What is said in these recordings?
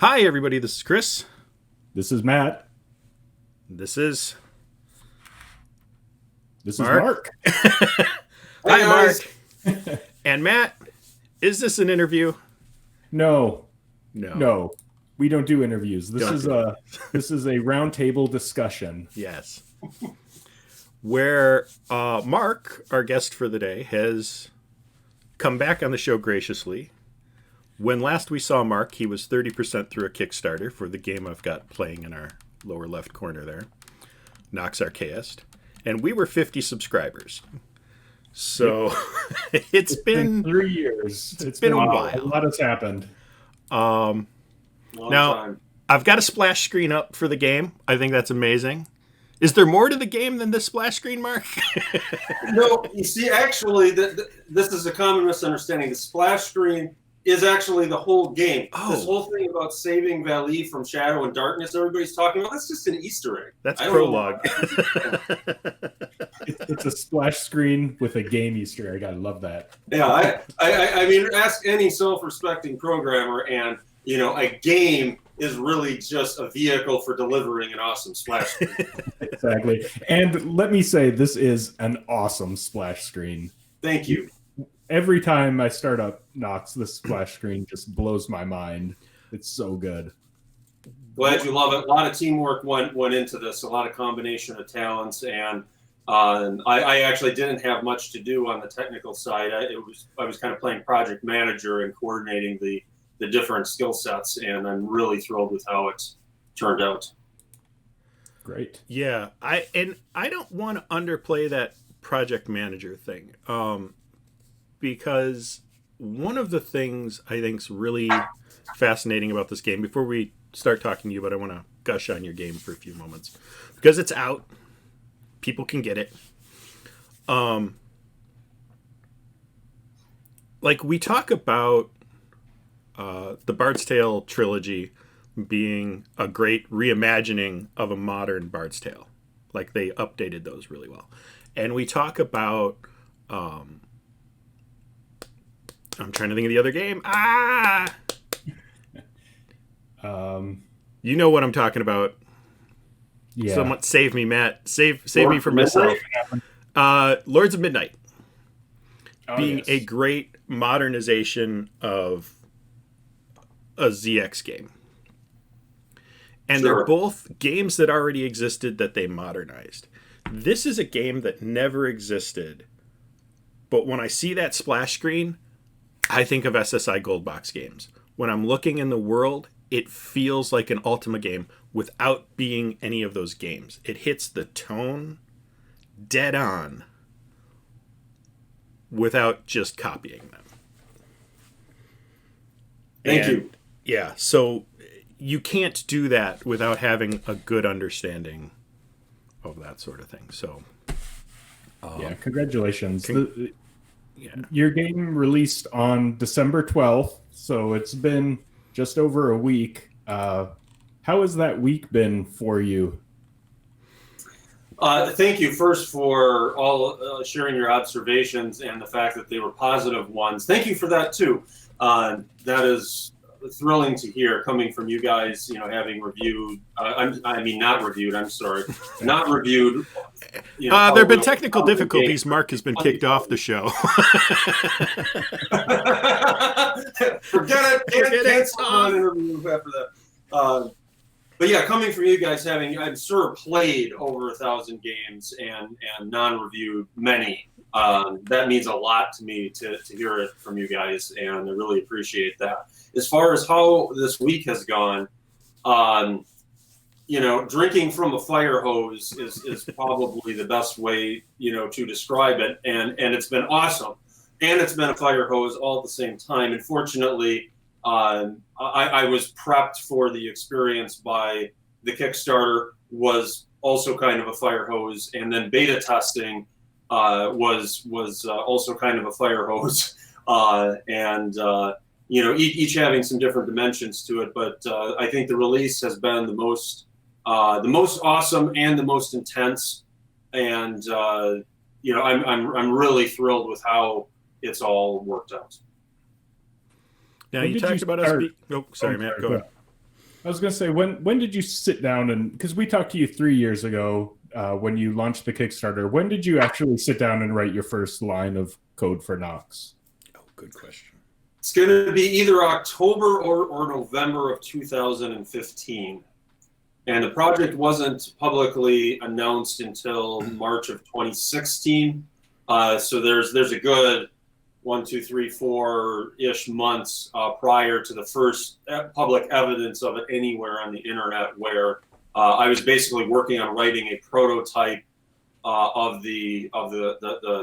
Hi, everybody. This is Chris. This is Matt. This is Mark. Hi, Mark. And Matt, is this an interview? No. No. We don't do interviews. This Don't is do a this is a roundtable discussion. Yes. Where Mark, our guest for the day, has come back on the show graciously. When last we saw Mark, he was 30% through a Kickstarter for the game I've got playing in our lower left corner there, Nox Arhcaist. And we were 50 subscribers. So it's been 3 years. It's been a while. A lot has happened. Now, Time. I've got a splash screen up for the game. I think that's amazing. Is there more to the game than this splash screen, Mark? No, you see, actually, this is a common misunderstanding. The splash screen is actually the whole game. Oh. This whole thing about saving Valley from shadow and darkness everybody's talking about, that's just an Easter egg. That's I don't prologue. It's a splash screen with a game Easter egg. I love that. Yeah, I mean, ask any self-respecting programmer, and a game is really just a vehicle for delivering an awesome splash screen. Exactly. And let me say, this is an awesome splash screen. Thank you. Every time I start up Nox, this splash screen just blows my mind. It's so good. Glad you love it. A lot of teamwork went into this, a lot of combination of talents, and I actually didn't have much to do on the technical side. I was kind of playing project manager and coordinating the different skill sets, and I'm really thrilled with how it turned out. Great. Yeah, I don't want to underplay that project manager thing, because one of the things I think's really fascinating about this game, before we start talking to you, but I want to gush on your game for a few moments, because it's out, people can get it. Like we talk about the Bard's Tale trilogy being a great reimagining of a modern Bard's Tale. Like they updated those really well. And we talk about I'm trying to think of the other game. You know what I'm talking about. Yeah. Someone save me, Matt. Save me from myself. Lords of Midnight. Being a great modernization of a ZX game. And they're both games that already existed that they modernized. This is a game that never existed. But when I see that splash screen, I think of SSI Gold Box games. When I'm looking in the world, it feels like an Ultima game without being any of those games. It hits the tone dead on without just copying them. Thank you. Yeah, so you can't do that without having a good understanding of that sort of thing. So, yeah, congratulations. Yeah. Your game released on December 12th, so it's been just over a week. How has that week been for you? Thank you first for all sharing your observations and the fact that they were positive ones. Thank you for that too. That is thrilling to hear coming from you guys, having reviewed, not reviewed, I'm sorry, not reviewed. There have been technical difficulties. Mark has been kicked off the show. Forget it. Cancel on interview after that. But yeah, coming from you guys, I'm sure played over 1,000 games and non-reviewed many. That means a lot to me to hear it from you guys, and I really appreciate that. As far as how this week has gone, drinking from a fire hose is probably the best way, to describe it. And it's been awesome. And it's been a fire hose all at the same time. And fortunately, I was prepped for the experience by the Kickstarter was also kind of a fire hose. And then beta testing was also kind of a fire hose. Each having some different dimensions to it. But I think the release has been the most awesome and the most intense, and I'm really thrilled with how it's all worked out. Now When you did talked you about start- us. Oh, sorry, Matt. Go ahead. I was going to say, when did you sit down and, because we talked to you 3 years ago when you launched the Kickstarter, when did you actually sit down and write your first line of code for Nox? Oh, good question. It's going to be either October or November of 2015. And the project wasn't publicly announced until March of 2016. So there's a good 1, 2, 3, 4-ish months prior to the first public evidence of it anywhere on the internet, where I was basically working on writing a prototype of the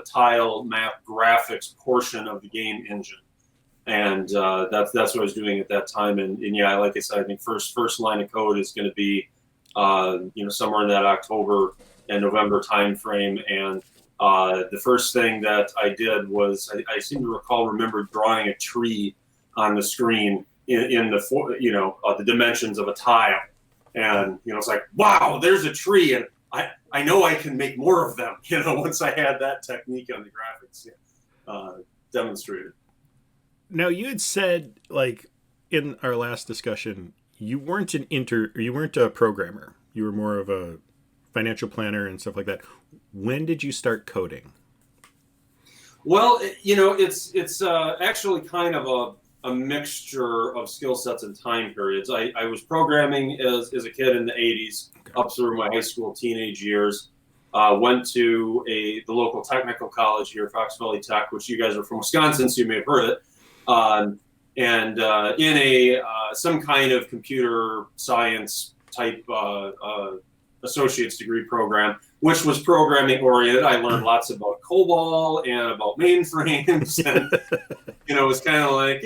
tile map graphics portion of the game engine, and that's what I was doing at that time. And yeah, like I said, I think first line of code is going to be somewhere in that October and November timeframe. And the first thing that I did was I seem to remember drawing a tree on the screen in the dimensions of a tile, and it's like, wow, there's a tree, and I know I can make more of them. Once I had that technique on the graphics demonstrated. Now, you had said, like, in our last discussion, you weren't a programmer. You were more of a financial planner and stuff like that. When did you start coding? Well, it's actually kind of a mixture of skill sets and time periods. I was programming as a kid in the 80s, up through my high school teenage years. Went to the local technical college here, Fox Valley Tech, which you guys are from Wisconsin, so you may have heard it. And in some kind of computer science type associate's degree program, which was programming oriented. I learned lots about COBOL and about mainframes, and it was kind of like,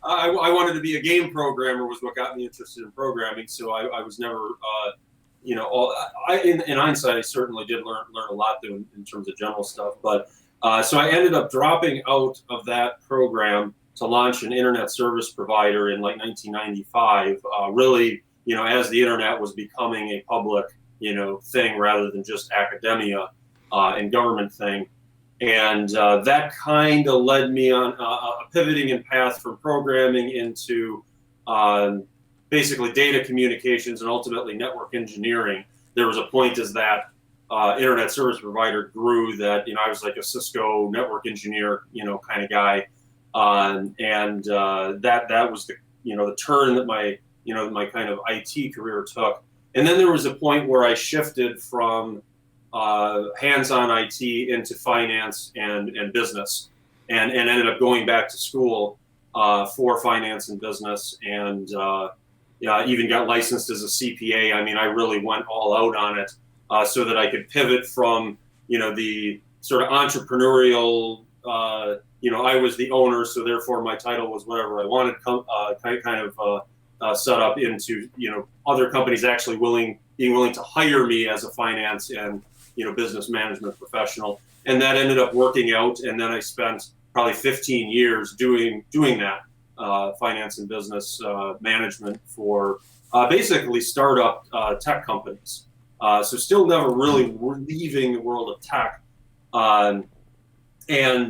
I wanted to be a game programmer was what got me interested in programming. So I was never, in hindsight, I certainly did learn a lot in terms of general stuff. But so I ended up dropping out of that program to launch an internet service provider in like 1995. Really, as the internet was becoming a public, thing rather than just academia and government thing. And that kind of led me on a pivoting and path from programming into basically data communications and ultimately network engineering. There was a point as that internet service provider grew that, I was like a Cisco network engineer, kind of guy. And that was the turn that my kind of IT career took. And then there was a point where I shifted from hands-on IT into finance and business, and ended up going back to school for finance and business, and even got licensed as a CPA. I mean, I really went all out on it so that I could pivot from, the sort of entrepreneurial, I was the owner, so therefore my title was whatever I wanted, set up into, other companies actually being willing to hire me as a finance and, business management professional. And that ended up working out. And then I spent probably 15 years doing that, finance and business management for basically startup tech companies. So still never really leaving the world of tech. And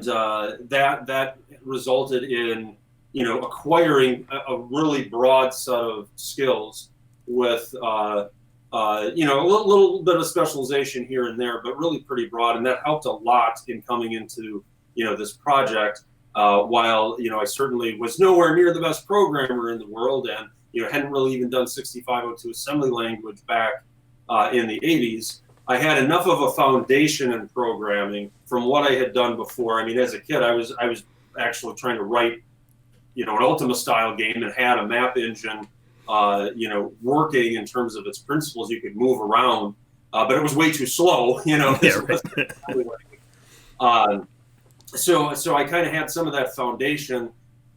that resulted in, acquiring a really broad set of skills with, a little bit of specialization here and there, but really pretty broad. And that helped a lot in coming into, this project. While, I certainly was nowhere near the best programmer in the world, and, hadn't really even done 6502 assembly language back in the 80s. I had enough of a foundation in programming from what I had done before. I mean, as a kid, I was actually trying to write, an Ultima style game and had a map engine, working in terms of its principles. You could move around, but it was way too slow, So I kind of had some of that foundation,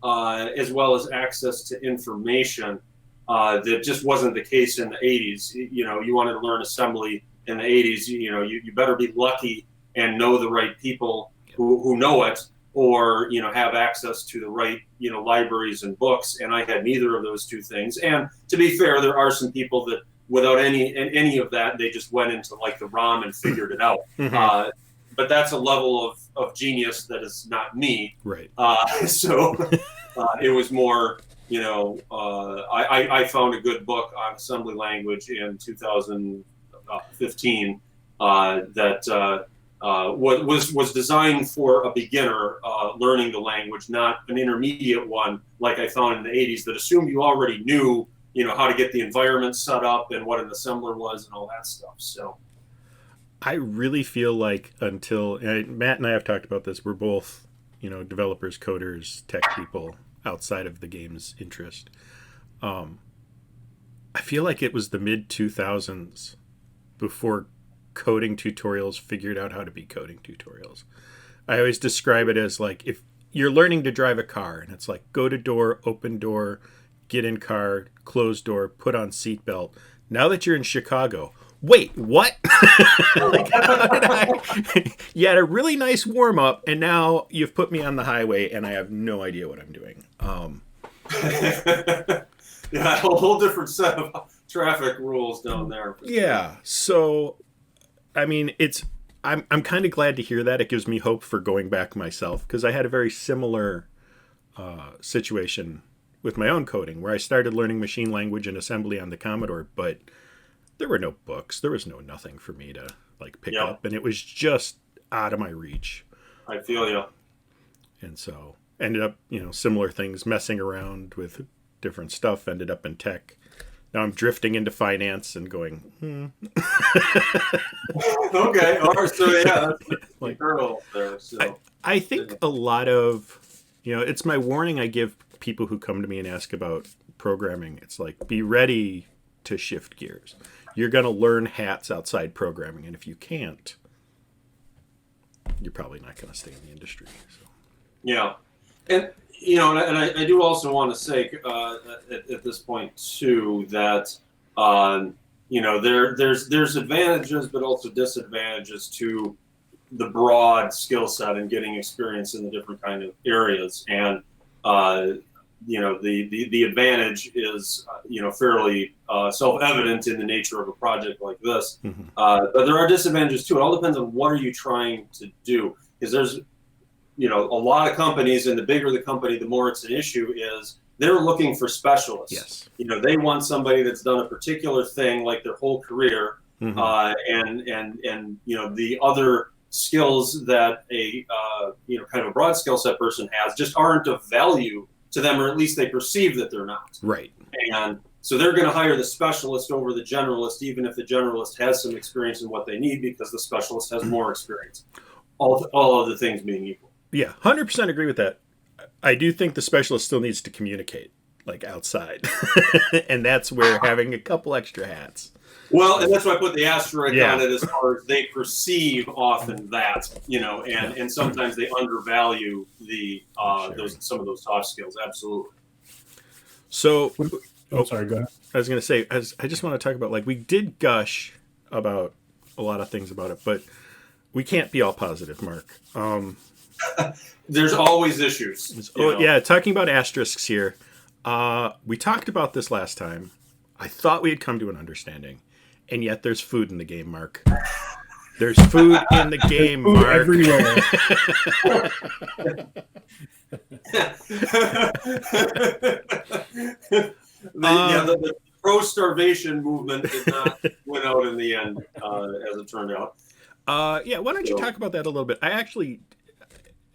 as well as access to information that just wasn't the case in the 80s. You wanted to learn assembly in the 80s, you better be lucky and know the right people who know it, or, have access to the right, libraries and books. And I had neither of those two things. And to be fair, there are some people that without any of that, they just went into like the ROM and figured it out. Mm-hmm. But that's a level of genius that is not me. Right. So it was more, I found a good book on assembly language in 2015 that was designed for a beginner learning the language, not an intermediate one like I found in the 80s that assumed you already knew, how to get the environment set up and what an assembler was and all that stuff. So I really feel like Matt and I have talked about this, we're both, developers, coders, tech people outside of the game's interest. I feel like it was the mid 2000s before coding tutorials figured out how to be coding tutorials. I always describe it as like if you're learning to drive a car and it's like go to door, open door, get in car, close door, put on seatbelt. Now that you're in Chicago, wait, what? Like, you had a really nice warm up and now you've put me on the highway and I have no idea what I'm doing. Yeah, a whole different set of traffic rules down there. Yeah. So, I mean, I'm kind of glad to hear that. It gives me hope for going back myself because I had a very similar situation with my own coding where I started learning machine language and assembly on the Commodore, but there were no books. There was nothing for me to like pick up, and it was just out of my reach. I feel you. And so ended up, similar things, messing around with different stuff, ended up in tech. Now I'm drifting into finance and going, Okay. All right. So yeah, that's like girl there. So I think a lot of, it's my warning I give people who come to me and ask about programming. It's like, be ready to shift gears. You're going to learn hats outside programming. And if you can't, you're probably not going to stay in the industry. So. Yeah. And, and I do also want to say at this point too, that, there's advantages, but also disadvantages to the broad skill set and getting experience in the different kind of areas. And, the advantage is, fairly self-evident in the nature of a project like this. Mm-hmm. But there are disadvantages too. It all depends on what are you trying to do. Because there's, a lot of companies, and the bigger the company, the more it's an issue, is they're looking for specialists. Yes. They want somebody that's done a particular thing like their whole career. Mm-hmm. And the other skills that a, kind of a broad skill set person has just aren't of value to them, or at least they perceive that they're not. Right. And so they're going to hire the specialist over the generalist, even if the generalist has some experience in what they need, because the specialist has more experience. All other things being equal. Yeah, 100% agree with that. I do think the specialist still needs to communicate, like outside. And that's where having a couple extra hats. Well, and that's why I put the asterisk on it, as far as they perceive often that, and sometimes they undervalue some of those soft skills. Absolutely. So, sorry, go ahead. I was going to say, I just want to talk about, like, we did gush about a lot of things about it, but we can't be all positive, Mark. There's always issues. Yeah, talking about asterisks here. We talked about this last time. I thought we had come to an understanding. And yet there's food in the game, Mark. There's food in the game, Mark. Everywhere. The pro-starvation movement did not win out in the end, as it turned out. Why don't you talk about that a little bit?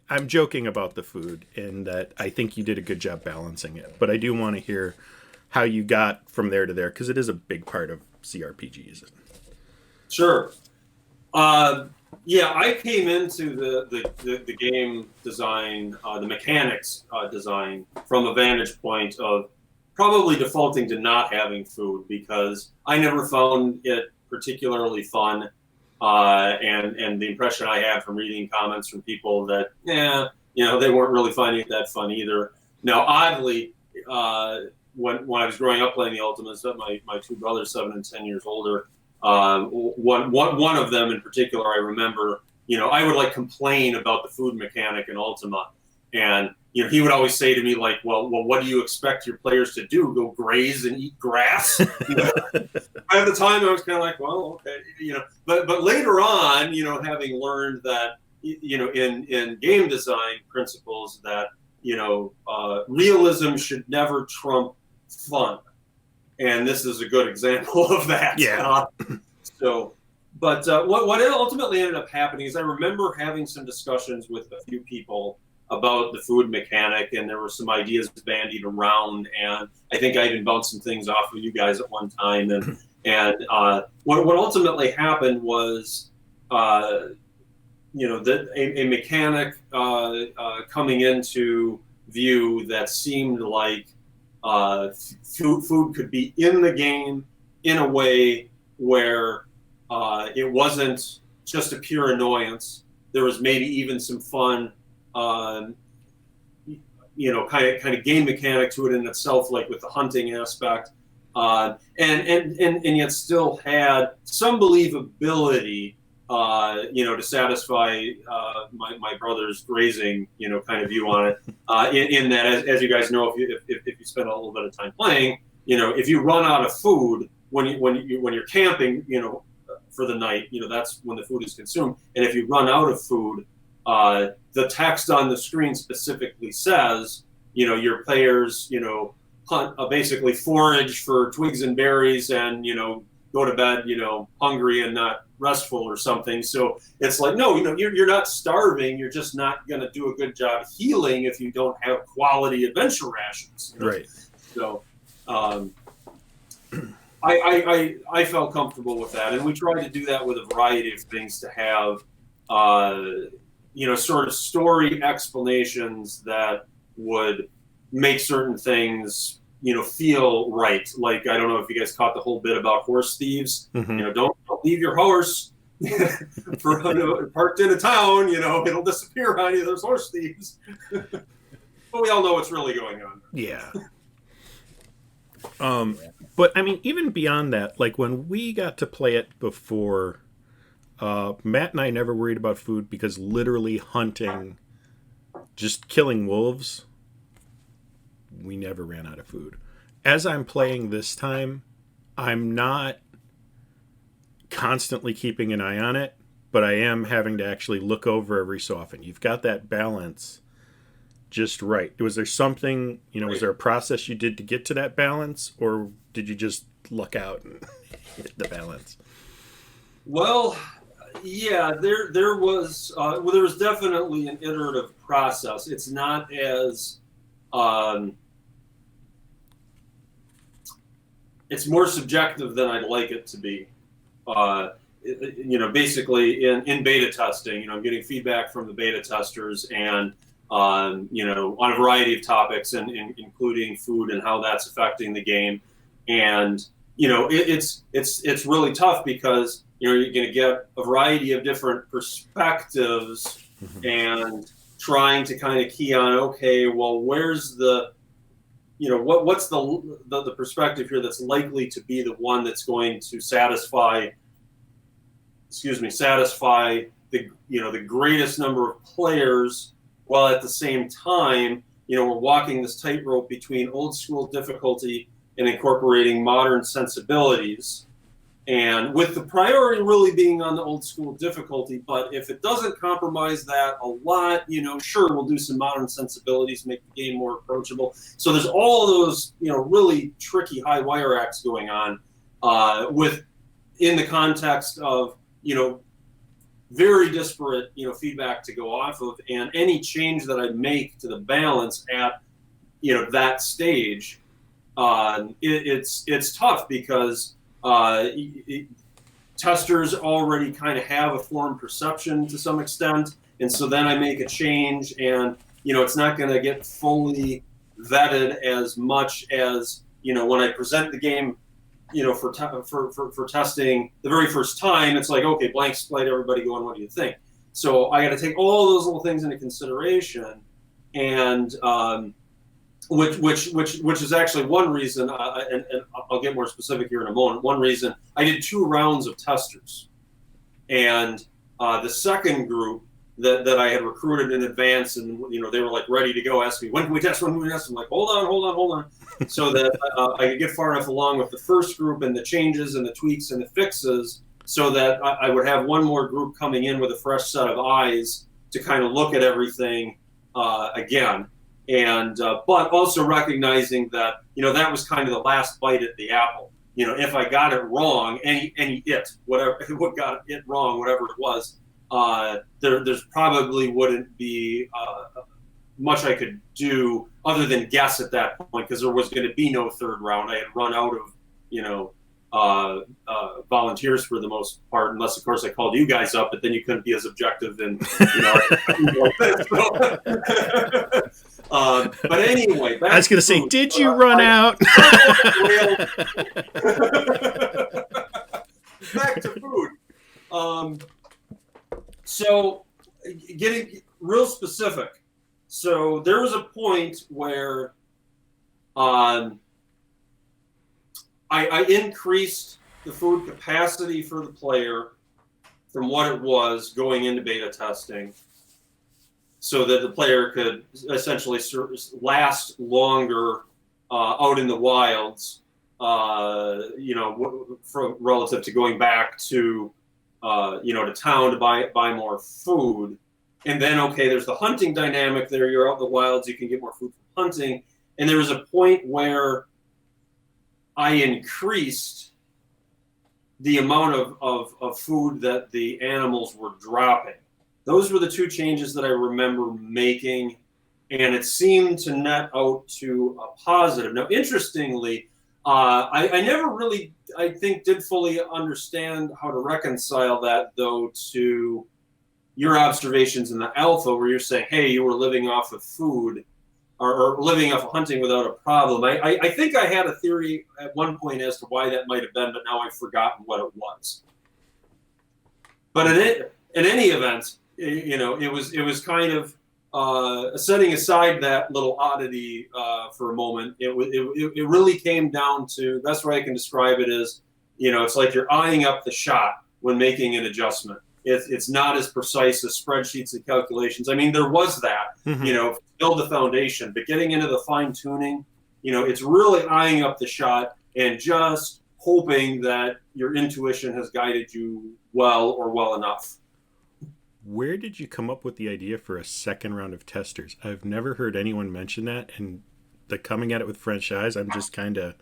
I'm joking about the food, and that I think you did a good job balancing it. But I do want to hear how you got from there to there, because it is a big part of CRPGs. Sure. I came into the game design, the mechanics design, from a vantage point of probably defaulting to not having food, because I never found it particularly fun. And the impression I had from reading comments from people that, they weren't really finding it that fun either. Now, oddly, when I was growing up playing the Ultimates, my two brothers, 7 and 10 years older, one of them in particular, I remember, I would like complain about the food mechanic in Ultima, and he would always say to me like, well, what do you expect your players to do? Go graze and eat grass? At the time, I was kind of like, well, okay, but later on, having learned that, in game design principles, that realism should never trump fun, and this is a good example of that. Yeah. But what ultimately ended up happening is I remember having some discussions with a few people about the food mechanic, and there were some ideas bandied around, and I think I even bounced some things off of you guys at one time, and what ultimately happened was a mechanic coming into view that seemed like food could be in the game in a way where it wasn't just a pure annoyance. There was maybe even some fun, kind of game mechanic to it in itself, like with the hunting aspect, and yet still had some believability, to satisfy my brother's grazing, kind of view on it. In that, as you guys know, if you spend a little bit of time playing, if you run out of food when you're camping, for the night, that's when the food is consumed. And if you run out of food, the text on the screen specifically says, your players, hunt, basically forage for twigs and berries, and go to bed, hungry and not restful or something. So it's like, no, you're not starving. You're just not going to do a good job healing if you don't have quality adventure rations. Right. So, I felt comfortable with that, and we tried to do that with a variety of things to have, sort of story explanations that would make certain things, feel right. Like, I don't know if you guys caught the whole bit about horse thieves. Mm-hmm. Don't leave your horse parked in a town. It'll disappear on you. There's horse thieves. But we all know what's really going on. Yeah. But I mean, even beyond that, like when we got to play it before, Matt and I never worried about food because literally hunting, just killing wolves, we never ran out of food. As I'm playing this time, I'm not constantly keeping an eye on it, but I am having to actually look over every so often. You've got that balance just right. Was there something, was there a process you did to get to that balance, or did you just luck out and hit the balance? Well, yeah, there was definitely an iterative process. It's not as it's more subjective than I'd like it to be. Basically in beta testing, I'm getting feedback from the beta testers, and on a variety of topics, and including food and how that's affecting the game. And it's really tough because you're going to get a variety of different perspectives, mm-hmm. and trying to kind of key on, okay, well, where's the what's the perspective here that's likely to be the one that's going to satisfy the greatest number of players, while at the same time, we're walking this tightrope between old school difficulty and incorporating modern sensibilities, and with the priority really being on the old school difficulty. But if it doesn't compromise that a lot, sure, we'll do some modern sensibilities, make the game more approachable. So there's all of those, really tricky high wire acts going on, in the context of, very disparate, feedback to go off of, and any change that I make to the balance at, that stage, it's tough because testers already kind of have a formed perception to some extent, and so then I make a change, and it's not going to get fully vetted as much as when I present the game. For testing the very first time, it's like, okay, blank slate, everybody going, what do you think? So I got to take all those little things into consideration, and which is actually one reason, and I'll get more specific here in a moment. One reason I did 2 rounds of testers, and the second group that I had recruited in advance, and they were like ready to go, ask me, when can we test? I'm like, hold on. So that I could get far enough along with the first group and the changes and the tweaks and the fixes, so that I would have one more group coming in with a fresh set of eyes to kind of look at everything again. and but also recognizing that that was kind of the last bite at the apple. If I got it wrong, what got it wrong, whatever it was, there's probably wouldn't be much I could do other than guess at that point, because there was going to be no third round. I had run out of volunteers for the most part, unless of course I called you guys up, but then you couldn't be as objective and but anyway, I was going to say, did you run out? Back to food. So getting real specific. So there was a point where I increased the food capacity for the player from what it was going into beta testing, so that the player could essentially last longer out in the wilds, relative to going back to, to town to buy more food. And then, okay, there's the hunting dynamic there. You're out in the wilds, you can get more food from hunting. And there was a point where I increased the amount of food that the animals were dropping. Those were the two changes that I remember making, and it seemed to net out to a positive. Now, interestingly, I never really, I think, did fully understand how to reconcile that, though, to your observations in the alpha, where you're saying, hey, you were living off of food or living off of hunting without a problem. I think I had a theory at one point as to why that might have been, but now I've forgotten what it was. But in any event, it was kind of setting aside that little oddity for a moment. It really came down to, best way I can describe it is, it's like you're eyeing up the shot when making an adjustment. It's not as precise as spreadsheets and calculations. I mean, there was that, build the foundation, but getting into the fine tuning, it's really eyeing up the shot and just hoping that your intuition has guided you well or well enough. Where did you come up with the idea for a second round of testers? I've never heard anyone mention that, and coming at it with fresh eyes, I'm just kind of,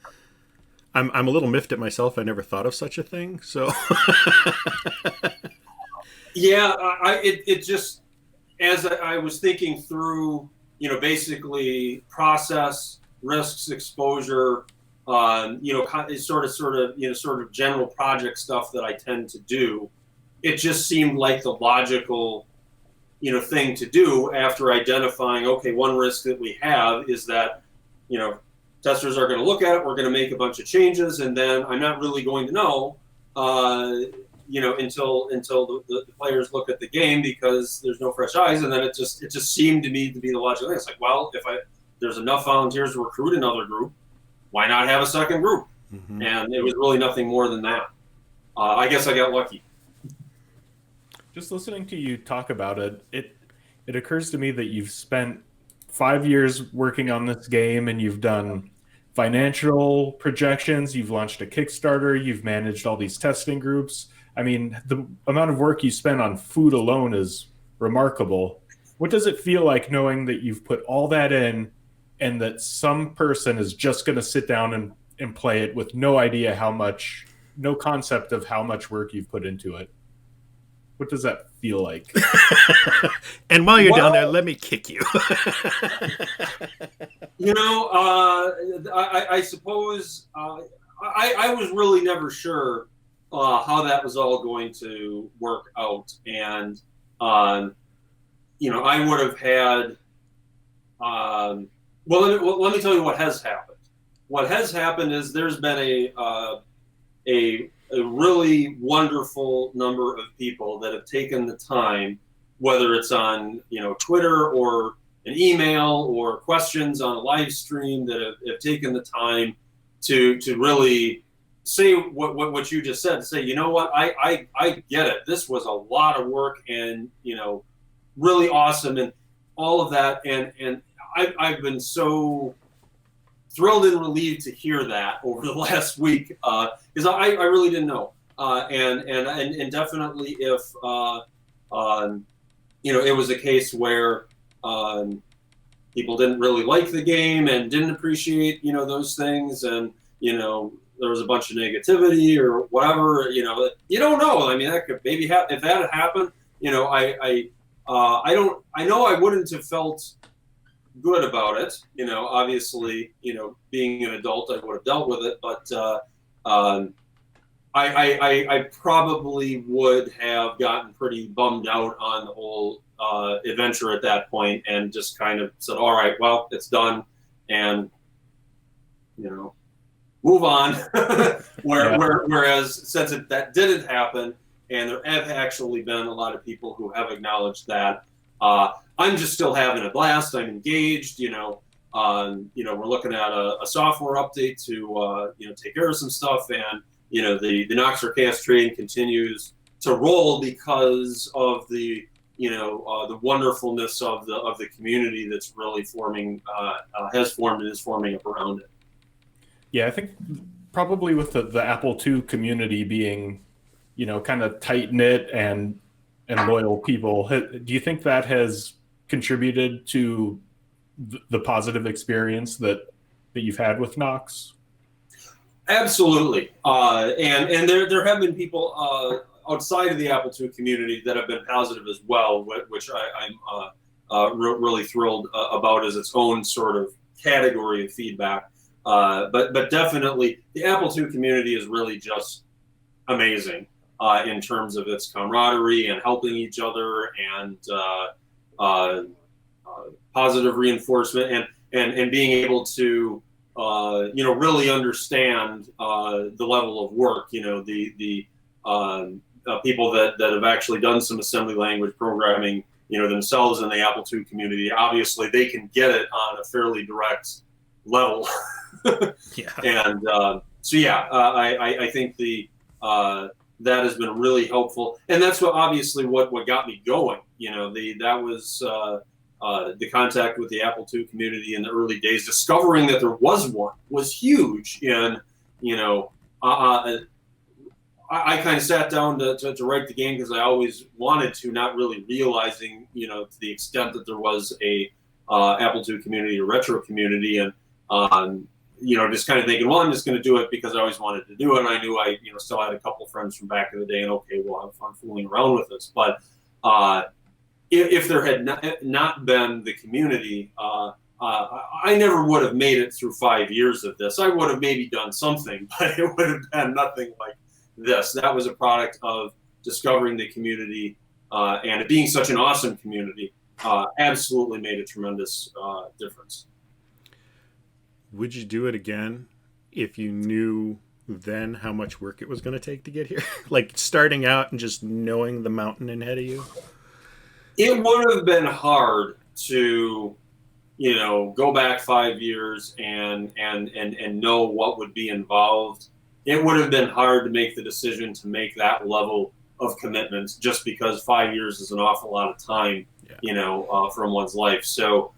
I'm a little miffed at myself. I never thought of such a thing. So, yeah, it just, as I was thinking through, basically process, risks, exposure, sort of general project stuff that I tend to do. It just seemed like the logical, thing to do after identifying, okay, one risk that we have is that, testers are going to look at it, we're going to make a bunch of changes, and then I'm not really going to know, until the players look at the game, because there's no fresh eyes, and then it just seemed to me to be the logical thing. It's like, well, if there's enough volunteers to recruit another group, why not have a second group? Mm-hmm. And it was really nothing more than that. I guess I got lucky. Just listening to you talk about it, it occurs to me that you've spent 5 years working on this game, and you've done financial projections, you've launched a Kickstarter, you've managed all these testing groups. I mean, the amount of work you spend on food alone is remarkable. What does it feel like knowing that you've put all that in, and that some person is just going to sit down and play it with no idea no concept of how much work you've put into it? What does that feel like? And while you're down there, let me kick you. I suppose I was really never sure how that was all going to work out. And, I would have had, let me tell you what has happened. What has happened is there's been a really wonderful number of people that have taken the time, whether it's on Twitter or an email or questions on a live stream, that have taken the time to really say what you just said. Say, you know what, I get it. This was a lot of work, and really awesome, and all of that. And I've been so thrilled and relieved to hear that over the last week, because I really didn't know, and definitely if it was a case where people didn't really like the game and didn't appreciate, those things. And, there was a bunch of negativity or whatever, you don't know. I mean, that could maybe if that had happened, I know I wouldn't have felt good about it. Obviously, being an adult, I would have dealt with it, but I probably would have gotten pretty bummed out on the whole adventure at that point, and just kind of said, all right, well, it's done, and move on. Whereas since that didn't happen, and there have actually been a lot of people who have acknowledged that, I'm just still having a blast. I'm engaged. We're looking at a software update to take care of some stuff, and the Nox Arhcaist train continues to roll because of the wonderfulness of the community that's really has formed and is forming up around it. Yeah, I think probably with the Apple II community being, kind of tight knit and loyal people, do you think that has contributed to the positive experience that you've had with Nox? Absolutely, and there have been people outside of the Apple II community that have been positive as well, which I'm really thrilled about as its own sort of category of feedback. But definitely, the Apple II community is really just amazing in terms of its camaraderie and helping each other, and positive reinforcement, and being able to really understand the level of work. The people that have actually done some assembly language programming, themselves in the Apple II community, obviously they can get it on a fairly direct level. Yeah. And I think that has been really helpful, and that's what got me going. That was the contact with the Apple II community in the early days. Discovering that there was one was huge, and I kind of sat down to write the game because I always wanted to, not really realizing to the extent that there was a Apple II community, a retro community, and just kind of thinking, well, I'm just going to do it because I always wanted to do it. And I knew I, still had a couple friends from back in the day, and okay, well, I'm fun fooling around with this. But if there had not been the community, I never would have made it through 5 years of this. I would have maybe done something, but it would have been nothing like this. That was a product of discovering the community, and it being such an awesome community. Absolutely made a tremendous difference. Would you do it again if you knew then how much work it was going to take to get here? Like starting out and just knowing the mountain ahead of you? It would have been hard to, go back 5 years and know what would be involved. It would have been hard to make the decision to make that level of commitment, just because 5 years is an awful lot of time, from one's life. So,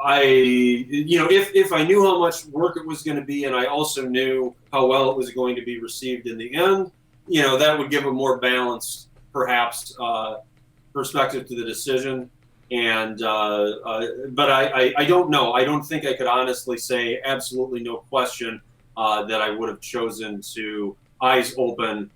if I knew how much work it was going to be, and I also knew how well it was going to be received in the end, that would give a more balanced, perhaps, perspective to the decision. And but I don't know. I don't think I could honestly say, absolutely no question, that I would have chosen to eyes open,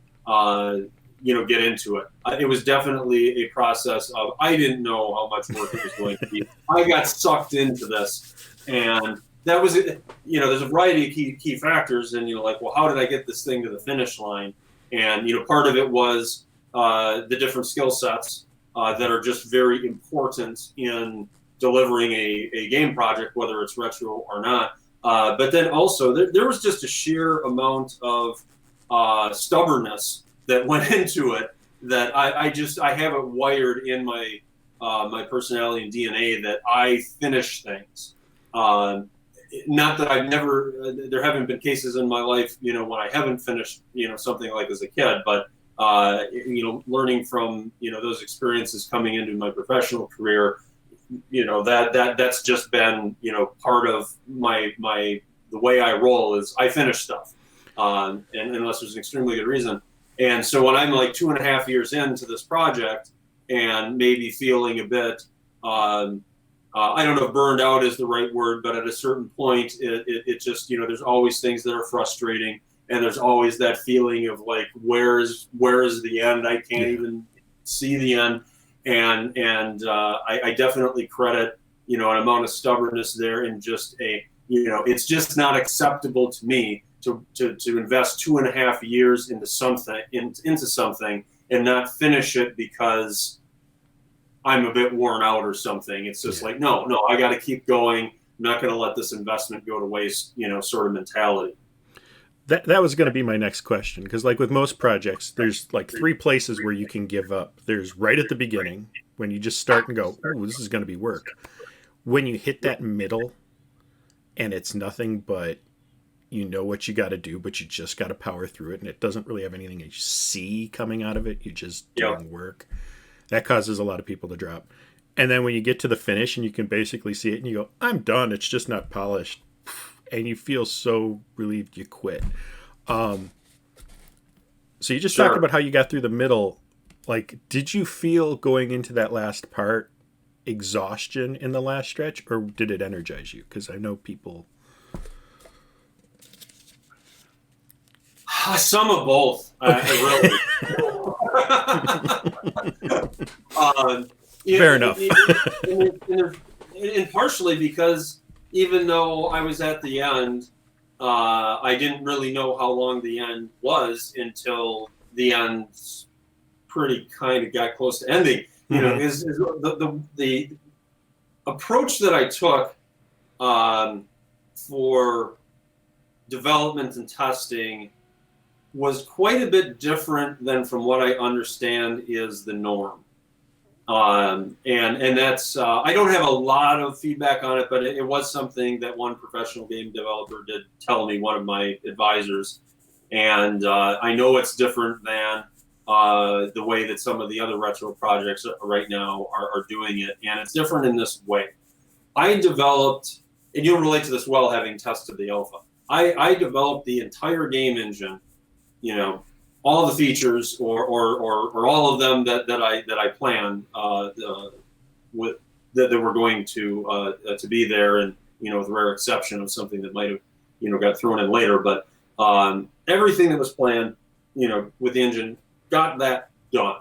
get into it. It was definitely a process of, I didn't know how much work it was going to be. I got sucked into this, and that was it. There's a variety of key factors, and well, how did I get this thing to the finish line? And part of it was the different skill sets that are just very important in delivering a game project, whether it's retro or not. But then also there was just a sheer amount of stubbornness that went into it, that I have it wired in my my personality and DNA that I finish things. Not that I've never, there haven't been cases in my life, when I haven't finished, something like as a kid, but learning from, those experiences coming into my professional career, that's just been, part of the way I roll is I finish stuff, and unless there's an extremely good reason. And so when I'm like 2.5 years into this project and maybe feeling a bit, I don't know if burned out is the right word, but at a certain point, it just, there's always things that are frustrating, and there's always that feeling of like, where is the end? I can't even see the end, and I definitely credit an amount of stubbornness there, and just it's just not acceptable to me to invest 2.5 years into something and not finish it because I'm a bit worn out or something. It's just like, no, I got to keep going. I'm not going to let this investment go to waste, sort of mentality. That was going to be my next question, because like with most projects, there's like 3 places where you can give up. There's right at the beginning when you just start and go, oh, this is going to be work. When you hit that middle and it's nothing but what you got to do, but you just got to power through it, and it doesn't really have anything you see coming out of it. You're just doing work. That causes a lot of people to drop. And then when you get to the finish and you can basically see it and you go, I'm done, it's just not polished. And you feel so relieved you quit. So you just talked about how you got through the middle. Like, did you feel going into that last part exhaustion in the last stretch, or did it energize you? Because I know people... Some of both. Really. Fair enough. And partially because even though I was at the end, I didn't really know how long the end was until the end pretty kind of got close to ending. Is the approach that I took for development and testing was quite a bit different than from what I understand is the norm. And that's, I don't have a lot of feedback on it, but it was something that one professional game developer did tell me, one of my advisors. And I know it's different than the way that some of the other retro projects right now are doing it. And it's different in this way. I developed, and you'll relate to this well having tested the alpha, I developed the entire game engine, all the features or all of them that I planned with that were going to be there, and with rare exception of something that might have got thrown in later, but everything that was planned with the engine, got that done,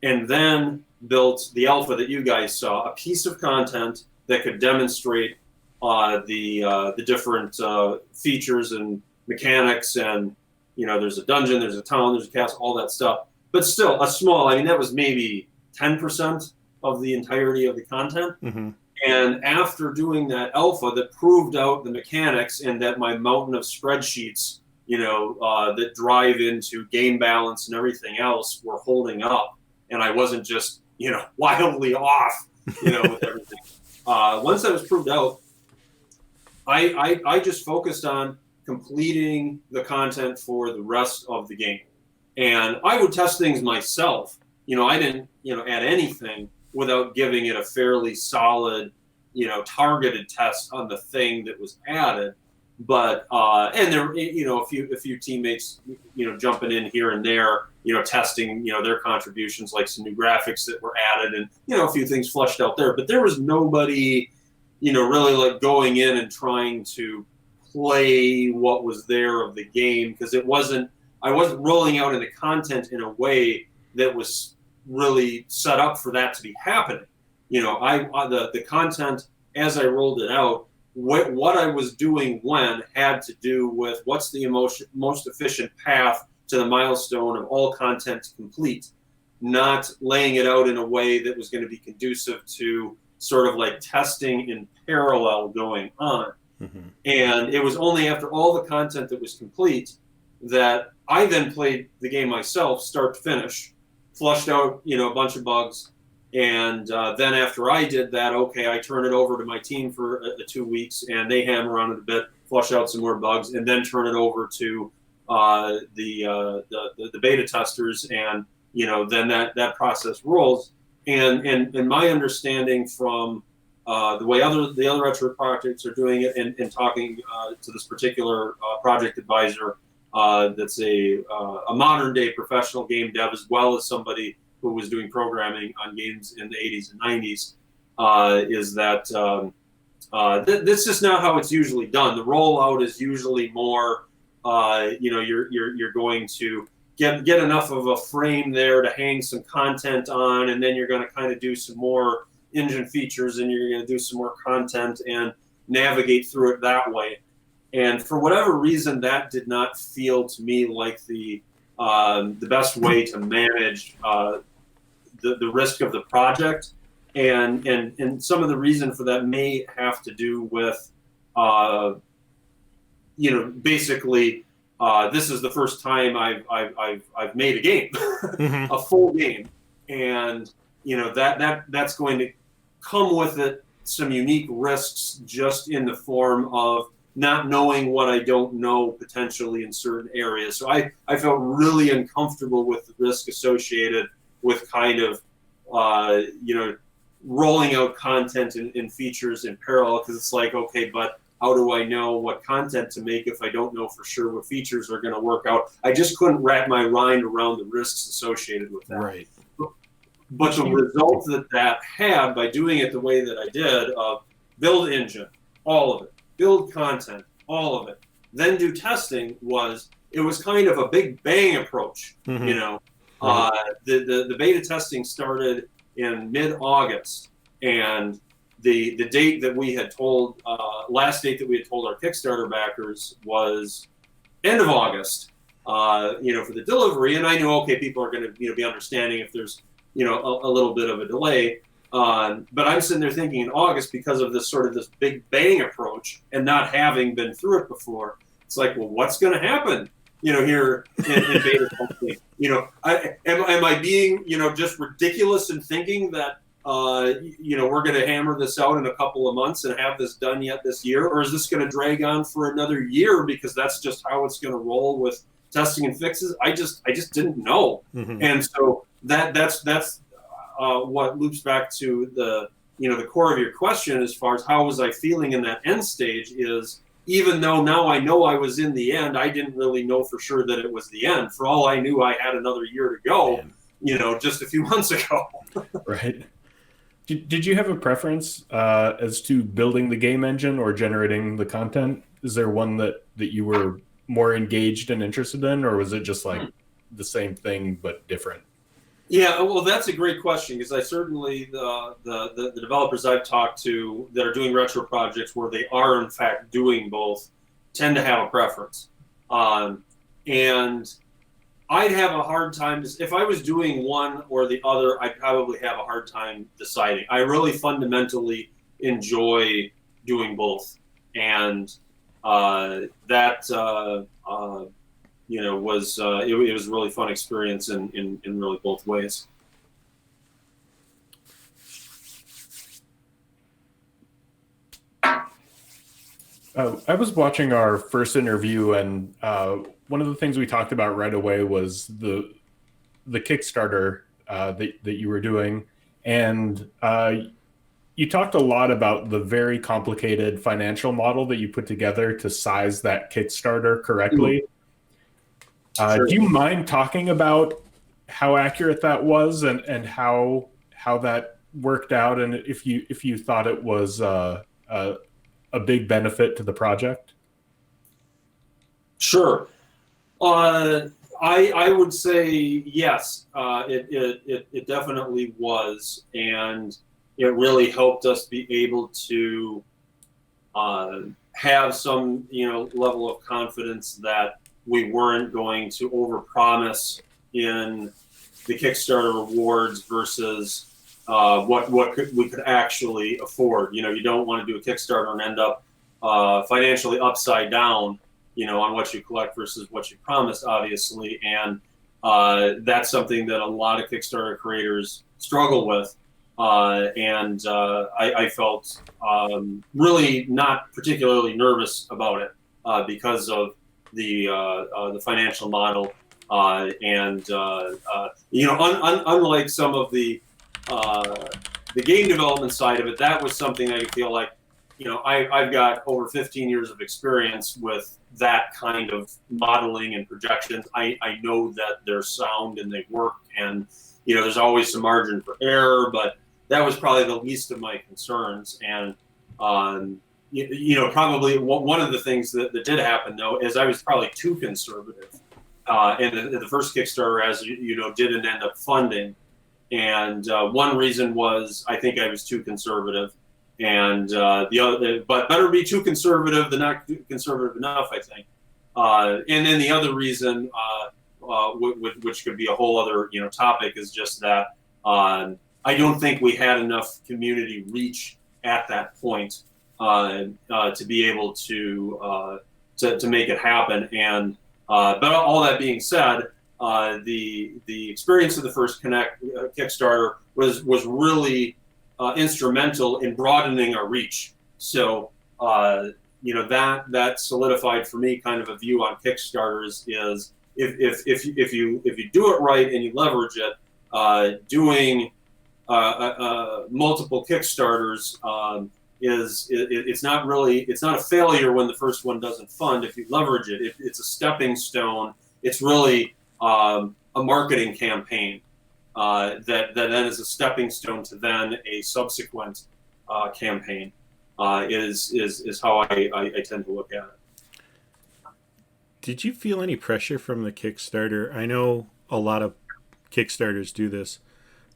and then built the alpha that you guys saw, a piece of content that could demonstrate the different features and mechanics, and there's a dungeon, there's a town, there's a castle, all that stuff. But still, a small, that was maybe 10% of the entirety of the content. Mm-hmm. And after doing that alpha that proved out the mechanics, and that my mountain of spreadsheets, that drive into game balance and everything else were holding up, and I wasn't just, wildly off, with everything. Once that was proved out, I just focused on completing the content for the rest of the game. And I would test things myself. I didn't, add anything without giving it a fairly solid, targeted test on the thing that was added. But, and there, a few teammates, jumping in here and there, testing, their contributions, like some new graphics that were added, and, a few things flushed out there. But there was nobody, really like going in and trying to play what was there of the game, because I wasn't rolling out into content in a way that was really set up for that to be happening. The content as I rolled it out, what I was doing when had to do with what's the most efficient path to the milestone of all content to complete, not laying it out in a way that was going to be conducive to sort of like testing in parallel going on. Mm-hmm. And it was only after all the content that was complete that I then played the game myself, start to finish, flushed out, a bunch of bugs. And then after I did that, I turn it over to my team for 2 weeks, and they hammer on it a bit, flush out some more bugs, and then turn it over to the beta testers, and then that process rolls. And my understanding from the way the other retro projects are doing it, and talking to this particular project advisor that's a modern day professional game dev, as well as somebody who was doing programming on games in the 80s and 90s, is that this is not how it's usually done. The rollout is usually more, you're going to get enough of a frame there to hang some content on, and then you're going to kind of do some more engine features, and you're going to do some more content and navigate through it that way. And for whatever reason, that did not feel to me like the best way to manage the risk of the project. And some of the reason for that may have to do with, basically, this is the first time I've made a game, Mm-hmm. a full game, and that's going to come with it some unique risks, just in the form of not knowing what I don't know potentially in certain areas. So I felt really uncomfortable with the risk associated with kind of rolling out content and features in parallel, because it's like, okay, but how do I know what content to make if I don't know for sure what features are going to work out? I just couldn't wrap my mind around the risks associated with that. Right. But the result that had by doing it the way that I did, of build engine, all of it, build content, all of it, then do testing, it was kind of a big bang approach. Mm-hmm. The beta testing started in mid-August, and the date that we had told, last date that we had told our Kickstarter backers was end of August, for the delivery. And I knew, okay, people are going to be understanding if there's a little bit of a delay. But I'm sitting there thinking, in August, because of this big bang approach and not having been through it before, it's like, well, what's going to happen? Here in beta testing. Am I being just ridiculous in thinking that we're going to hammer this out in a couple of months and have this done yet this year, or is this going to drag on for another year because that's just how it's going to roll with testing and fixes? I just didn't know. Mm-hmm. And so that's what loops back to the core of your question, as far as how was I feeling in that end stage, is even though now I know I was in the end, I didn't really know for sure that it was the end. For all I knew, I had another year to go, just a few months ago. Right. Did you have a preference as to building the game engine or generating the content? Is there one that you were more engaged and interested in, or was it just like the same thing but different? Yeah, well, that's a great question, because I certainly, the developers I've talked to that are doing retro projects where they are in fact doing both tend to have a preference. And I'd have a hard time, if I was doing one or the other, I'd probably have a hard time deciding. I really fundamentally enjoy doing both. And it was a really fun experience in really both ways. I was watching our first interview, and one of the things we talked about right away was the Kickstarter that you were doing, and you talked a lot about the very complicated financial model that you put together to size that Kickstarter correctly. Sure. Do you mind talking about how accurate that was and how that worked out, and if you thought it was a big benefit to the project? Sure. I would say yes. It definitely was, and it really helped us be able to have some level of confidence that we weren't going to overpromise in the Kickstarter rewards versus what we could actually afford. You don't want to do a Kickstarter and end up financially upside down, on what you collect versus what you promised, obviously. And that's something that a lot of Kickstarter creators struggle with. And I felt really not particularly nervous about it because of the financial model, unlike some of the game development side of it, that was something I feel like, I've got over 15 years of experience with that kind of modeling and projections. I know that they're sound and they work, and there's always some margin for error, but that was probably the least of my concerns. And probably one of the things that did happen though is I was probably too conservative. And the first Kickstarter, as didn't end up funding. And one reason was I think I was too conservative. And the other, but better be too conservative than not conservative enough, I think. And then the other reason, which could be a whole other topic, is just that I don't think we had enough community reach at that point to be able to make it happen. And but all that being said, the experience of the first Kickstarter was really instrumental in broadening our reach. So that solidified for me kind of a view on Kickstarters is if you do it right and you leverage it, doing multiple Kickstarters it's not a failure when the first one doesn't fund. If you leverage it, it's a stepping stone. It's really a marketing campaign that then is a stepping stone to then a subsequent campaign. Is how I tend to look at it. Did you feel any pressure from the Kickstarter? I know a lot of Kickstarters do this.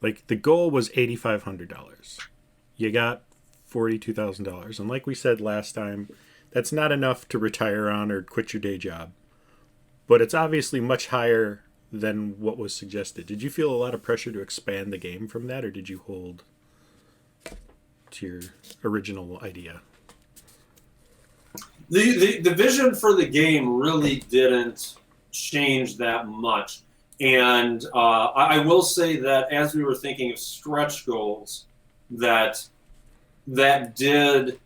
Like, the goal was $8,500. You got $42,000. And like we said last time, that's not enough to retire on or quit your day job. But it's obviously much higher than what was suggested. Did you feel a lot of pressure to expand the game from that, or did you hold to your original idea? The vision for the game really didn't change that much. And I will say that as we were thinking of stretch goals, that did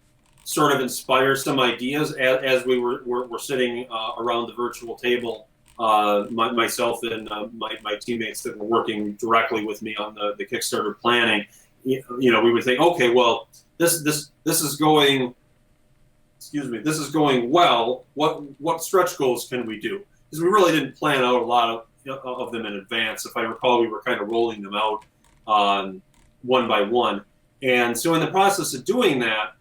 sort of inspire some ideas as we were sitting around the virtual table. Myself and my teammates that were working directly with me on the Kickstarter planning, we would think, okay, well, this is going. This is going well. What stretch goals can we do? Because we really didn't plan out a lot of them in advance. If I recall, we were kind of rolling them out one by one. And so in the process of doing that,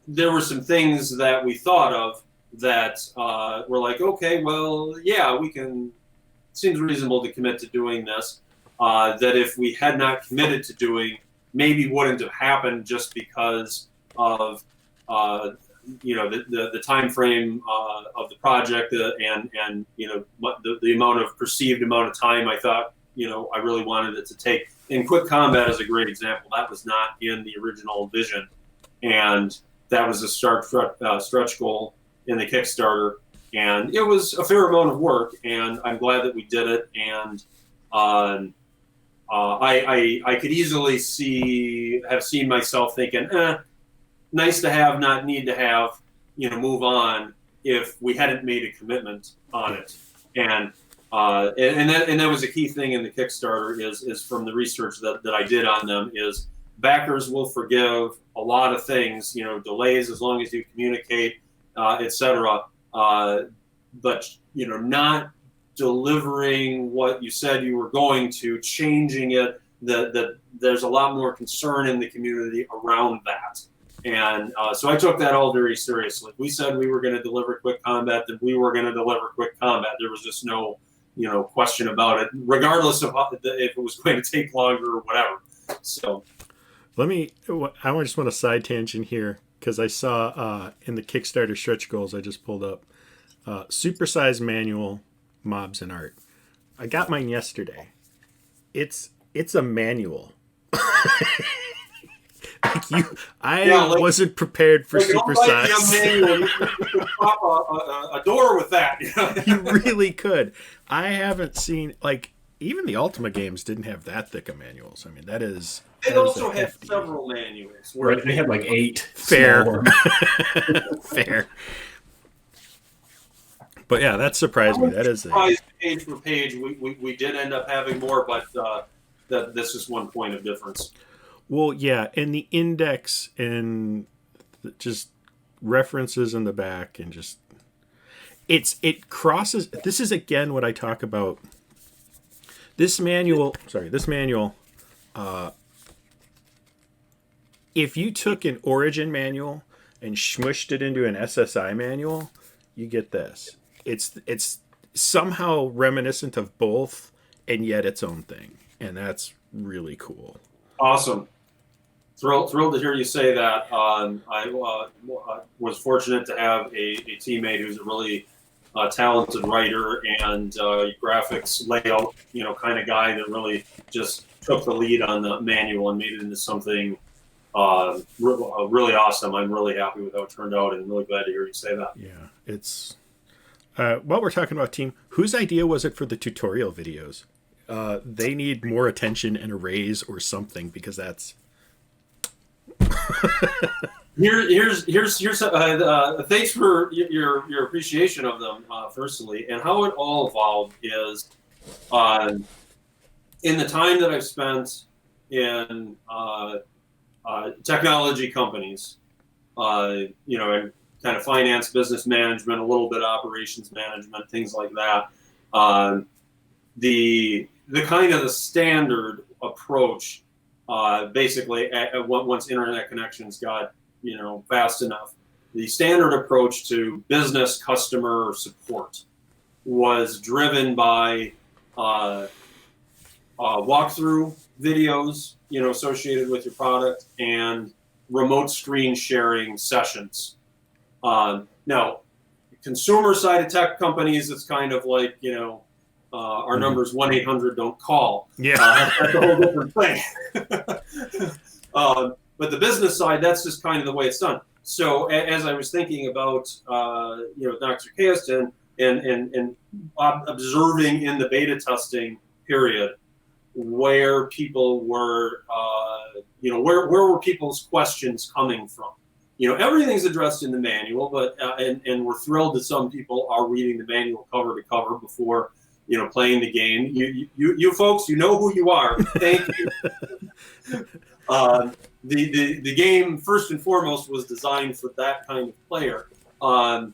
there were some things that we thought of that were like, okay, well, yeah, we can. Seems reasonable to commit to doing this. That if we had not committed to doing, maybe wouldn't have happened just because of the time frame of the project and the amount of perceived amount of time I thought I really wanted it to take. And quick combat is a great example. That was not in the original vision, and that was a stretch goal in the Kickstarter, and it was a fair amount of work, and I'm glad that we did it. And I could easily have seen myself thinking, nice to have, not need to have, move on if we hadn't made a commitment on it. And that was a key thing in the Kickstarter is from the research that I did on them is backers will forgive a lot of things, delays as long as you communicate, etc. But not delivering what you said you were going to, changing it. That there's a lot more concern in the community around that. And so I took that all very seriously. We said we were going to deliver quick combat, that we were going to deliver quick combat. There was just no, question about it, regardless of if it was going to take longer or whatever. So, I just want a side tangent here because I saw in the Kickstarter stretch goals I just pulled up, supersized manual, mobs and art. I got mine yesterday. It's a manual. Wasn't prepared for supersize. You could pop a door with that. You really could. I haven't seen, even the Ultima games didn't have that thick of manuals. I mean, that is. They also had several manuals. Right, they had 8. Fair. Fair. But yeah, that surprised me. That is page for page. We did end up having more, but this is one point of difference. Well, yeah, and the index and just references in the back and just it crosses. This is again what I talk about. This manual if you took an Origin manual and smushed it into an SSI manual, you get this. It's somehow reminiscent of both, and yet its own thing, and that's really cool. Awesome. Thrilled to hear you say that. I was fortunate to have a teammate who's a really talented writer and graphics layout, kind of guy that really just took the lead on the manual and made it into something really awesome. I'm really happy with how it turned out, and really glad to hear you say that. Yeah, it's while we're talking about team, whose idea was it for the tutorial videos? They need more attention and a raise or something, because that's Here's thanks for your appreciation of them, firstly, and how it all evolved is in the time that I've spent in technology companies, and kind of finance, business management, a little bit of operations management, things like that. The kind of the standard approach, basically, once internet connections got fast enough, the standard approach to business customer support was driven by walkthrough videos, associated with your product, and remote screen sharing sessions. Now, consumer side of tech companies, it's kind of like, our number is 1-800-DON'T-CALL. Yeah. That's a whole different thing. But the business side, that's just kind of the way it's done. So as I was thinking about, Nox Arhcaist and observing in the beta testing period where people were, where were people's questions coming from? Everything's addressed in the manual, but and we're thrilled that some people are reading the manual cover to cover before playing the game. You folks, you know who you are. Thank you. The game, first and foremost, was designed for that kind of player. But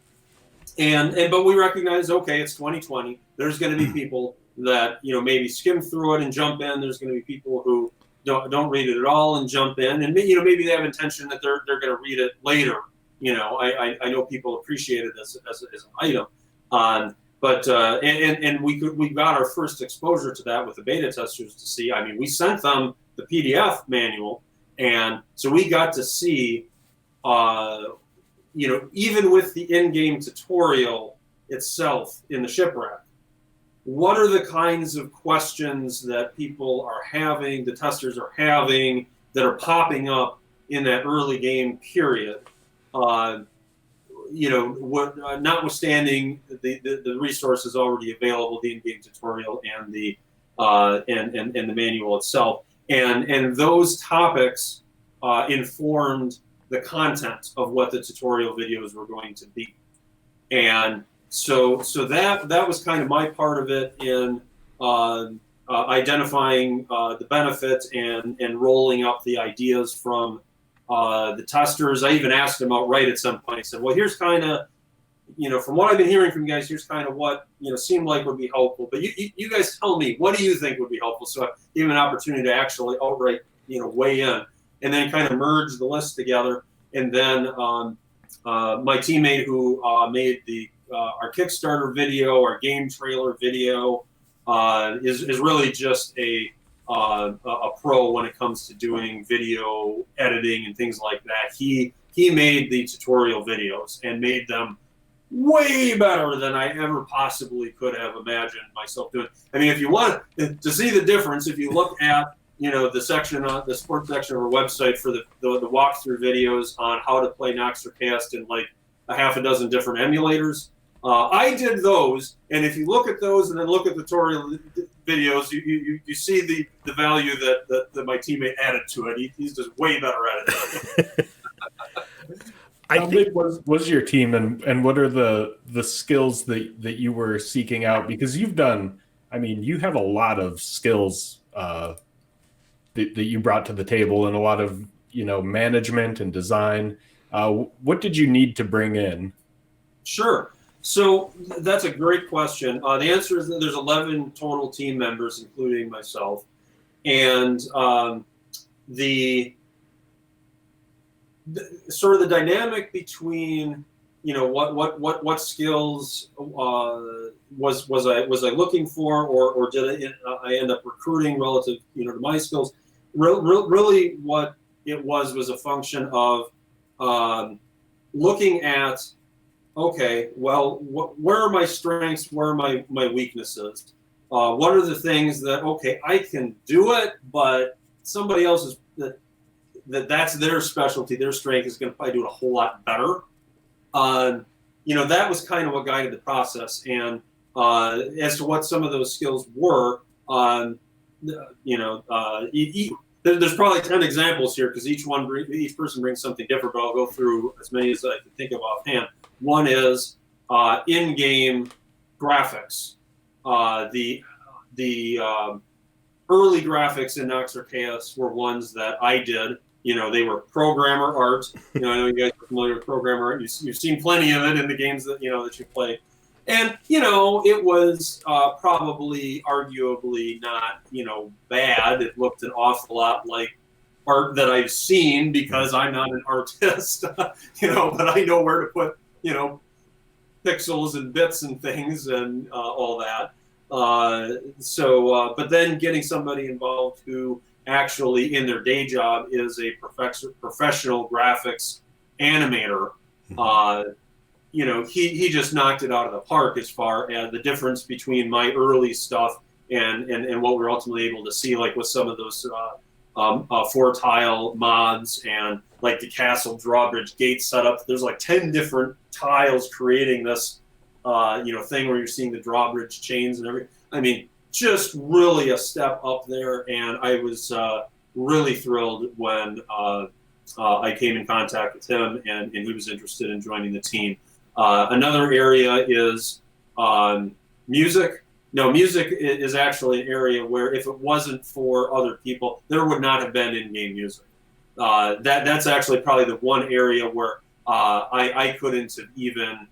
we recognize, okay, it's 2020. There's going to be people that maybe skim through it and jump in. There's going to be people who don't read it at all and jump in, and maybe they have intention that they're going to read it later. I know people appreciated this as an item. But we got our first exposure to that with the beta testers to see. I mean, we sent them the PDF manual, and so we got to see, even with the in-game tutorial itself in the shipwreck, what are the kinds of questions that people are having, the testers are having, that are popping up in that early game period. Notwithstanding the resources already available, the in-game tutorial and the manual itself, and those topics informed the content of what the tutorial videos were going to be, and so that was kind of my part of it in identifying the benefits and rolling up the ideas from the testers. I even asked them outright at some point. I said, well, here's kind of, from what I've been hearing from you guys, here's kind of what, seemed like would be helpful. But you guys tell me, what do you think would be helpful? So I gave them an opportunity to actually outright, weigh in, and then kind of merge the list together. And then my teammate who made our Kickstarter video, our game trailer video, is really just a pro when it comes to doing video editing and things like that. He made the tutorial videos and made them way better than I ever possibly could have imagined myself doing. I mean, if you want to see the difference, if you look at the section, the support section of our website for the walkthrough videos on how to play Nox Arhcaist in like a half a dozen different emulators. I did those, and if you look at those and then look at the tutorial videos, you see the value that my teammate added to it. He's just way better at it. How big was your team, and what are the skills that you were seeking out? Because you have a lot of skills that you brought to the table, and a lot of management and design. What did you need to bring in? Sure. So that's a great question. The answer is that there's 11 total team members, including myself. And sort of the dynamic between, what skills was I looking for, or did I end up recruiting relative, to my skills? Really, what it was a function of looking at, okay, well, where are my strengths? Where are my weaknesses? What are the things that, okay, I can do it, but somebody else is that's their specialty, their strength is going to probably do it a whole lot better. That was kind of what guided the process. And as to what some of those skills were, there's probably 10 examples here because each person brings something different, but I'll go through as many as I can think of offhand. One is in-game graphics. The early graphics in Nox Arhcaist were ones that I did. They were programmer art. I know you guys are familiar with programmer art. You've seen plenty of it in the games that that you play. And it was probably, arguably not bad. It looked an awful lot like art that I've seen because I'm not an artist, but I know where to put pixels and bits and things and all that. But then getting somebody involved who actually in their day job is a professional graphics animator, he just knocked it out of the park as far as the difference between my early stuff and what we're ultimately able to see, like with some of those 4-tile mods and like the castle drawbridge gate setup. There's like 10 different tiles creating this thing where you're seeing the drawbridge chains and everything. I mean, just really a step up there, and I was really thrilled when I came in contact with him and he was interested in joining the team. Another area is music. No, music is actually an area where if it wasn't for other people, there would not have been in-game music. That's actually probably the one area where I couldn't have even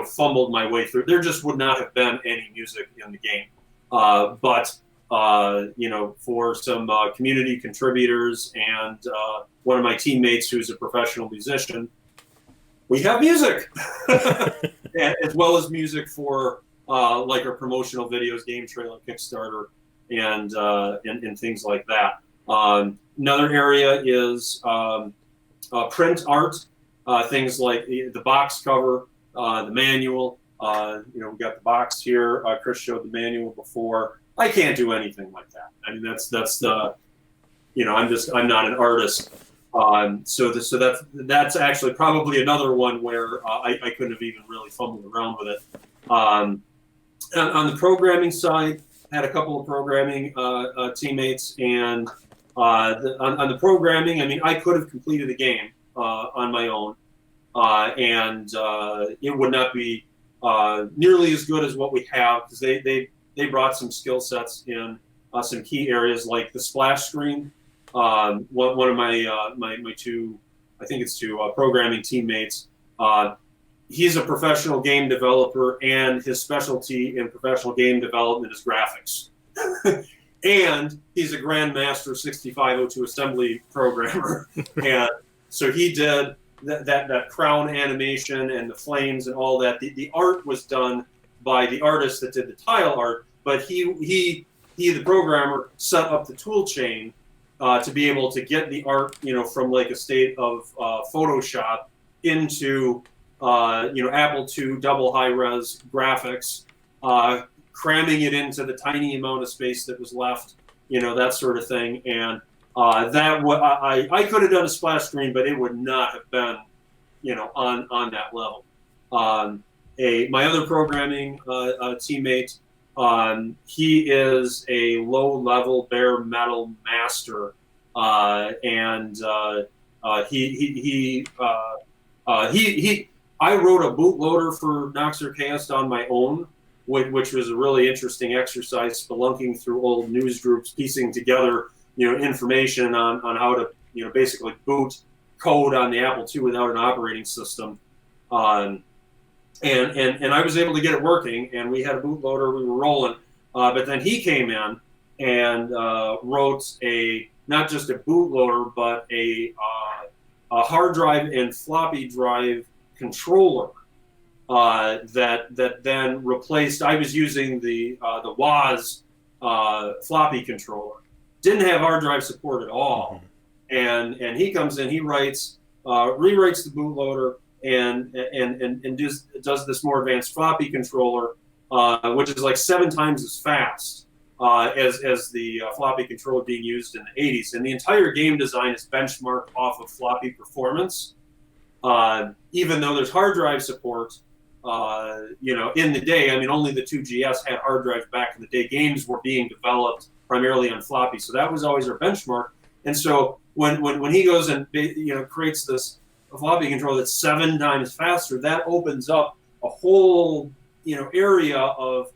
fumbled my way through. There just would not have been any music in the game. But for some community contributors and one of my teammates who's a professional musician, we have music, as well as music for like our promotional videos, game trailer, Kickstarter, and things like that. Another area is print art, things like the box cover, the manual. We got the box here. Chris showed the manual before. I can't do anything like that. I mean, that's the, I'm not an artist. So that's actually probably another one where I couldn't have even really fumbled around with it. On the programming side, I had a couple of programming teammates, and on the programming, I mean, I could have completed the game on my own, and it would not be nearly as good as what we have, because they brought some skill sets in some key areas like the splash screen. One of my two, I think it's two programming teammates, he's a professional game developer, and his specialty in professional game development is graphics. And he's a Grandmaster 6502 assembly programmer. And so he did that crown animation and the flames and all that. The art was done by the artist that did the tile art, but he the programmer, set up the tool chain to be able to get the art, from like a state of Photoshop into Apple II double high-res graphics, cramming it into the tiny amount of space that was left, that sort of thing. And I could have done a splash screen, but it would not have been, on that level. My other programming teammate, he is a low-level bare metal master, and I wrote a bootloader for Nox Arhcaist on my own, which was a really interesting exercise, spelunking through old news groups, piecing together, information on how to, basically boot code on the Apple II without an operating system. And I was able to get it working, and we had a bootloader, we were rolling. But then he came in and wrote not just a bootloader, but hard drive and floppy drive controller that then replaced. I was using the WAS floppy controller. Didn't have hard drive support at all, and he comes in, he writes, rewrites the bootloader, and does this more advanced floppy controller, which is like 7 times as fast as the floppy controller being used in the 80s. And the entire game design is benchmarked off of floppy performance. Even though there's hard drive support, in the day, I mean, only the 2GS had hard drives back in the day. Games were being developed primarily on floppy, so that was always our benchmark. And so when he goes and creates this floppy controller that's 7 times faster, that opens up a whole area of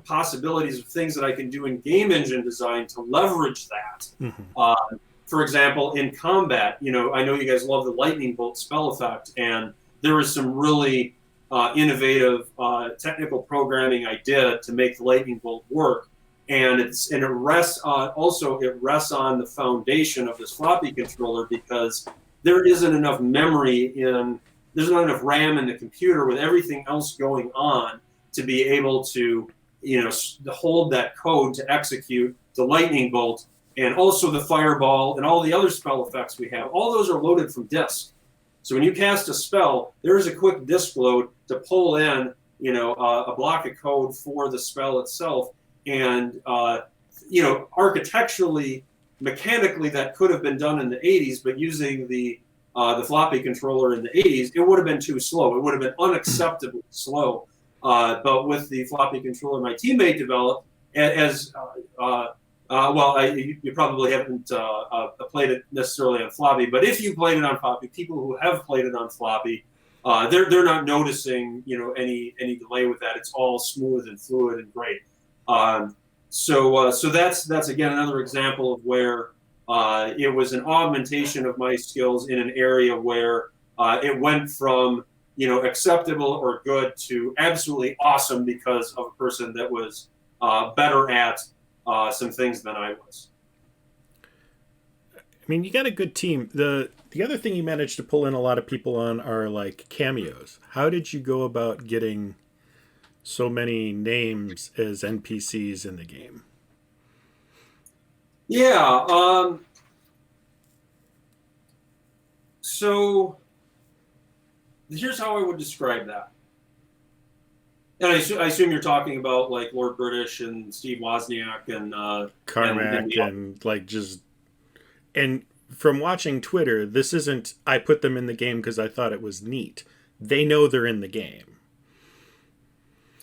possibilities of things that I can do in game engine design to leverage that. For example, in combat, I know you guys love the lightning bolt spell effect, and there was some really innovative technical programming I did to make the lightning bolt work, and it rests on the foundation of this floppy controller, because there isn't enough memory there's not enough RAM in the computer with everything else going on to be able to hold that code to execute the lightning bolt and also the fireball and all the other spell effects we have. All those are loaded from disk. So when you cast a spell, there's a quick disk load to pull in, a block of code for the spell itself. And, architecturally, mechanically, that could have been done in the 80s, but using the floppy controller in the 80s, it would have been too slow. It would have been unacceptably slow. But with the floppy controller my teammate developed, you probably haven't played it necessarily on floppy, but if you played it on floppy, people who have played it on floppy, they're not noticing any delay with that. It's all smooth and fluid and great. So that's again another example of where it was an augmentation of my skills in an area where it went from acceptable or good to absolutely awesome because of a person that was better at some things than I was. I mean, you got a good team. The other thing you managed to pull in a lot of people on are like cameos. How did you go about getting so many names as NPCs in the game? Yeah. So here's how I would describe that. And I assume you're talking about like Lord British and Steve Wozniak and Carmack and from watching Twitter, this isn't I put them in the game because I thought it was neat. They know they're in the game.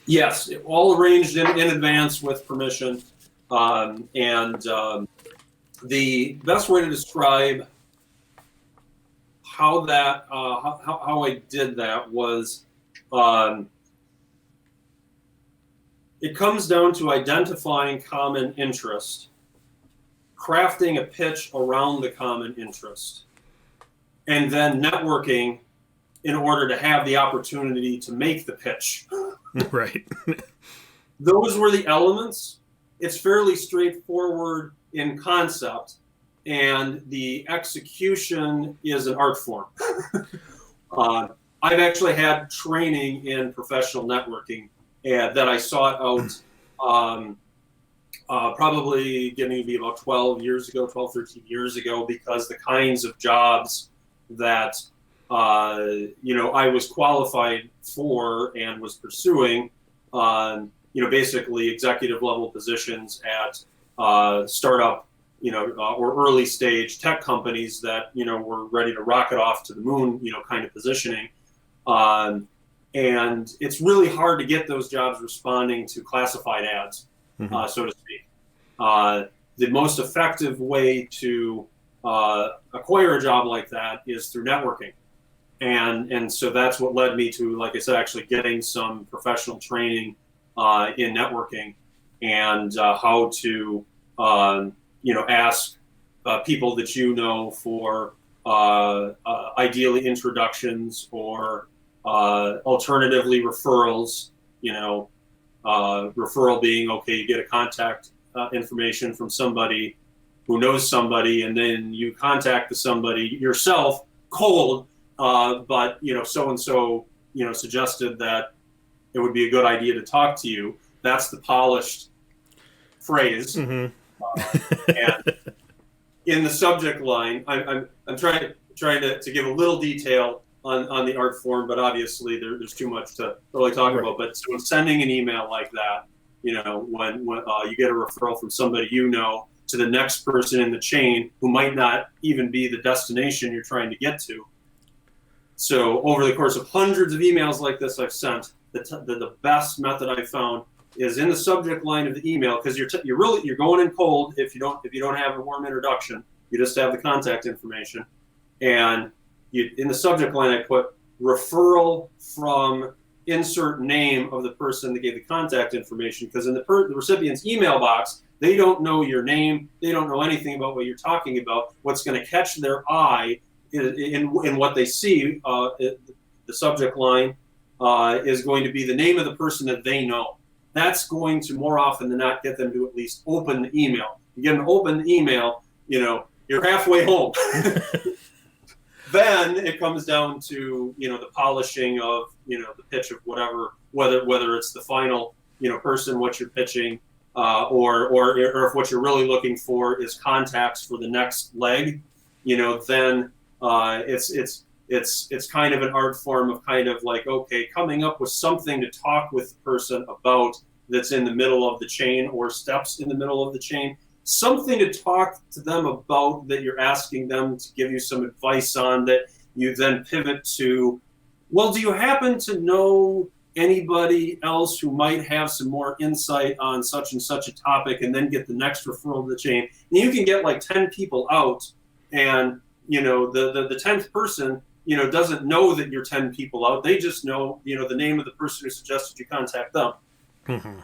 Yes, all arranged in advance with permission. The best way to describe how I did that was it comes down to identifying common interest, crafting a pitch around the common interest, and then networking in order to have the opportunity to make the pitch. Right. Those were the elements. It's fairly straightforward in concept, and the execution is an art form. I've actually had training in professional networking that I sought out probably getting to be about 12, 13 years ago, because the kinds of jobs that I was qualified for and was pursuing, basically executive level positions at startup, or early stage tech companies that, were ready to rocket off to the moon, kind of positioning. And it's really hard to get those jobs responding to classified ads, so to speak. The most effective way to acquire a job like that is through networking. And so that's what led me to, like I said, actually getting some professional training in networking and how to, ask people that for ideally introductions or alternatively referrals, referral being, okay, you get a contact information from somebody who knows somebody, and then you contact somebody yourself cold, but so and so suggested that it would be a good idea to talk to you. That's the polished phrase. Mm-hmm. And in the subject line, I'm trying to give a little detail on the art form, but obviously there's too much to really talk about. But so sending an email like that, when you get a referral from somebody to the next person in the chain who might not even be the destination you're trying to get to. So over the course of hundreds of emails like this I've sent, the best method I found is in the subject line of the email, because you're going in cold if you don't have a warm introduction. You just have the contact information, and in the subject line I put referral from insert name of the person that gave the contact information, because in the recipient's email box they don't know your name, they don't know anything about what you're talking about. What's going to catch their eye in what they see, the subject line is going to be the name of the person that they know. That's going to more often than not get them to at least open the email. You get them to open the email, you're halfway home. Then it comes down to the polishing of the pitch of whatever, whether it's the final person what you're pitching, or if what you're really looking for is contacts for the next leg, then it's kind of an art form of kind of like, okay, coming up with something to talk with the person about that's in the middle of the chain or steps in the middle of the chain. Something to talk to them about that you're asking them to give you some advice on, that you then pivot to, well, do you happen to know anybody else who might have some more insight on such and such a topic, and then get the next referral to the chain. And you can get like 10 people out, and the 10th person doesn't know that you're 10 people out. They just know the name of the person who suggested you contact them. Mm-hmm.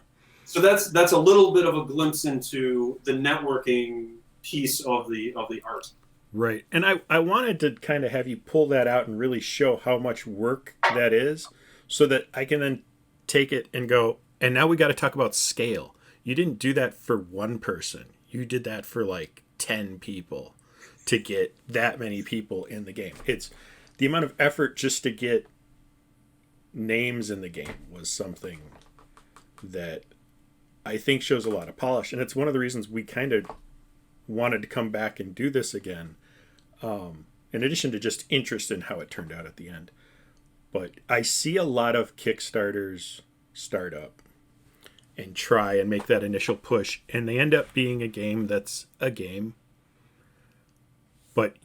So that's a little bit of a glimpse into the networking piece of the art. Right. And I wanted to kind of have you pull that out and really show how much work that is, so that I can then take it and go, and now we got to talk about scale. You didn't do that for one person. You did that for like 10 people to get that many people in the game. It's the amount of effort just to get names in the game was something that I think shows a lot of polish. And it's one of the reasons we kind of wanted to come back and do this again. In addition to just interest in how it turned out at the end. But I see a lot of Kickstarters start up and try and make that initial push, and they end up being a game that's a game. But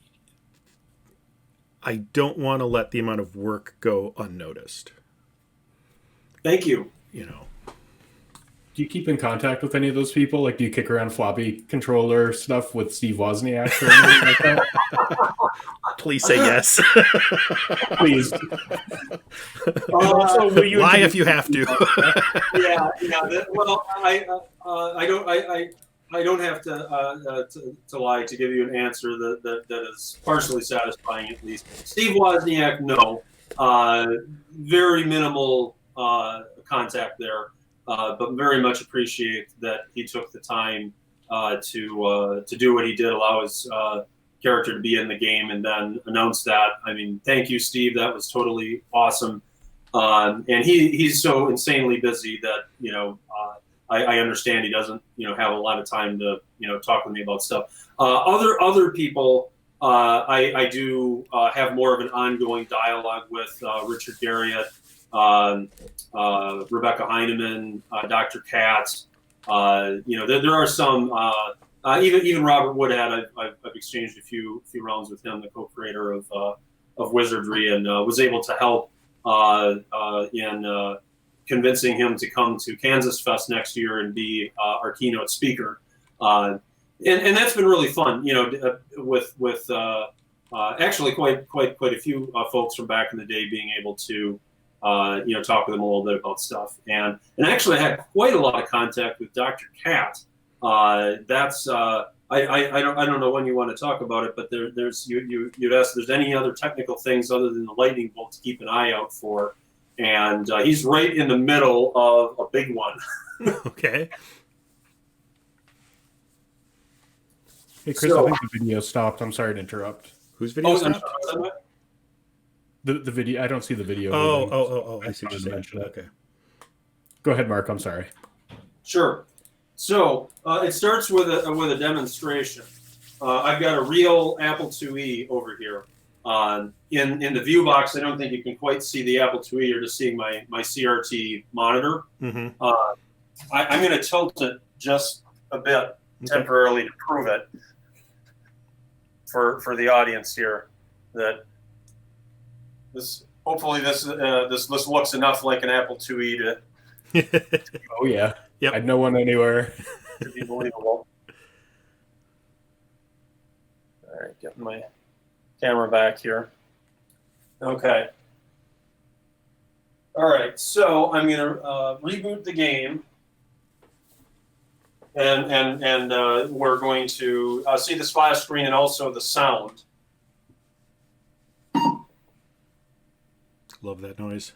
I don't want to let the amount of work go unnoticed. Thank you. Do you keep in contact with any of those people? Like, do you kick around floppy controller stuff with Steve Wozniak or anything like that? Please say yes. Please. Also, lie if you have to. Yeah. Well, I don't have to lie to give you an answer that is partially satisfying, at least. Steve Wozniak, no. Very minimal contact there. But very much appreciate that he took the time to do what he did, allow his character to be in the game, and then announce that. I mean, thank you, Steve. That was totally awesome. And he's so insanely busy that I understand he doesn't have a lot of time to talk with me about stuff. Other people I do have more of an ongoing dialogue with. Richard Garriott. Rebecca Heineman, Dr. Katz, there are some, even Robert Woodhead. I've exchanged a few rounds with him, the co-creator of Wizardry, and was able to help in convincing him to come to Kansas Fest next year and be our keynote speaker. And that's been really fun, with actually quite a few folks from back in the day being able to talk with them a little bit about stuff, and actually I had quite a lot of contact with Dr. Katz. That's I don't know when you want to talk about it, but there's you'd ask if there's any other technical things other than the lightning bolt to keep an eye out for, and he's right in the middle of a big one. Okay. Hey Chris, I think the video stopped. I'm sorry to interrupt. Whose video stopped? The video. I don't see the video. I see what you're saying. Okay. Go ahead, Mark. I'm sorry. Sure. So it starts with a demonstration. I've got a real Apple IIe over here. In the view box, I don't think you can quite see the Apple IIe. You're just seeing my CRT monitor. Mm-hmm. I'm going to tilt it just a bit temporarily to prove it for the audience here that this hopefully this looks enough like an Apple IIe to. Oh yeah. Yep. I'd know one anywhere. To be believable. All right, getting my camera back here. Okay. All right, so I'm going to reboot the game, and we're going to see the splash screen and also the sound. Love that noise.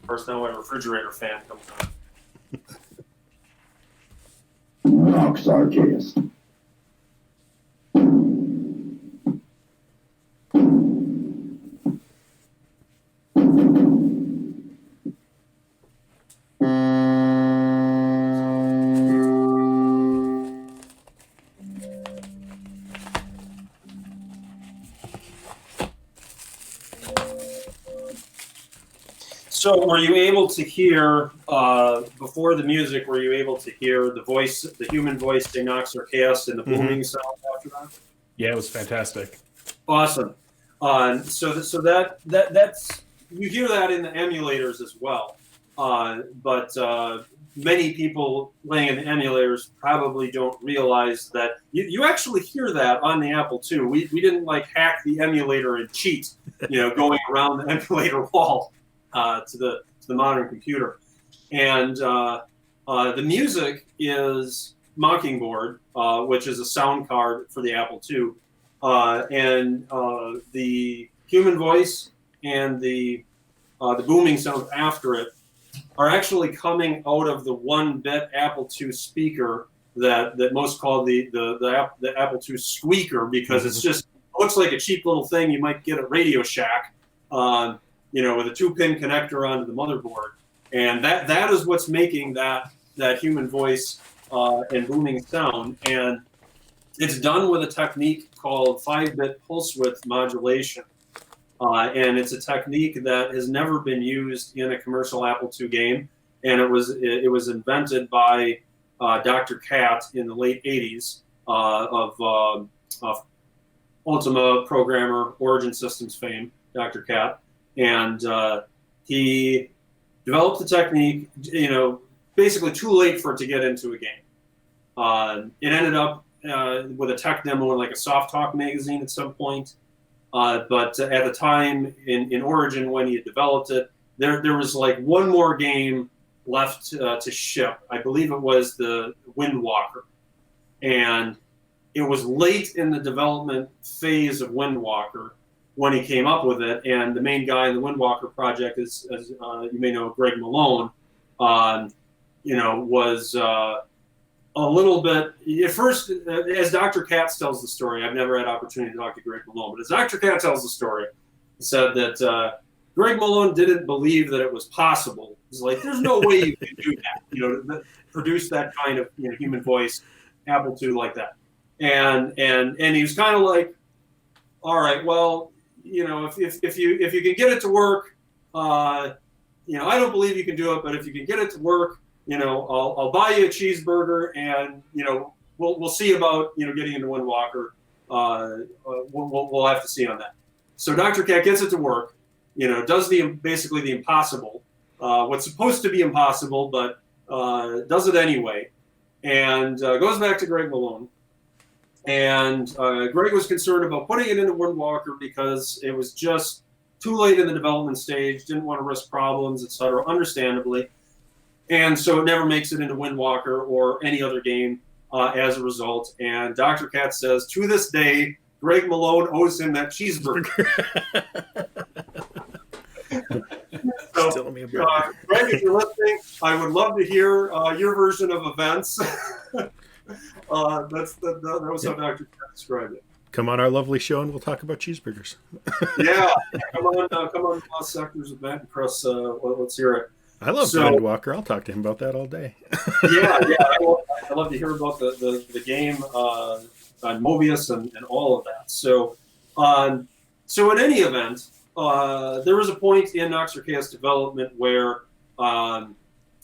First time my refrigerator fan comes on. Nox Arhcaist. So were you able to hear, before the music, were you able to hear the voice, the human voice, the Nox Arhcaist, and the booming sound after that? Yeah, it was fantastic. Awesome. So that's, you hear that in the emulators as well. But many people playing in the emulators probably don't realize that you actually hear that on the Apple II. We didn't like hack the emulator and cheat, going around the emulator wall. To the modern computer, and the music is Mockingbird, which is a sound card for the Apple II, and the human voice and the booming sound after it are actually coming out of the 1-bit Apple II speaker that most call the Apple II squeaker, because it's just looks like a cheap little thing you might get at Radio Shack. With a 2-pin connector onto the motherboard, and that is what's making that human voice and booming sound, and it's done with a technique called 5-bit pulse width modulation, and it's a technique that has never been used in a commercial Apple II game, and it was invented by Dr. Cat in the late '80s of Ultima programmer, Origin Systems fame, Dr. Cat. And he developed the technique, basically too late for it to get into a game. It ended up with a tech demo in like a Soft Talk magazine at some point. But at the time in Origin, when he had developed it, there was like one more game left to ship. I believe it was the Windwalker. And it was late in the development phase of Windwalker when he came up with it, and the main guy in the Windwalker project is, as you may know, Greg Malone, was a little bit, at first, as Dr. Katz tells the story, I've never had opportunity to talk to Greg Malone, but as Dr. Katz tells the story, he said that Greg Malone didn't believe that it was possible. He's like, there's no way you can do that, produce that kind of human voice, Apple II like that. And he was kind of like, all right, well, if you can get it to work, I don't believe you can do it, but if you can get it to work, I'll buy you a cheeseburger, and we'll see about getting into Windwalker. We'll have to see on that. So Dr. Cat gets it to work, does basically the impossible, what's supposed to be impossible, but does it anyway, and goes back to Greg Malone. And Greg was concerned about putting it into Windwalker because it was just too late in the development stage, didn't want to risk problems, etc., understandably. And so it never makes it into Windwalker or any other game as a result. And Dr. Katz says, to this day, Greg Malone owes him that cheeseburger. So, Still me a burger. Greg, if you're listening, I would love to hear your version of events. That was how Dr. Cat described it. Come on our lovely show and we'll talk about cheeseburgers. Yeah, come on, Lost Sectors of Matt and Chris. Let's hear it. I love Windwalker. I'll talk to him about that all day. Yeah. I love to hear about the game on Mobius and all of that. So in any event, there was a point in Nox Arhcaist development where I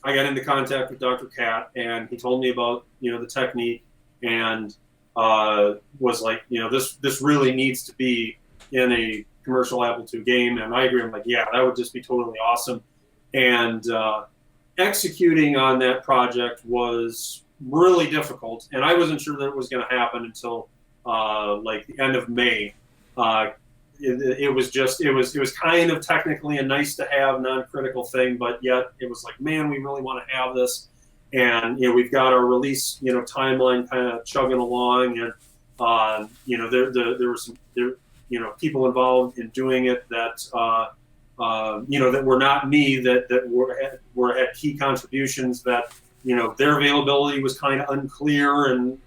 got into contact with Dr. Cat, and he told me about the technique, and was like, this really needs to be in a commercial Apple II game. And I agree. I'm like, yeah, that would just be totally awesome. And executing on that project was really difficult, and I wasn't sure that it was going to happen until like the end of May. It was kind of technically a nice to have, non-critical thing, but yet it was like, man, we really want to have this, and we've got our release timeline kind of chugging along, and there were some people involved in doing it that that were not me, that had key contributions, that their availability was kind of unclear, and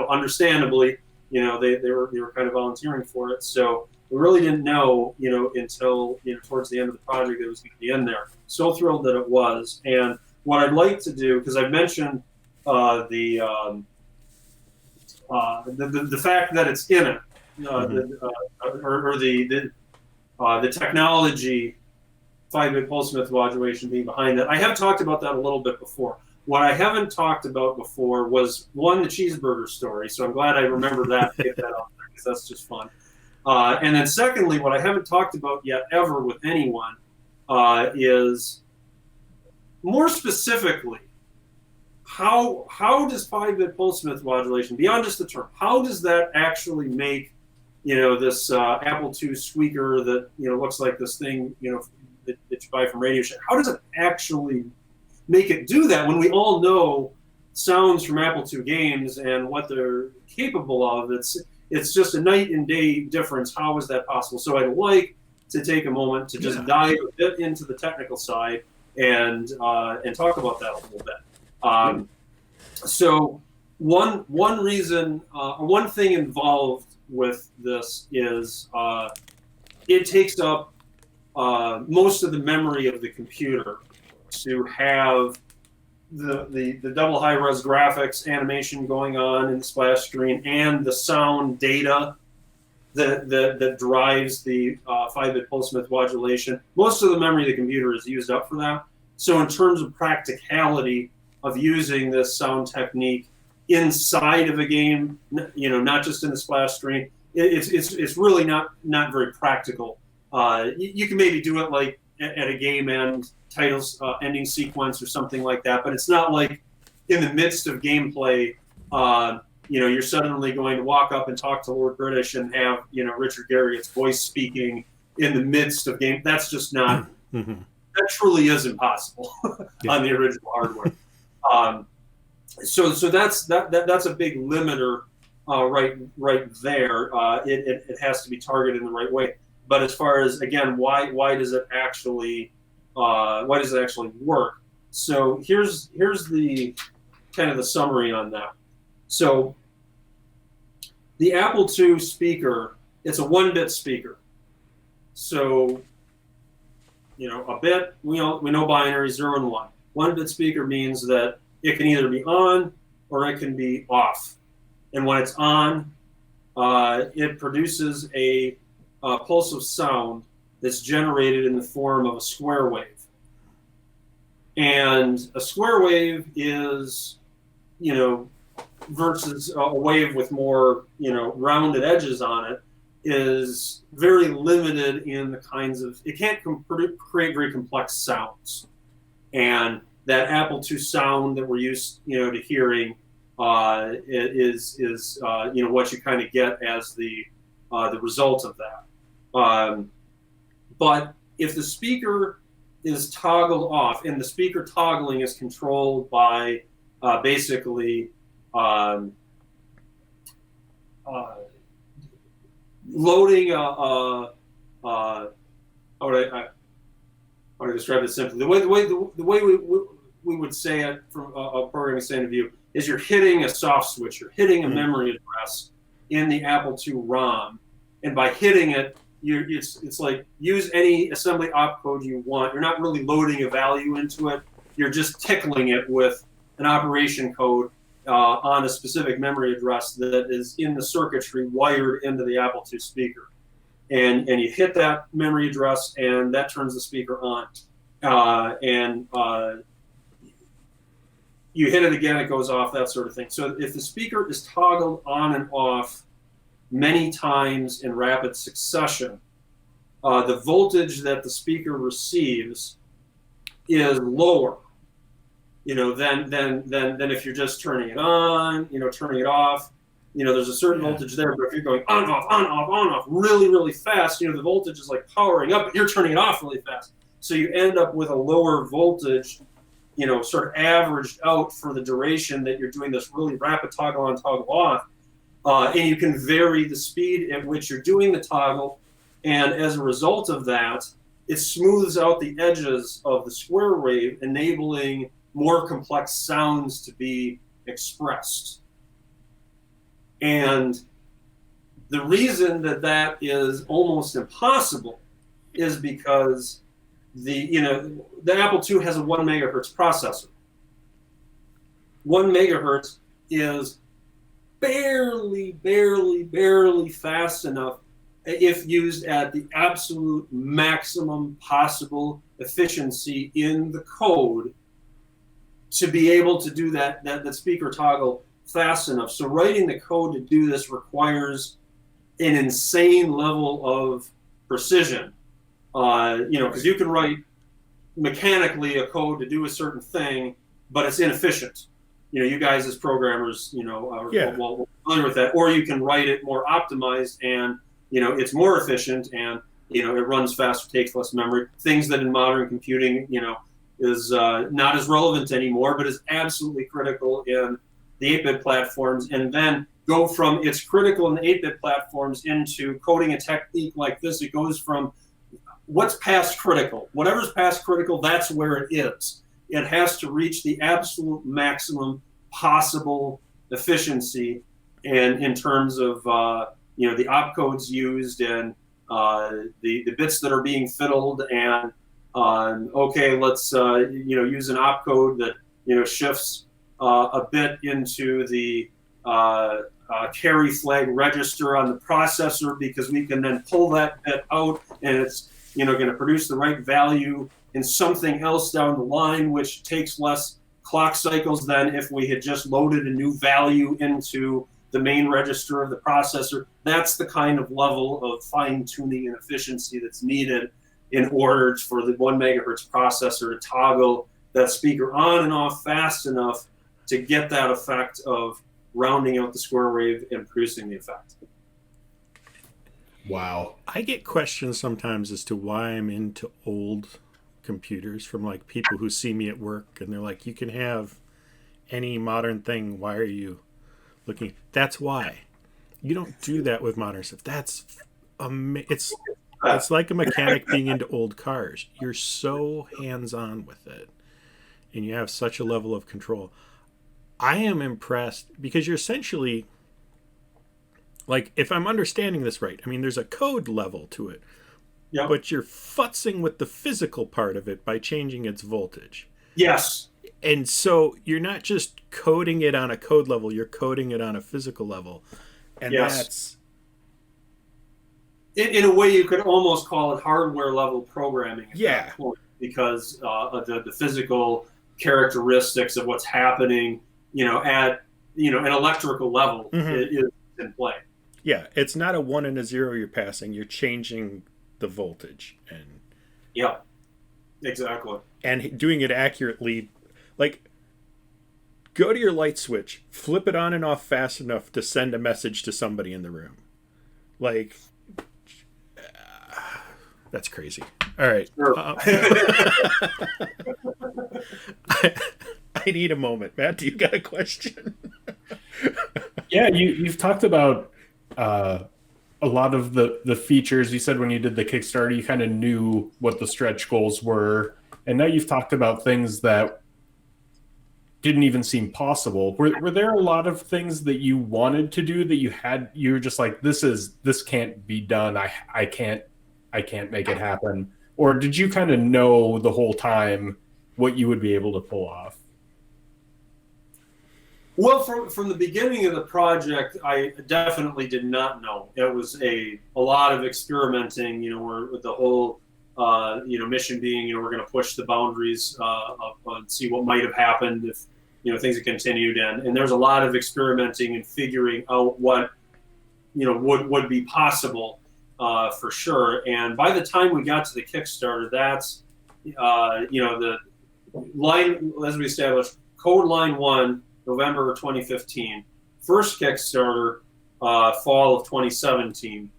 understandably they were kind of volunteering for it. So we really didn't know until towards the end of the project that it was going to be in there. So thrilled that it was. And what I'd like to do, because I mentioned the fact that it's in it, the technology, 5-bit pulse width modulation being behind it. I have talked about that a little bit before. What I haven't talked about before was, one, the cheeseburger story. So I'm glad I remembered that to get that out there, because that's just fun. And then secondly, what I haven't talked about yet ever with anyone is, more specifically, how does 5-bit pulse width modulation, beyond just the term, how does that actually make this Apple II squeaker that looks like this thing that you buy from Radio Shack, how does it actually make it do that, when we all know sounds from Apple II games and what they're capable of? It's just a night and day difference. How is that possible? So I'd like to take a moment to just dive a bit into the technical side and talk about that a little bit. So one reason, one thing involved with this is it takes up most of the memory of the computer to have the double high-res graphics animation going on in the splash screen, and the sound data that drives the 5-bit pulse width modulation. Most of the memory of the computer is used up for that. So in terms of practicality of using this sound technique inside of a game, not just in the splash screen, it's really not very practical. You can maybe do it like at a game end, titles ending sequence or something like that, but it's not like in the midst of gameplay, you're suddenly going to walk up and talk to Lord British and have Richard Garriott's voice speaking in the midst of game. That's just not. That truly is impossible on the original hardware. So that's a big limiter right there. It has to be targeted in the right way. But as far as, again, why does it actually work? So here's the kind of the summary on that. So the Apple II speaker, it's a 1-bit speaker. So a bit, we know binary, 0 and 1. 1-bit speaker means that it can either be on or it can be off. And when it's on, it produces a pulse of sound that's generated in the form of a square wave. And a square wave is, versus a wave with more, rounded edges on it, is very limited in the kinds of, it can't create very complex sounds. And that Apple II sound that we're used, to hearing is what you kind of get as the result of that. But if the speaker is toggled off, and the speaker toggling is controlled by basically loading how to describe it simply. The way we would say it from a programming standpoint of view is you're hitting a soft switch, you're hitting a memory address in the Apple II ROM, and by hitting it, it's like use any assembly opcode you want. You're not really loading a value into it. You're just tickling it with an operation code on a specific memory address that is in the circuitry wired into the Apple II speaker. And you hit that memory address, and that turns the speaker on. You hit it again, it goes off, that sort of thing. So if the speaker is toggled on and off many times in rapid succession, the voltage that the speaker receives is lower, than if you're just turning it on, turning it off. There's a certain voltage there, but if you're going on, off, really, really fast, the voltage is like powering up, but you're turning it off really fast. So you end up with a lower voltage, sort of averaged out for the duration that you're doing this really rapid toggle on, toggle off. And you can vary the speed at which you're doing the toggle. And as a result of that, it smooths out the edges of the square wave, enabling more complex sounds to be expressed. And the reason that is almost impossible is because the Apple II has a 1 megahertz processor. 1 megahertz is barely fast enough if used at the absolute maximum possible efficiency in the code to be able to do that speaker toggle fast enough. So writing the code to do this requires an insane level of precision. Because you can write mechanically a code to do a certain thing, but it's inefficient. You guys as programmers, are well familiar with that. Or you can write it more optimized, and it's more efficient, and it runs faster, takes less memory. Things that in modern computing, is not as relevant anymore, but is absolutely critical in the 8-bit platforms. And then go from it's critical in the 8-bit platforms into coding a technique like this. It goes from what's past critical. Whatever's past critical, that's where it is. It has to reach the absolute maximum possible efficiency, and in terms of the opcodes used and the bits that are being fiddled, and let's use an opcode that shifts a bit into the carry flag register on the processor, because we can then pull that bit out, and it's going to produce the right value in something else down the line, which takes less clock cycles than if we had just loaded a new value into the main register of the processor. That's the kind of level of fine-tuning and efficiency that's needed in order for the 1 megahertz processor to toggle that speaker on and off fast enough to get that effect of rounding out the square wave and producing the effect. Wow. I get questions sometimes as to why I'm into old computers from like people who see me at work, and they're like, you can have any modern thing. Why are you looking? That's why. You don't do that with modern stuff. It's like a mechanic being into old cars. You're so hands-on with it, and you have such a level of control. I am impressed because you're essentially, like, if I'm understanding this right, I mean, there's a code level to it, but you're futzing with the physical part of it by changing its voltage. Yes. And so you're not just coding it on a code level, you're coding it on a physical level. And that's... In a way, you could almost call it hardware level programming at that point, because of the physical characteristics of what's happening, at an electrical level is in play. Yeah, it's not a 1 and a 0 you're passing. You're changing the voltage, and exactly, and doing it accurately. Like, go to your light switch, flip it on and off fast enough to send a message to somebody in the room. Like, that's crazy. All right. Sure. I need a moment. Matt, do you got a question? Yeah, you've talked about a lot of the features. You said when you did the Kickstarter, you kind of knew what the stretch goals were, and now you've talked about things that didn't even seem possible. Were there a lot of things that you wanted to do that you were just like, this can't be done. I can't make it happen? Or did you kind of know the whole time what you would be able to pull off? Well, from the beginning of the project, I definitely did not know. It was a lot of experimenting, with the whole, mission being, we're going to push the boundaries up and see what might have happened if, things had continued. And there's a lot of experimenting and figuring out what, would be possible for sure. And by the time we got to the Kickstarter, that's, the line, as we established, code line 1, November 2015. First Kickstarter, fall of 2017.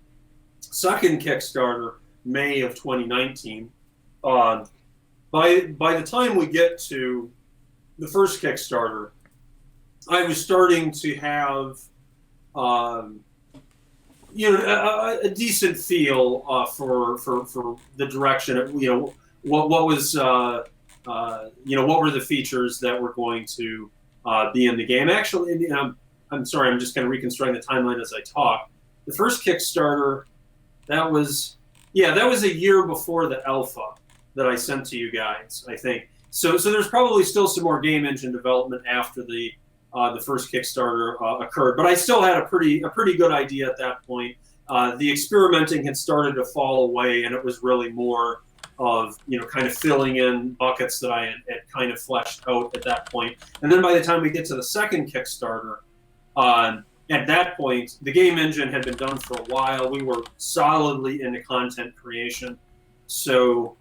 Second Kickstarter, May of 2019. By the time we get to the first Kickstarter, I was starting to have, a decent feel for the direction of, what was, what were the features that were going to be in the game. Actually, I'm sorry, I'm just kind of reconstructing the timeline as I talk. The first Kickstarter, that was a year before the alpha that I sent to you guys, I think. So there's probably still some more game engine development after the first Kickstarter occurred, but I still had a pretty good idea at that point. The experimenting had started to fall away, and it was really more of kind of filling in buckets that I had kind of fleshed out at that point. And then by the time we get to the second Kickstarter, at that point the game engine had been done for a while. We were solidly into content creation, so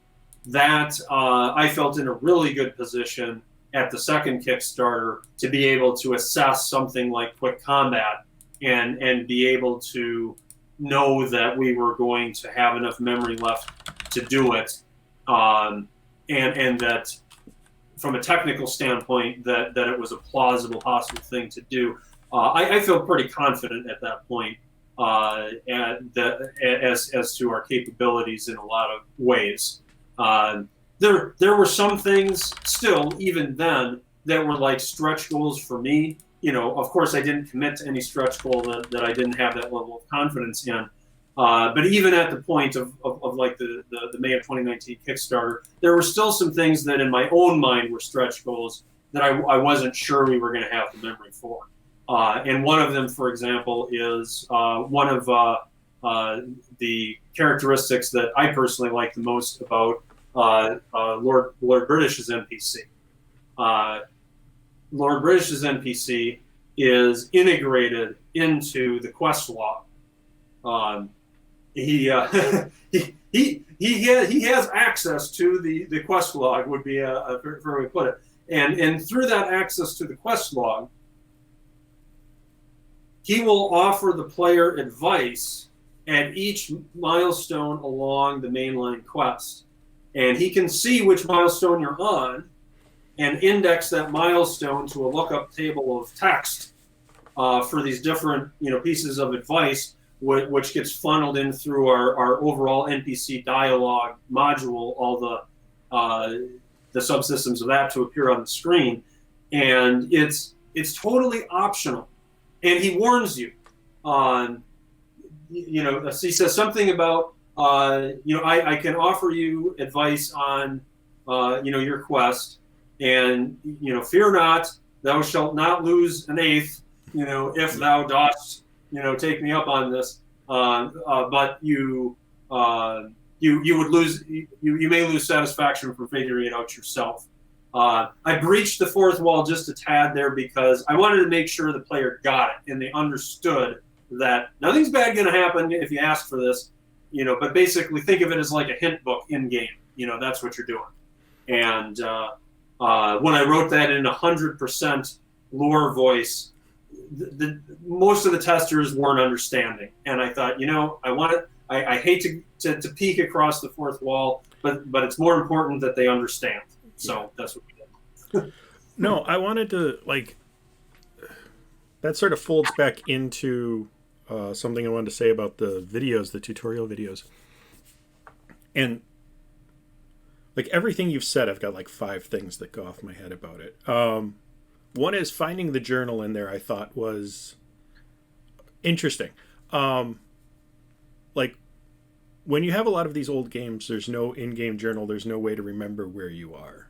that I felt in a really good position at the second Kickstarter to be able to assess something like quick combat and be able to know that we were going to have enough memory left to do it, and that from a technical standpoint that it was a plausible possible thing to do. I feel pretty confident at that point as to our capabilities in a lot of ways. There were some things still, even then, that were like stretch goals for me. Of course, I didn't commit to any stretch goal that I didn't have that level of confidence in. But even at the point of like the May of 2019 Kickstarter, there were still some things that in my own mind were stretch goals that I wasn't sure we were going to have the memory for. And one of them, for example, is one of the characteristics that I personally like the most about Lord British's NPC. Lord British's NPC is integrated into the quest log. He has access to the quest log, would be a fair way to put it. And through that access to the quest log, he will offer the player advice at each milestone along the mainline quest. And he can see which milestone you're on and index that milestone to a lookup table of text for these different pieces of advice, which gets funneled in through our overall NPC dialogue module, all the subsystems of that to appear on the screen. And it's totally optional. And he warns you on, he says something about, I can offer you advice on, your quest, and, fear not, thou shalt not lose an eighth, if thou dost, take me up on this, but you would lose, you may lose satisfaction from figuring it out yourself. I breached the fourth wall just a tad there because I wanted to make sure the player got it and they understood that nothing's bad going to happen if you ask for this, but basically think of it as like a hint book in game. That's what you're doing. And when I wrote that in 100% lore voice, most of the testers weren't understanding. And I thought, I hate to peek across the fourth wall, but it's more important that they understand. So that's what we did. No, I wanted to, that sort of folds back into something I wanted to say about the videos, the tutorial videos. And like everything you've said, I've got like 5 things that go off my head about it. One is finding the journal in there I thought was interesting. Like when you have a lot of these old games, there's no in-game journal. There's no way to remember where you are.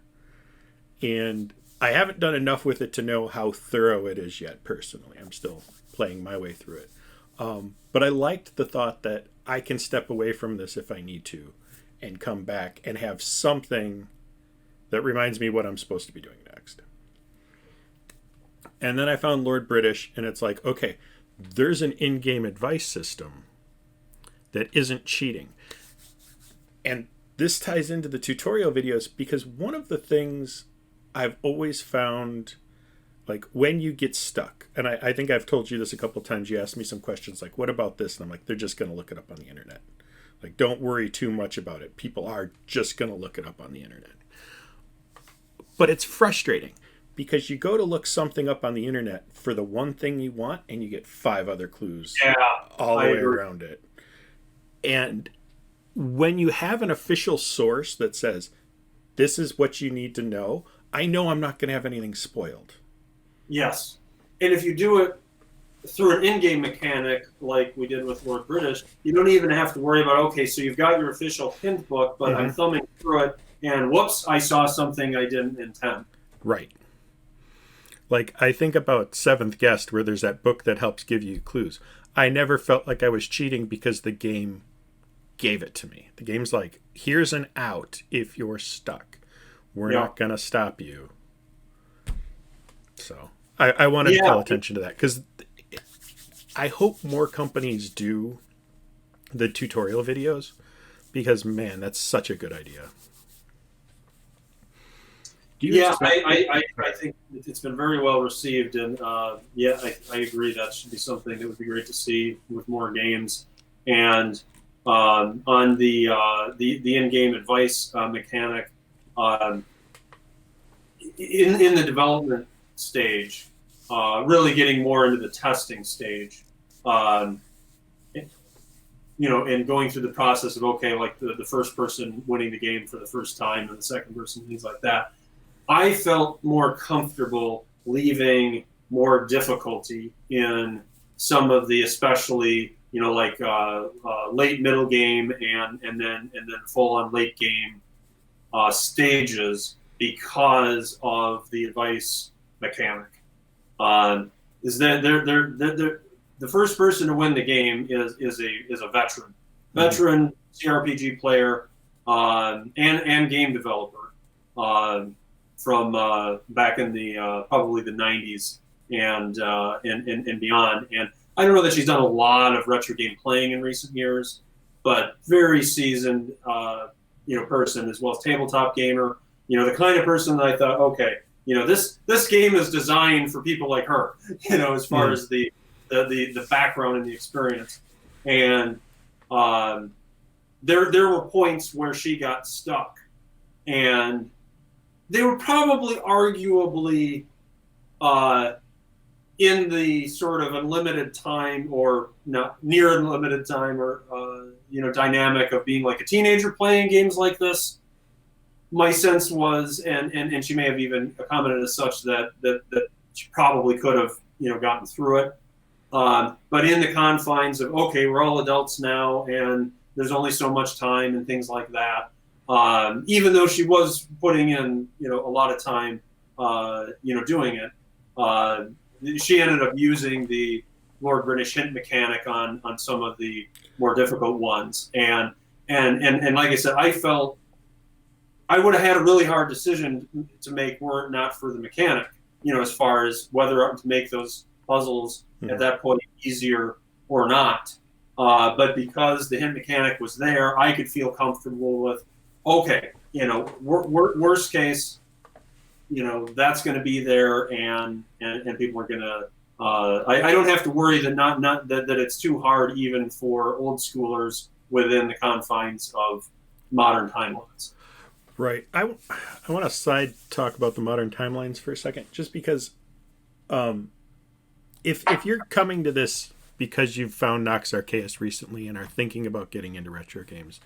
And I haven't done enough with it to know how thorough it is yet, personally. I'm still playing my way through it. But I liked the thought that I can step away from this if I need to and come back and have something that reminds me what I'm supposed to be doing next. And then I found Lord British, and it's like, okay, there's an in-game advice system that isn't cheating. And this ties into the tutorial videos because one of the things I've always found, like when you get stuck, and I think I've told you this a couple of times, you asked me some questions like, what about this? And I'm like, they're just going to look it up on the internet. Like, don't worry too much about it. People are just going to look it up on the internet. But it's frustrating because you go to look something up on the internet for the one thing you want and you get 5 other clues all the way around it. And when you have an official source that says, this is what you need to know, I know I'm not going to have anything spoiled. Yes. And if you do it through an in-game mechanic like we did with Lord British, you don't even have to worry about, okay, so you've got your official hint book, but I'm thumbing through it, and whoops, I saw something I didn't intend. Right. Like, I think about Seventh Guest, where there's that book that helps give you clues. I never felt like I was cheating because the game gave it to me. The game's like, here's an out if you're stuck. We're not going to stop you. So I wanted to call attention to that because I hope more companies do the tutorial videos because, man, that's such a good idea. I think it's been very well received, and I agree that should be something that would be great to see with more games. And on the in-game advice mechanic, in the development stage, really getting more into the testing stage, and going through the process of, okay, like the first person winning the game for the first time and the second person, things like that. I felt more comfortable leaving more difficulty in some of the, especially, late middle game and then full on late game stages because of the advice mechanic. Is that the first person to win the game is a veteran, CRPG player, and game developer. From back in the probably the 90s and beyond. And I don't know that she's done a lot of retro game playing in recent years, but very seasoned person, as well as tabletop gamer. The kind of person that I thought, okay, this game is designed for people like her. As far as the background and the experience. And there were points where she got stuck, and they were probably arguably in the sort of unlimited time or not near unlimited time or dynamic of being like a teenager playing games like this. My sense was, and she may have even commented as such that she probably could have gotten through it, but in the confines of, okay, we're all adults now and there's only so much time and things like that. Even though she was putting in, a lot of time, doing it, she ended up using the Lord British hint mechanic on some of the more difficult ones. And like I said, I felt I would have had a really hard decision to make were it not for the mechanic, as far as whether to make those puzzles at that point easier or not. But because the hint mechanic was there, I could feel comfortable with, okay, worst case, that's going to be there, and people are going to. I don't have to worry that that it's too hard even for old schoolers within the confines of modern timelines. Right. I want to side talk about the modern timelines for a second, just because if you're coming to this because you've found Nox Arhcaist recently and are thinking about getting into retro games,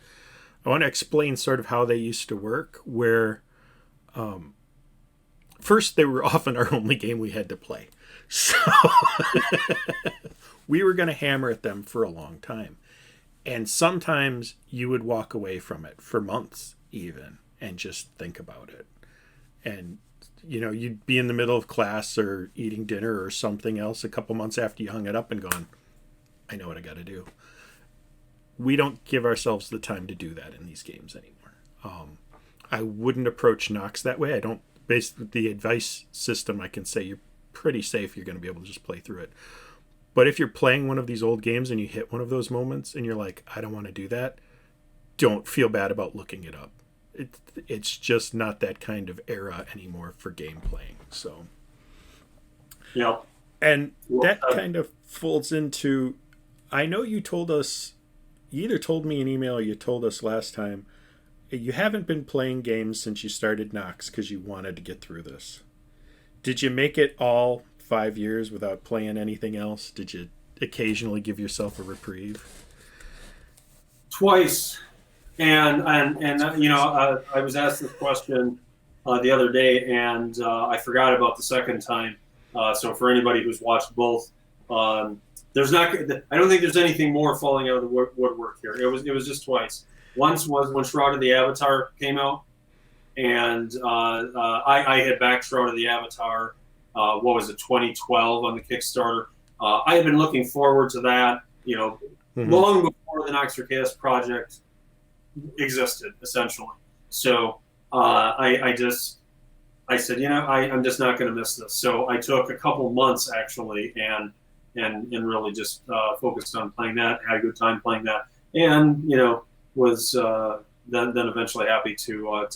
I want to explain sort of how they used to work, where first they were often our only game we had to play. So we were going to hammer at them for a long time. And sometimes you would walk away from it for months even and just think about it. And, you know, you'd be in the middle of class or eating dinner or something else a couple months after you hung it up and gone, I know what I got to do. We don't give ourselves the time to do that in these games anymore. I wouldn't approach Nox that way. I don't, based with the advice system, I can say you're pretty safe. You're going to be able to just play through it. But if you're playing one of these old games and you hit one of those moments and you're like, I don't want to do that, don't feel bad about looking it up. It's just not that kind of era anymore for game playing. So, yeah. And that kind of folds into, I know you told us, you either told me an email or you told us last time, you haven't been playing games since you started Nox because you wanted to get through this. Did you make it all 5 years without playing anything else? Did you occasionally give yourself a reprieve? Twice. And you know, I was asked this question the other day, and I forgot about the second time. So for anybody who's watched both, there's not. I don't think there's anything more falling out of the woodwork here. It was just twice. Once was when Shroud of the Avatar came out, and I had backed Shroud of the Avatar. What was it, 2012 on the Kickstarter? I had been looking forward to that, you know, long before the Nox Arhcaist project existed, essentially. So I said, you know, I'm just not going to miss this. So I took a couple months actually, and really just focused on playing that. Had a good time playing that, and you know, was then eventually happy to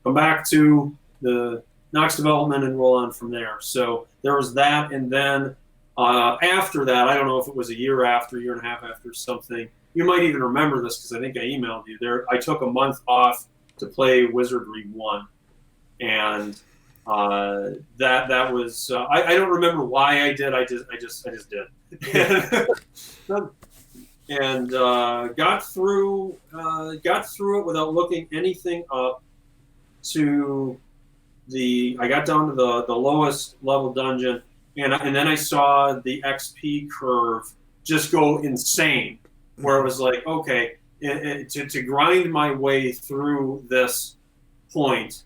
come back to the Nox development and roll on from there. So there was that, and then after that, I don't know if it was a year and a half after something. You might even remember this because I think I emailed you there. I took a month off to play Wizardry 1, and that was I don't remember why I did. I just did, and got through it without looking anything up. I got down to the lowest level dungeon, and then I saw the XP curve just go insane. Where it was like, okay, to grind my way through this point,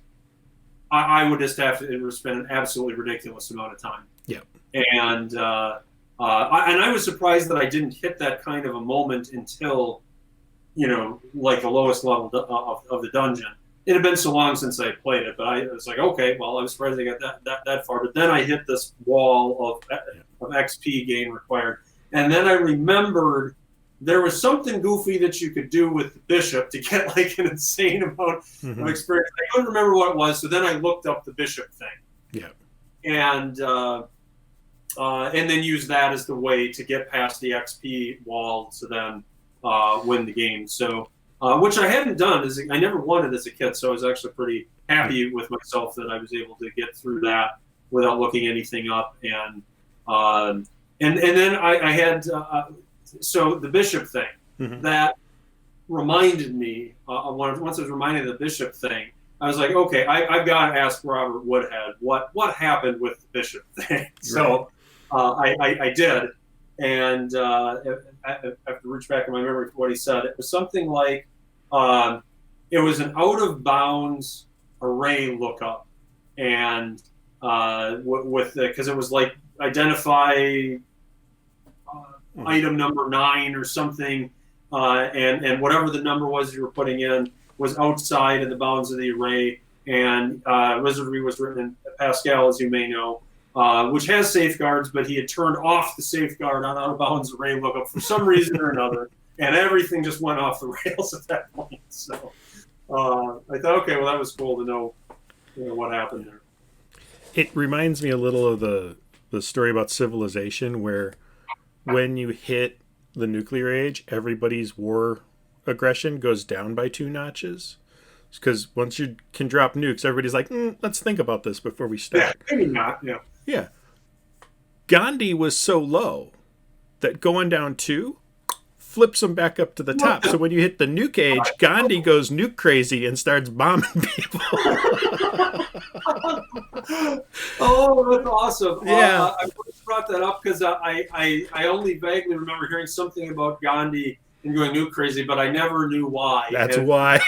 I would just have to spend an absolutely ridiculous amount of time. Yeah. And I was surprised that I didn't hit that kind of a moment until, you know, like the lowest level of the dungeon. It had been so long since I played it, but I was like, okay, well, I was surprised I got that far. But then I hit this wall of XP gain required. And then I remembered there was something goofy that you could do with the bishop to get like an insane amount of experience. I couldn't remember what it was, so then I looked up the bishop thing. Yeah. And then use that as the way to get past the XP wall to then win the game. So, which I hadn't done. I never won it as a kid, so I was actually pretty happy with myself that I was able to get through that without looking anything up. And then I had... So the bishop thing, that reminded me, once I was reminded of the bishop thing, I was like, okay, I've got to ask Robert Woodhead what happened with the bishop thing. So I did, and I have to reach back in my memory for what he said. It was something like, it was an out-of-bounds array lookup, and because it was like identify... item number 9 or something, and whatever the number was you were putting in was outside of the bounds of the array. And Wizardry was written in Pascal, as you may know, which has safeguards, but he had turned off the safeguard on out-of-bounds array lookup for some reason or another, and everything just went off the rails at that point. So I thought, okay, well, that was cool to know, what happened there. It reminds me a little of the story about Civilization, where when you hit the nuclear age, everybody's war aggression goes down by 2 notches. Because once you can drop nukes, everybody's like, let's think about this before we start. Yeah, maybe not, yeah. Yeah. Gandhi was so low that going down 2 flips them back up to the top. So when you hit the nuke age, Gandhi goes nuke crazy and starts bombing people. Oh, that's awesome. Yeah. I brought that up because I only vaguely remember hearing something about Gandhi and going nuke crazy, but I never knew why. That's why.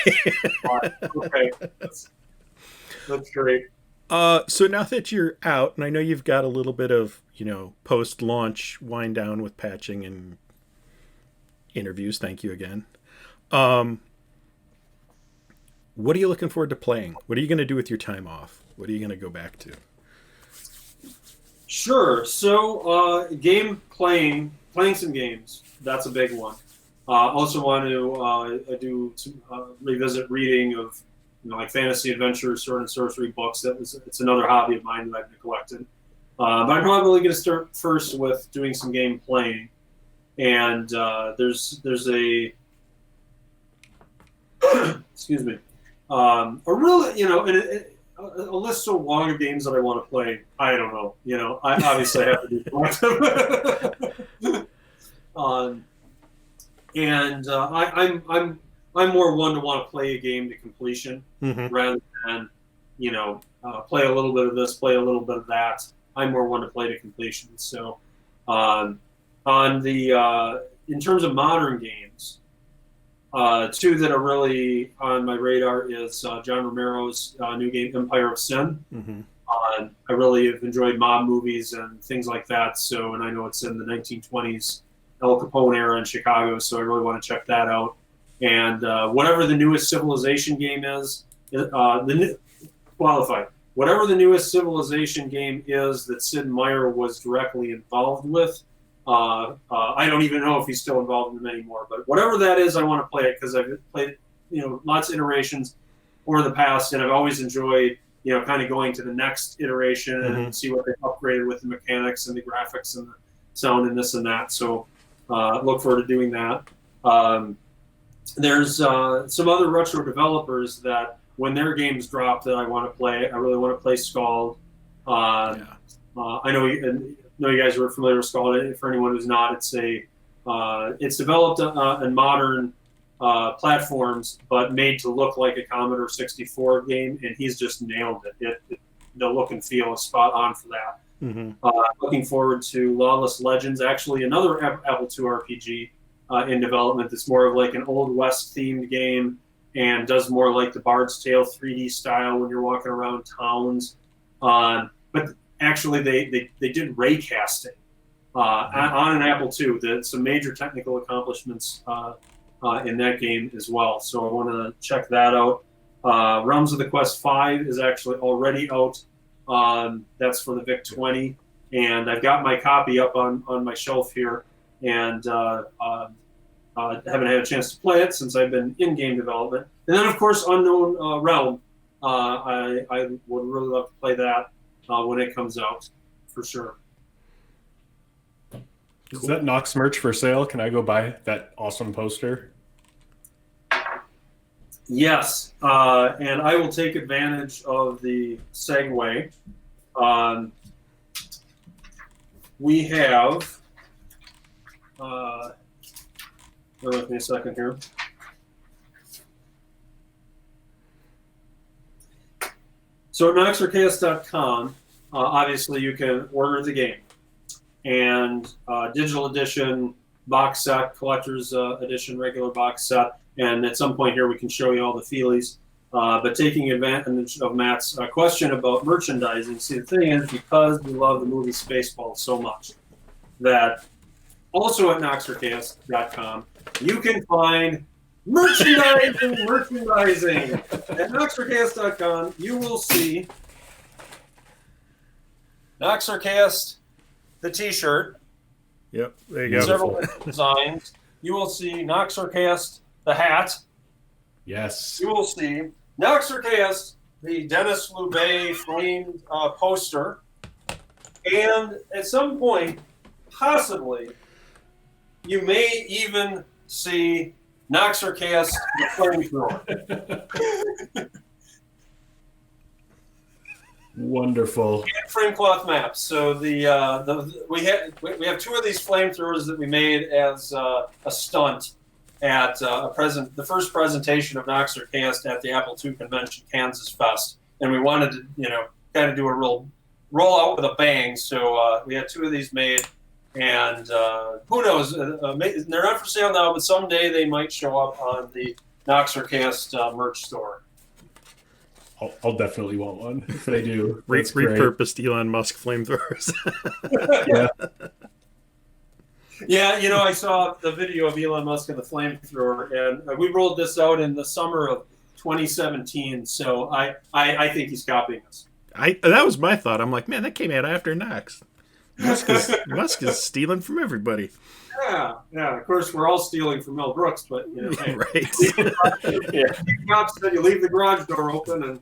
Okay. That's great. So now that you're out, and I know you've got a little bit of, post-launch wind down with patching and interviews. Thank you again. What are you looking forward to playing? What are you going to do with your time off? What are you going to go back to? Sure. So, playing some games. That's a big one. Also want to revisit reading of like fantasy adventure, sword and sorcery books. It's another hobby of mine that I've neglected. But I'm probably going to start first with doing some game playing. And there's a excuse me, a really a list so long of games that I want to play. I don't know. I obviously have to be selective. I'm more one to want to play a game to completion rather than play a little bit of this, play a little bit of that. I'm more one to play to completion. So in terms of modern games, 2 that are really on my radar is John Romero's new game, Empire of Sin. I really have enjoyed mob movies and things like that. So, and I know it's in the 1920s Al Capone era in Chicago, so I really want to check that out. And whatever the newest Civilization game is, whatever the newest Civilization game is that Sid Meier was directly involved with, I don't even know if he's still involved in them anymore. But whatever that is, I want to play it because I've played lots of iterations over the past, and I've always enjoyed kind of going to the next iteration and see what they've upgraded with the mechanics and the graphics and the sound and this and that. So look forward to doing that. There's some other retro developers that when their games drop that I want to play. I really want to play Scald. I know you guys are familiar with Scald. For anyone who's not, it's developed in modern platforms, but made to look like a Commodore 64 game, and he's just nailed it. The look and feel is spot on for that. Looking forward to Lawless Legends, actually another Apple II RPG in development that's more of like an Old West themed game and does more like the Bard's Tale 3D style when you're walking around towns. But actually they did ray casting on an Apple II. Some major technical accomplishments in that game as well. So I want to check that out. Realms of the Quest 5 is actually already out. That's for the VIC-20. And I've got my copy up on my shelf here. And haven't had a chance to play it since I've been in game development. And then, of course, Unknown Realm. I would really love to play that when it comes out, for sure. Is that Nox merch for sale? Can I go buy that awesome poster? Yes, and I will take advantage of the segue. We have, bear with me a second here. So at noxarhcaist.com, obviously you can order the game. And digital edition, box set, collector's edition, regular box set. And at some point here, we can show you all the feelies. But taking advantage of Matt's question about merchandising, see, the thing is, because we love the movie Spaceballs so much, that also at noxarhcaist.com, you can find merchandising. At noxarhcaist.com, you will see Nox Arhcaist, the T-shirt. Yep, there you go. Several designs. You will see Nox Arhcaist, the hat. Yes. You will see Nox Arhcaist, the Dennis Loubet framed poster. And at some point, possibly, you may even see Nox Arhcaist, the flamethrower. Wonderful. And frame cloth maps. So we have 2 of these flamethrowers that we made as a stunt at the first presentation of Nox Arhcaist at the Apple II Convention Kansas Fest, and we wanted to kind of do a real roll out with a bang. So we had 2 of these made, and who knows? They're not for sale now, but someday they might show up on the Nox Arhcaist merch store. I'll definitely want one if they do. Repurposed Elon Musk flamethrowers. Yeah, I saw the video of Elon Musk and the flamethrower, and we rolled this out in the summer of 2017. So I think he's copying us. That was my thought. I'm like, man, that came out after Nox. Musk is stealing from everybody. Yeah. Of course, we're all stealing from Mel Brooks, but hey. Right. Cops said you leave the garage door open, and.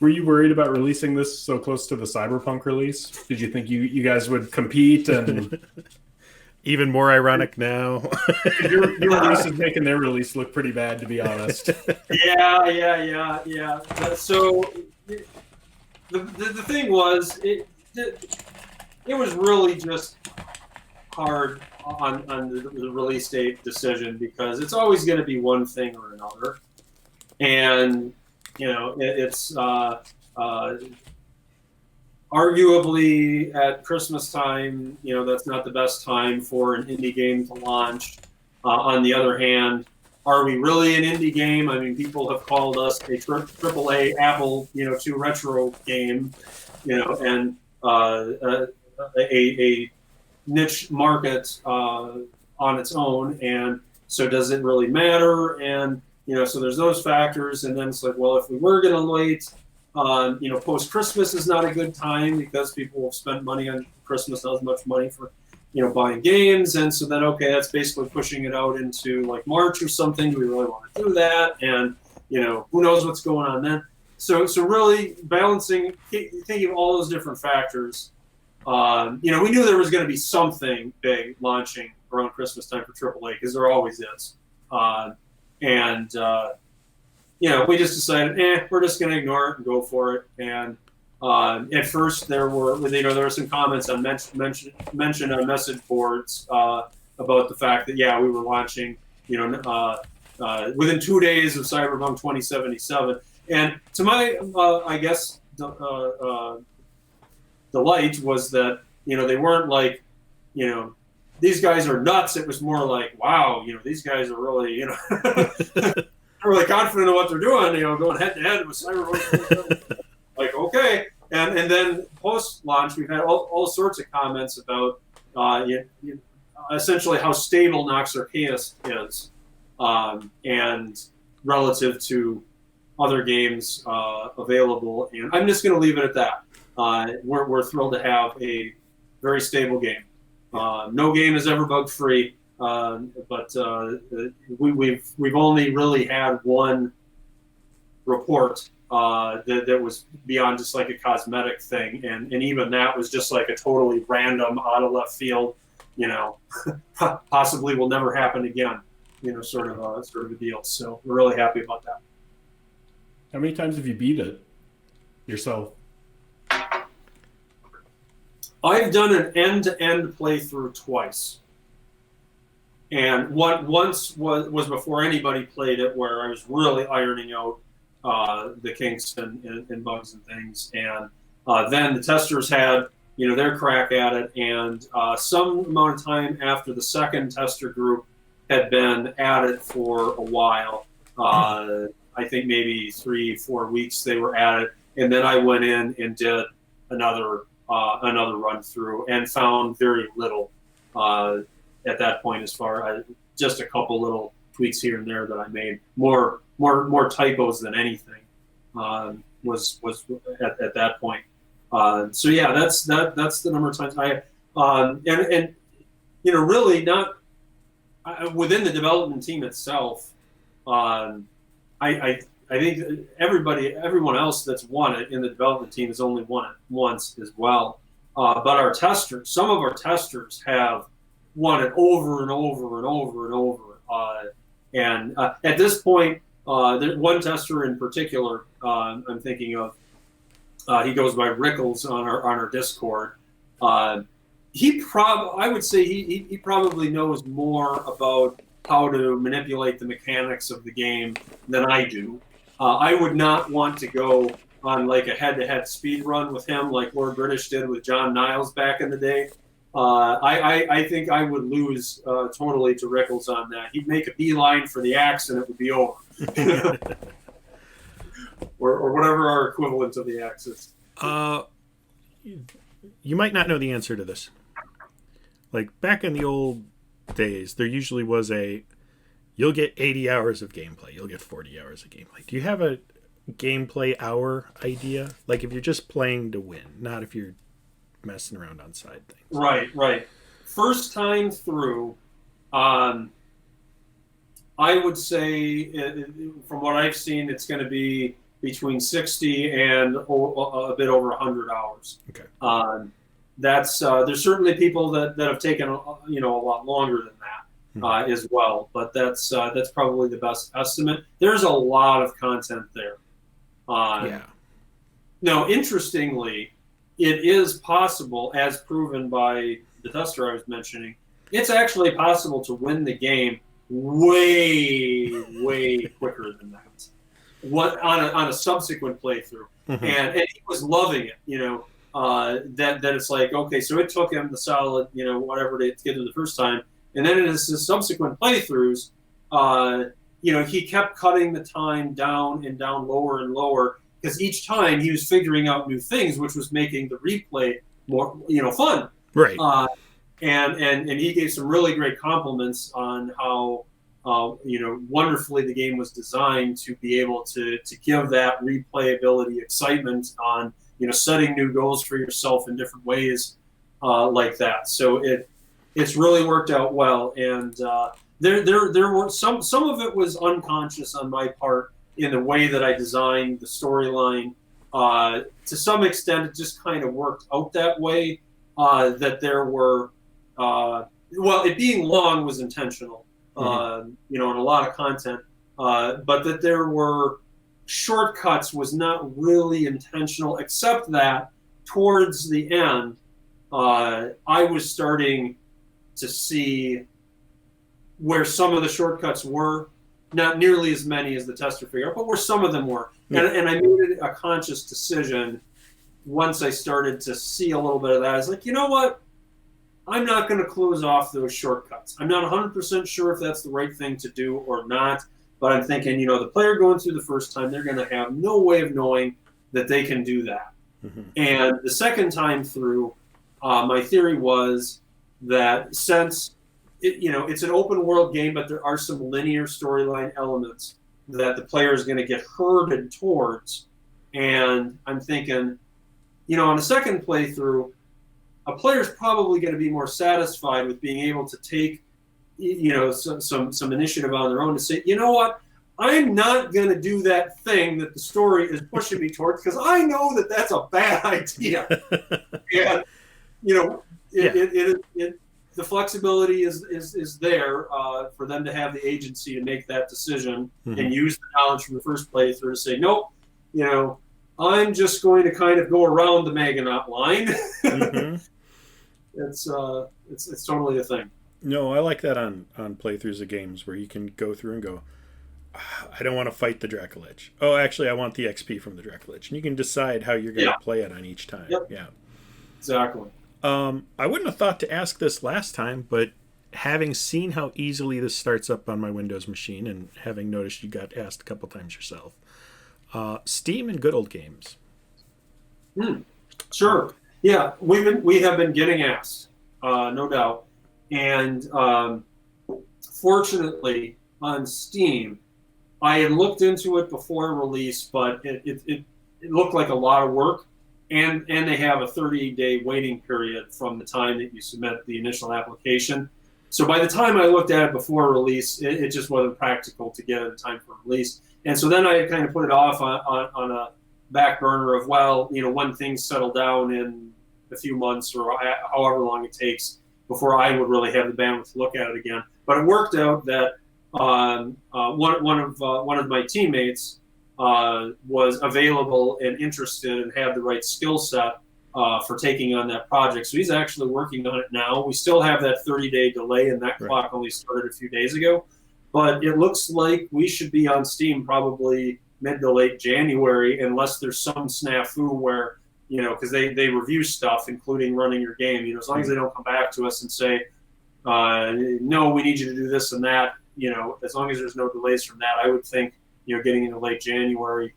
Were you worried about releasing this so close to the Cyberpunk release? Did you think you guys would compete? And even more ironic now. your release is making their release look pretty bad, to be honest. Yeah. So the thing was, it was really just hard on the release date decision, because it's always going to be one thing or another, and it's arguably at Christmas time, that's not the best time for an indie game to launch. On the other hand, are we really an indie game? I mean, people have called us a AAA Apple, II retro game, and a niche market on its own. And so does it really matter? And, so there's those factors. And then it's like, well, if we were going to wait, post-Christmas is not a good time, because people will spend money on Christmas, not as much money for, buying games. And so then, okay, that's basically pushing it out into like March or something. Do we really want to do that? And, who knows what's going on then? So really balancing, thinking of all those different factors. We knew there was going to be something big launching around Christmas time for AAA, because there always is. We just decided, we're just going to ignore it and go for it. And at first, there were some comments on mentioned on message boards about the fact that we were launching, within 2 days of Cyberpunk 2077. And to my, delight was that they weren't like, these guys are nuts. It was more like, wow, these guys are really, really confident in what they're doing, going head to head with Cyberpunk. Like, okay. And then post-launch, we've had all sorts of comments about essentially how stable Nox Arhcaist is, and relative to other games available. And I'm just going to leave it at that. We're thrilled to have a very stable game. No game is ever bug-free. But we've only really had one report that was beyond just like a cosmetic thing, and even that was just like a totally random, out of left field, possibly will never happen again, sort of a deal. So we're really happy about that. How many times have you beat it yourself? I've done an end-to-end playthrough twice. And once was before anybody played it, where I was really ironing out the kinks and bugs and things. And then the testers had, their crack at it. And some amount of time after the second tester group had been at it for a while, I think maybe 3-4 weeks they were at it. And then I went in and did another run through and found very little at that point, as far as just a couple little tweaks here and there that I made. More typos than anything was at that point. So yeah, that's the number of times I and really not within the development team itself. I think everyone else that's won it in the development team has only won it once as well. But our testers, some of our testers have won it over and over and over and over. And at this point, one tester in particular I'm thinking of. He goes by Rickles on our Discord. I would say he probably knows more about how to manipulate the mechanics of the game than I do. I would not want to go on like a head-to-head speed run with him like Lord British did with John Niles back in the day. I think I would lose totally to Rickles on that. He'd make a beeline for the axe and it would be over. or whatever our equivalent of the axe is. You might not know the answer to this. Like back in the old days, there usually was you'll get 80 hours of gameplay, you'll get 40 hours of gameplay. Do you have a gameplay hour idea? Like if you're just playing to win, not if you're messing around on side things. Right. First time through, I would say, from what I've seen, it's going to be between 60 and a bit over 100 hours. Okay. There's certainly people that have taken a lot longer than that as well, but that's probably the best estimate. There's a lot of content there. Now, interestingly, it is possible, as proven by the tester I was mentioning, it's actually possible to win the game way quicker than that. On a subsequent playthrough, and he was loving it. That it's like, okay, so it took him the solid whatever to get to the first time, and then in his subsequent playthroughs, he kept cutting the time down and down lower and lower. Because each time he was figuring out new things, which was making the replay more, fun. Right. And he gave some really great compliments on how, wonderfully the game was designed to be able to give that replayability excitement on, setting new goals for yourself in different ways like that. So it's really worked out well. And there were some of it was unconscious on my part, in the way that I designed the storyline. To some extent, it just kind of worked out that way, that there were, it being long was intentional, and a lot of content, but that there were shortcuts was not really intentional, except that towards the end, I was starting to see where some of the shortcuts were. Not nearly as many as the tester figured out, but where some of them were. And I made a conscious decision once I started to see a little bit of that. I was like, you know what? I'm not going to close off those shortcuts. I'm not 100% sure if that's the right thing to do or not, but I'm thinking, the player going through the first time, they're going to have no way of knowing that they can do that. And the second time through, my theory was that since it's an open world game, but there are some linear storyline elements that the player is going to get herded towards. And I'm thinking, on a second playthrough, a player is probably going to be more satisfied with being able to take, some initiative on their own to say, you know what, I'm not going to do that thing that the story is pushing me towards because I know that that's a bad idea. And, the flexibility is there for them to have the agency to make that decision and use the knowledge from the first playthrough to say, nope, I'm just going to kind of go around the Magonaut line. It's totally a thing. No, I like that on playthroughs of games where you can go through and go, I don't want to fight the Dracolich. Oh, actually, I want the XP from the Dracolich. And you can decide how you're going to play it on each time. Yep. Yeah. Exactly. I wouldn't have thought to ask this last time, but having seen how easily this starts up on my Windows machine and having noticed you got asked a couple times yourself, Steam and good old games. Sure. Yeah, we have been getting asked, no doubt. And fortunately, on Steam, I had looked into it before release, but it looked like a lot of work. And they have a 30-day waiting period from the time that you submit the initial application. So by the time I looked at it before release, it just wasn't practical to get it in time for release. And so then I kind of put it off on a back burner of, when things settle down in a few months or however long it takes before I would really have the bandwidth to look at it again. But it worked out that one of my teammates was available and interested and had the right skill set for taking on that project. So he's actually working on it now. We still have that 30-day delay, and that clock only started a few days ago. But it looks like we should be on Steam probably mid to late January, unless there's some snafu where, because they review stuff, including running your game. As long as they don't come back to us and say, no, we need you to do this and that, as long as there's no delays from that, I would think, getting into late January,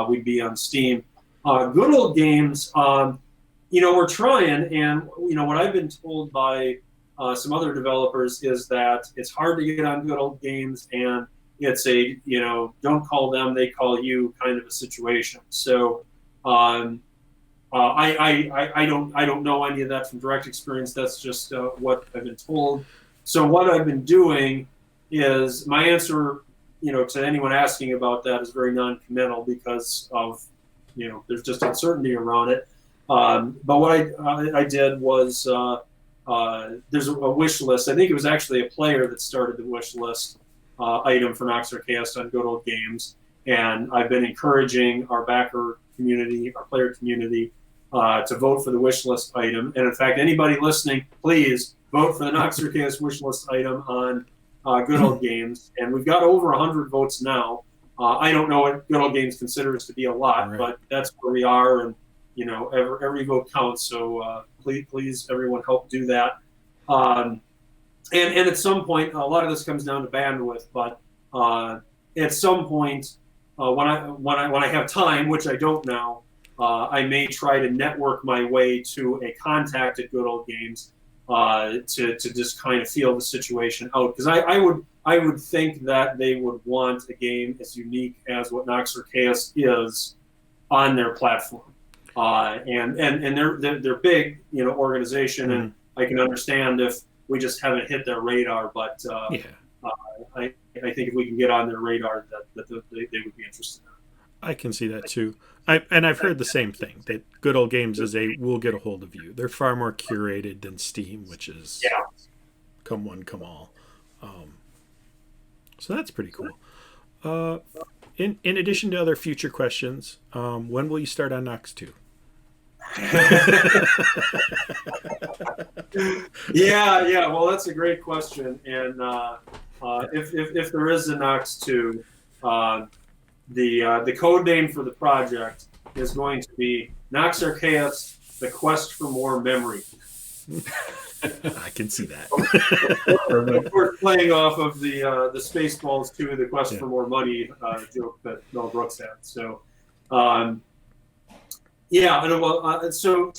we'd be on Steam. Good Old Games, we're trying, and, what I've been told by some other developers is that it's hard to get on Good Old Games, and it's a, don't call them, they call you kind of a situation. So I don't know any of that from direct experience. That's just what I've been told. So what I've been doing is, my answer, to anyone asking about that is very non-committal because of, there's just uncertainty around it. But what I did was, there's a wish list. I think it was actually a player that started the wish list item for Nox Arhcaist on Good Old Games, and I've been encouraging our backer community, our player community, to vote for the wish list item. And in fact, anybody listening, please vote for the Nox Arhcaist wish list item on Good Old Games. And we've got over 100 votes now. I don't know what Good Old Games considers to be a lot, right, but that's where we are, and every vote counts. So please, everyone, help do that. And at some point, a lot of this comes down to bandwidth, but at some point, when I have time, which I don't now, I may try to network my way to a contact at Good Old Games to just kind of feel the situation out, because I would think that they would want a game as unique as what Nox Arhcaist is on their platform, and they're big, organization, and I can understand if we just haven't hit their radar, but I think if we can get on their radar, that they would be interested in. I can see that too. I've heard the same thing, that Good Old Games is we'll get a hold of you. They're far more curated than Steam, which is come one, come all. So that's pretty cool. In addition to other future questions, when will you start on Nox 2? Yeah. Well, that's a great question. And if there is a Nox 2, the code name for the project is going to be Nox Arhcaist: The Quest for More Memory. I can see that. We're playing off of the Spaceballs 2, The Quest for More Money joke that Mel Brooks had. So, so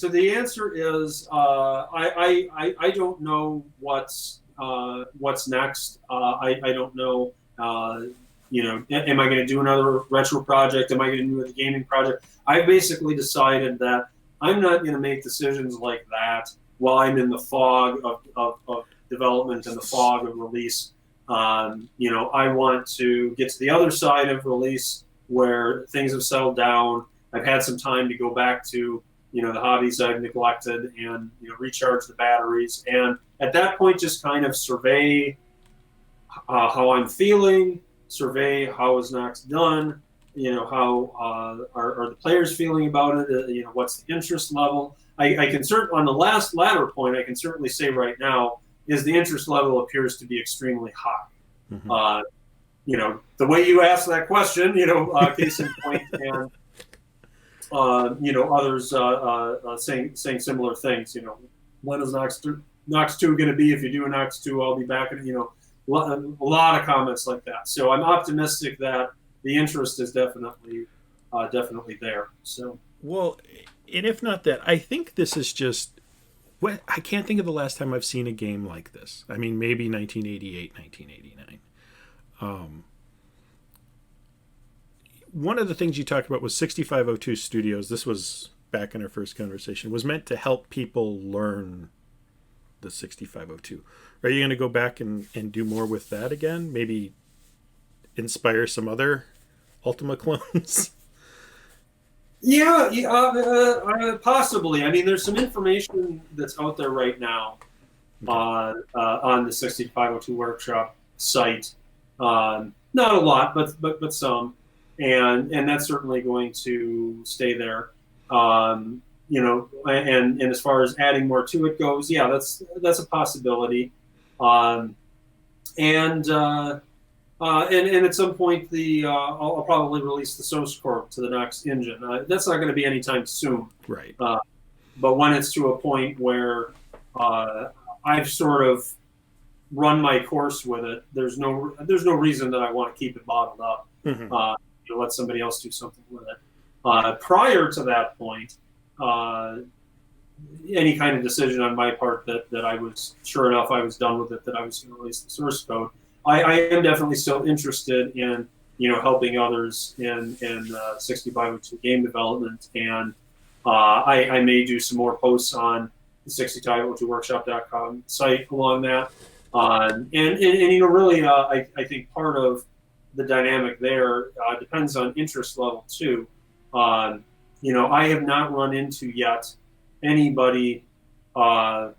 the answer is I don't know what's next. I don't know. Am I going to do another retro project? Am I going to do a gaming project? I basically decided that I'm not going to make decisions like that while I'm in the fog of development and the fog of release. I want to get to the other side of release where things have settled down. I've had some time to go back to, the hobbies I've neglected and, recharge the batteries. And at that point, just kind of survey how I'm feeling, survey how is Nox done, how are the players feeling about it, what's the interest level. I can on the latter point, I can certainly say right now is the interest level appears to be extremely high. Mm-hmm. The way you asked that question, case in point, and others saying similar things. When is Nox 2 going to be? If you do a Nox 2, I'll be back. And a lot of comments like that. So I'm optimistic that the interest is definitely there. So well, and if not that, I think this is just. I can't think of the last time I've seen a game like this. I mean, maybe 1988, 1989. One of the things you talked about was 6502 Studios. This was back in our first conversation. Was meant to help people learn the 6502. Are you going to go back and do more with that again? Maybe inspire some other Ultima clones? Yeah, possibly. I mean, there's some information that's out there right now on the 6502 Workshop site Not a lot, but some, and that's certainly going to stay there. And as far as adding more to it goes, yeah, that's a possibility. Um, and at some point, I'll probably release the source code to the Nox engine. That's not going to be anytime soon. Right. But when it's to a point where I've sort of run my course with it, there's no reason that I want to keep it bottled up. Mm-hmm. Let somebody else do something with it. Prior to that point, any kind of decision on my part that I was sure enough I was done with it, that I was going to release the source code, I am definitely still interested in helping others in 6502 game development, and I may do some more posts on the 6502workshop.com site along that, and really I think part of the dynamic there depends on interest level too. I have not run into yet anybody that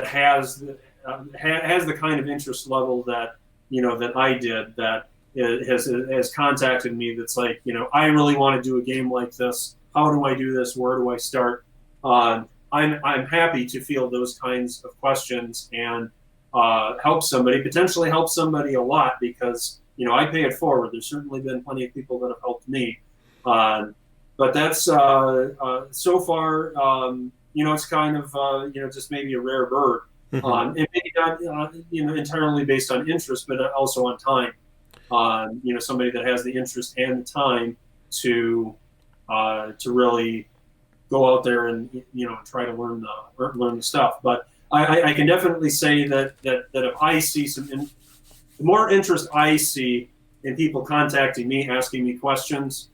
has the kind of interest level that that I did, that has contacted me, that's like, I really want to do a game like this. How do I do this? Where do I start? I'm happy to field those kinds of questions and potentially help somebody a lot, because I pay it forward. There's certainly been plenty of people that have helped me, but that's so far it's kind of just maybe a rare bird. Mm-hmm. And maybe not, entirely based on interest, but also on time. Somebody that has the interest and the time to really go out there and try to learn the stuff. But I can definitely say that if I see the more interest I see in people contacting me, asking me questions,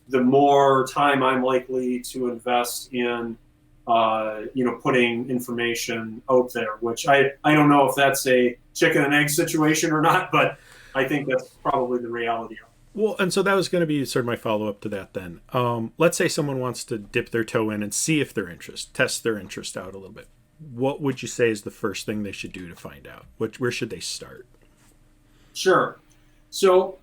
the more time I'm likely to invest in putting information out there, which I don't know if that's a chicken and egg situation or not, but I think that's probably the reality of it. Well, and so that was going to be sort of my follow-up to that then. Let's say someone wants to dip their toe in and see if test their interest out a little bit. What would you say is the first thing they should do to find out? Where should they start? Sure. So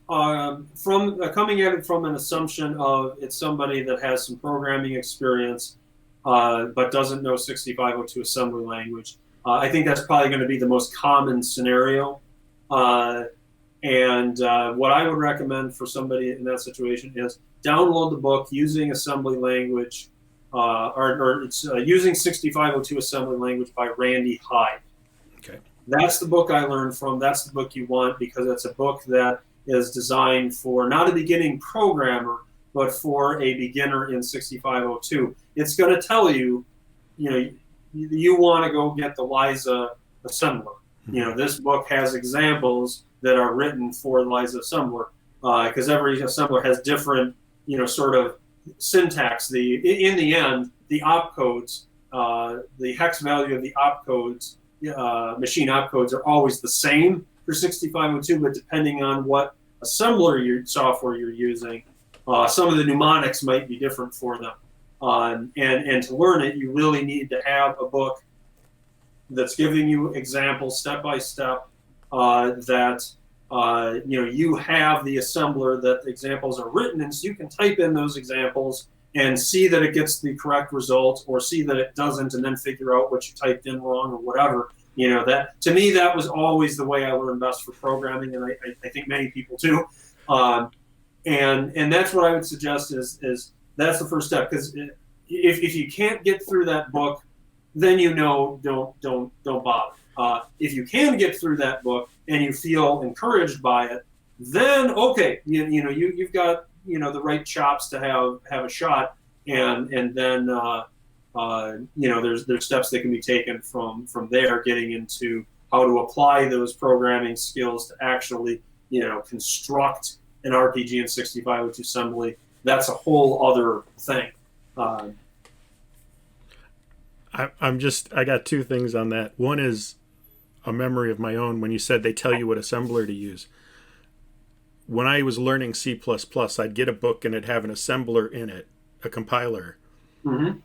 from coming at it from an assumption of it's somebody that has some programming experience, but doesn't know 6502 assembly language, I think that's probably going to be the most common scenario. And what I would recommend for somebody in that situation is download the book Using Assembly Language, or it's Using 6502 Assembly Language by Randy Hyde. Okay. That's the book I learned from. That's the book you want, because it's a book that is designed for not a beginning programmer, but for a beginner in 6502. It's going to tell you, you want to go get the Liza assembler. This book has examples that are written for the Liza assembler, because every assembler has different, sort of syntax. In the end, the opcodes, the hex value of the opcodes, machine opcodes, are always the same for 6502, but depending on what assembler software you're using, some of the mnemonics might be different for them. And to learn it, you really need to have a book that's giving you examples step by step, that you have the assembler that the examples are written in, so you can type in those examples and see that it gets the correct result, or see that it doesn't, and then figure out what you typed in wrong or whatever. That, to me, that was always the way I learned best for programming, and I think many people too. And that's what I would suggest is that's the first step, because if you can't get through that book, then don't bother. If you can get through that book and you feel encouraged by it, then okay, you've got the right chops to have a shot, and then there's steps that can be taken from there, getting into how to apply those programming skills to actually construct an RPG in 6502 assembly. That's a whole other thing. I got two things on that. One is a memory of my own when you said they tell you what assembler to use. When I was learning C++, I'd get a book and it'd have an assembler in it, a compiler. Mm-hmm.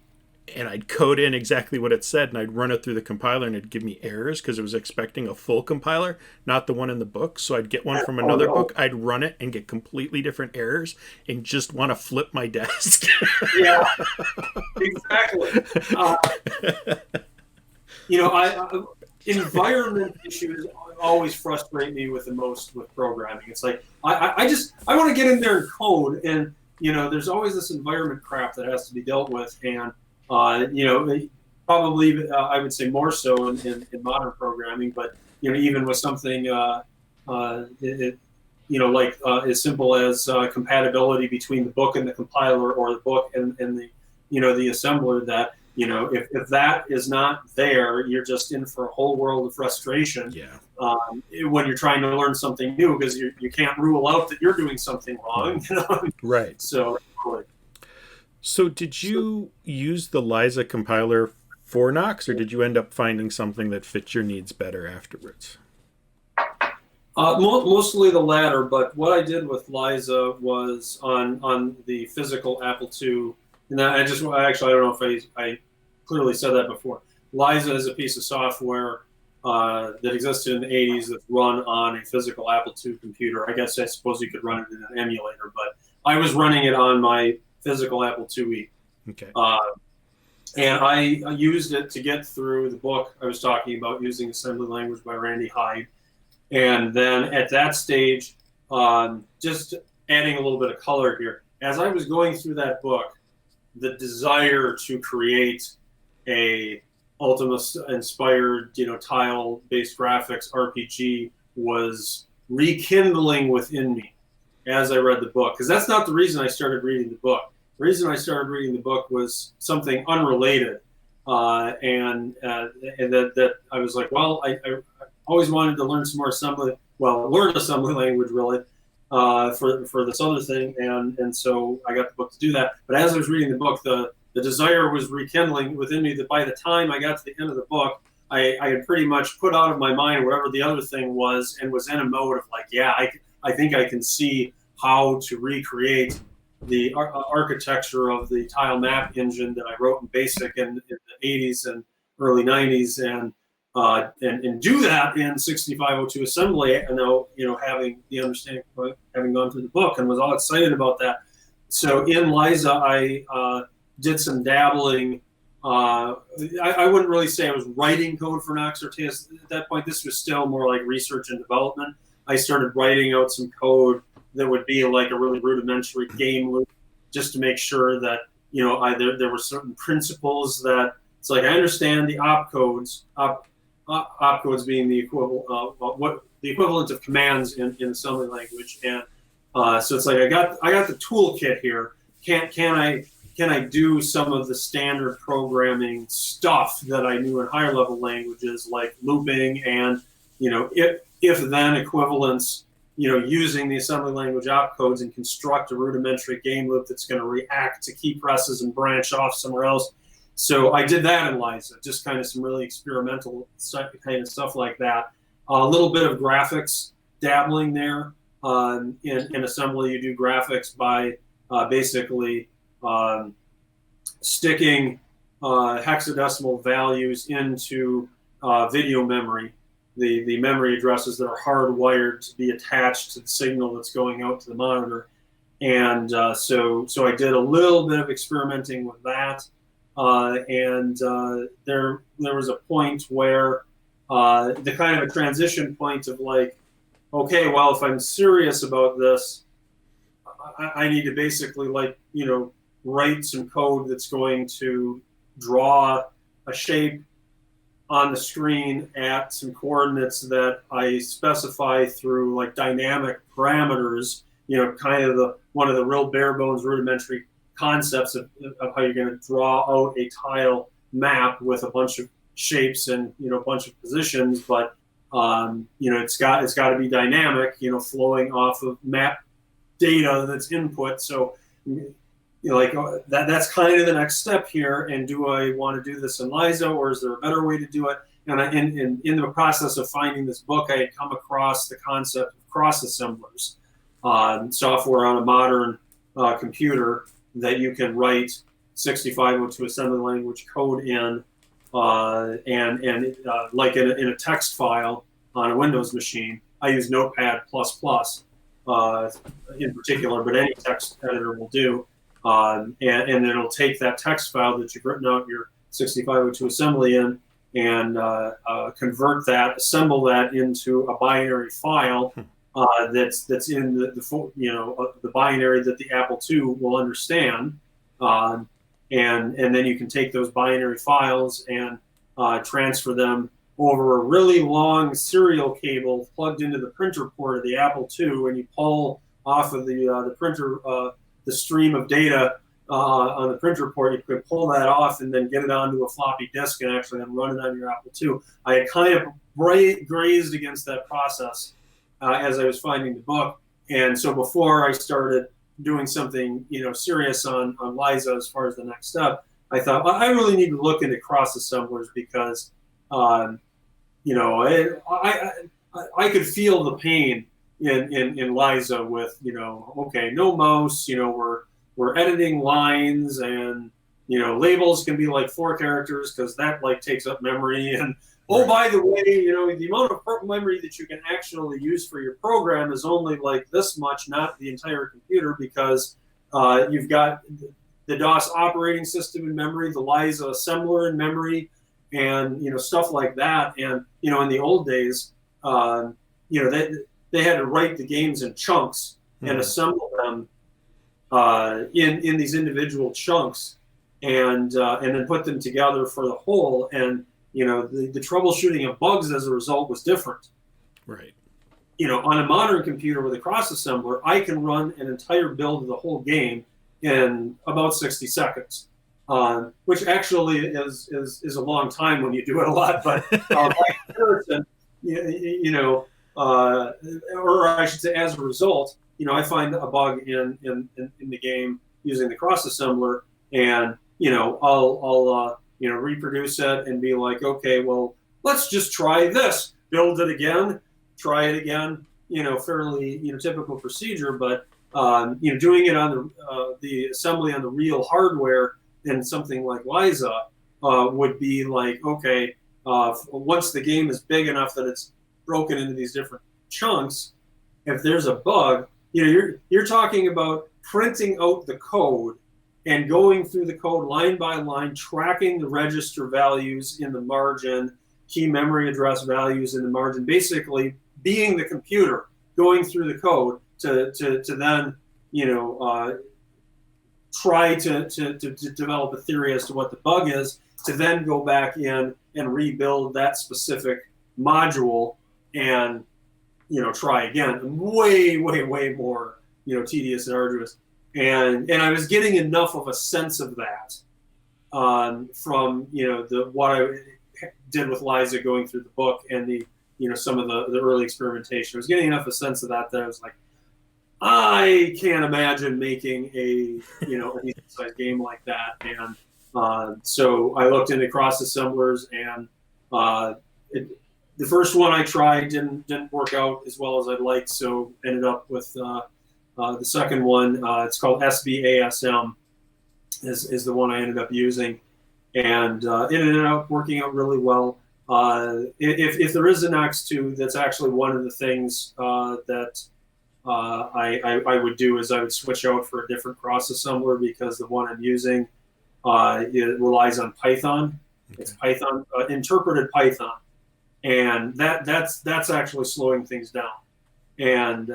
and I'd code in exactly what it said, and I'd run it through the compiler, and it'd give me errors because it was expecting a full compiler, not the one in the book. So I'd get one from another book, I'd run it and get completely different errors, and just want to flip my desk. Yeah, exactly. Environment issues always frustrate me with the most with programming. It's like I want to get in there and code, and there's always this environment crap that has to be dealt with, and probably I would say more so in modern programming, but even with something as simple as compatibility between the book and the compiler, or the book and the the assembler, that if that is not there, you're just in for a whole world of frustration. Yeah. When you're trying to learn something new, because you can't rule out that you're doing something wrong. Right. So did you use the Liza compiler for Nox, or did you end up finding something that fits your needs better afterwards? Mostly the latter, but what I did with Liza was on the physical Apple II, and I don't know if I clearly said that before. Liza is a piece of software that existed in the 80s that's run on a physical Apple II computer. I suppose you could run it in an emulator, but I was running it on my physical Apple IIe. Okay. And I used it to get through the book I was talking about, using assembly language by Randy Hyde. And then at that stage, just adding a little bit of color here, as I was going through that book, the desire to create a Ultima-inspired, tile-based graphics RPG was rekindling within me as I read the book. Because that's not the reason I started reading the book. The reason I started reading the book was something unrelated, and that I was like, well, I always wanted to learn some more learn assembly language, really, for this other thing, and so I got the book to do that. But as I was reading the book, the desire was rekindling within me, that by the time I got to the end of the book, I had pretty much put out of my mind whatever the other thing was, and was in a mode of like, yeah, I think I can see how to recreate the architecture of the tile map engine that I wrote in BASIC in the 80s and early 90s, and do that in 6502 assembly, and now having the understanding, having gone through the book, and was all excited about that. So in Liza, I did some dabbling. I wouldn't really say I was writing code for Nox Arhcaist at that point. This was still more like research and development. I started writing out some code that would be like a really rudimentary game loop, just to make sure that there were certain principles that it's like I understand the opcodes. Opcodes being the equivalent of commands in assembly language, and so it's like I got the toolkit here. Can I do some of the standard programming stuff that I knew in higher level languages, like looping and if then equivalence, using the assembly language opcodes, and construct a rudimentary game loop that's going to react to key presses and branch off somewhere else. So I did that in Liza, just kind of some really experimental kind of stuff like that. A little bit of graphics dabbling there. In assembly, you do graphics by basically sticking hexadecimal values into video memory, the memory addresses that are hardwired to be attached to the signal that's going out to the monitor. And so I did a little bit of experimenting with that. And there was a point where the kind of a transition point of like, okay, well, if I'm serious about this, I need to basically write some code that's going to draw a shape on the screen at some coordinates that I specify through like dynamic parameters, kind of one of the real bare bones rudimentary concepts of how you're going to draw out a tile map with a bunch of shapes and a bunch of positions, but it's got to be dynamic, flowing off of map data that's input. So that's kind of the next step here. And do I want to do this in Liza, or is there a better way to do it? And in the process of finding this book, I had come across the concept of cross assemblers, software on a modern computer that you can write 6502 assembly language code in, like in a text file on a Windows machine. I use Notepad++, in particular, but any text editor will do. And it'll take that text file that you've written out your 6502 assembly in and convert that, assemble that into a binary file that's in the binary that the Apple II will understand. And then you can take those binary files and transfer them over a really long serial cable plugged into the printer port of the Apple II, and you pull off of the printer the stream of data on the printer port. You could pull that off and then get it onto a floppy disk and actually then run it on your Apple II. I had kind of grazed against that process as I was finding the book, and so before I started doing something serious on Liza as far as the next step, I thought, well, I really need to look into cross assemblers because I could feel the pain in Liza with okay, no mouse, we're editing lines, and labels can be like 4 characters because that like takes up memory, and oh, by the way, the amount of memory that you can actually use for your program is only like this much, not the entire computer, because you've got the DOS operating system in memory, the Liza assembler in memory, and stuff like that. And in the old days, they had to write the games in chunks and assemble them in these individual chunks, and then put them together for the whole. And the troubleshooting of bugs as a result was different. Right. On a modern computer with a cross assembler, I can run an entire build of the whole game in about 60 seconds. Which actually is a long time when you do it a lot, but by comparison, or I should say, as a result, I find a bug in the game using the cross assembler, and I'll reproduce it and be like, okay, well, let's just try this, build it again, try it again, fairly typical procedure, but doing it on the assembly on the real hardware. And something like Liza would be like, okay, once the game is big enough that it's broken into these different chunks, if there's a bug, you're talking about printing out the code and going through the code line by line, tracking the register values in the margin, key memory address values in the margin, basically being the computer, going through the code to then try to develop a theory as to what the bug is, to then go back in and rebuild that specific module and try again. Way more tedious and arduous. And I was getting enough of a sense of that from what I did with Liza, going through the book and the some of the early experimentation. I was getting enough of a sense of that I was like, I can't imagine making a decent-sized game like that, and so I looked into cross assemblers, and the first one I tried didn't work out as well as I'd like, so ended up with the second one. It's called SBASM, is the one I ended up using, and it ended up working out really well. If there is a Nox 2, that's actually one of the things that I would do is I would switch out for a different cross assembler, because the one I'm using it relies on Python. Okay. It's Python, interpreted Python, and that's actually slowing things down. And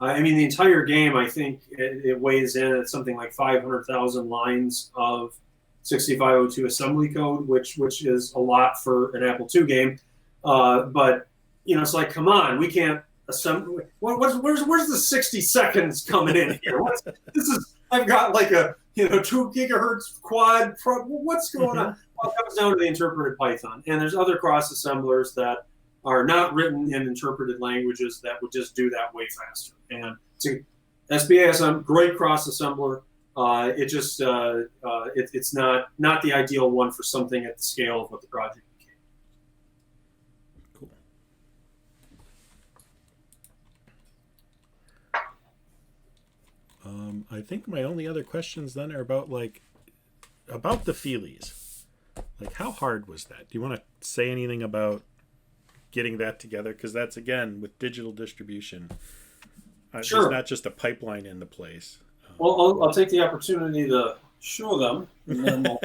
I mean, the entire game, I think it weighs in at something like 500,000 lines of 6502 assembly code, which is a lot for an Apple II game. But it's like, come on, we can't assemble. Where's the 60 seconds coming in here? I've got like a 2 gigahertz quad. What's going on? Well, it comes down to the interpreted Python, and there's other cross assemblers that are not written in interpreted languages that would just do that way faster. And SBASM, great cross assembler. It just it's not the ideal one for something at the scale of what the project became. Cool. I think my only other questions then are about, like, about the feelies. Like, how hard was that? Do you want to say anything about getting that together? Because that's, again, with digital distribution, Sure. There's not just a pipeline in the place. Well, I'll take the opportunity to show them, and then we'll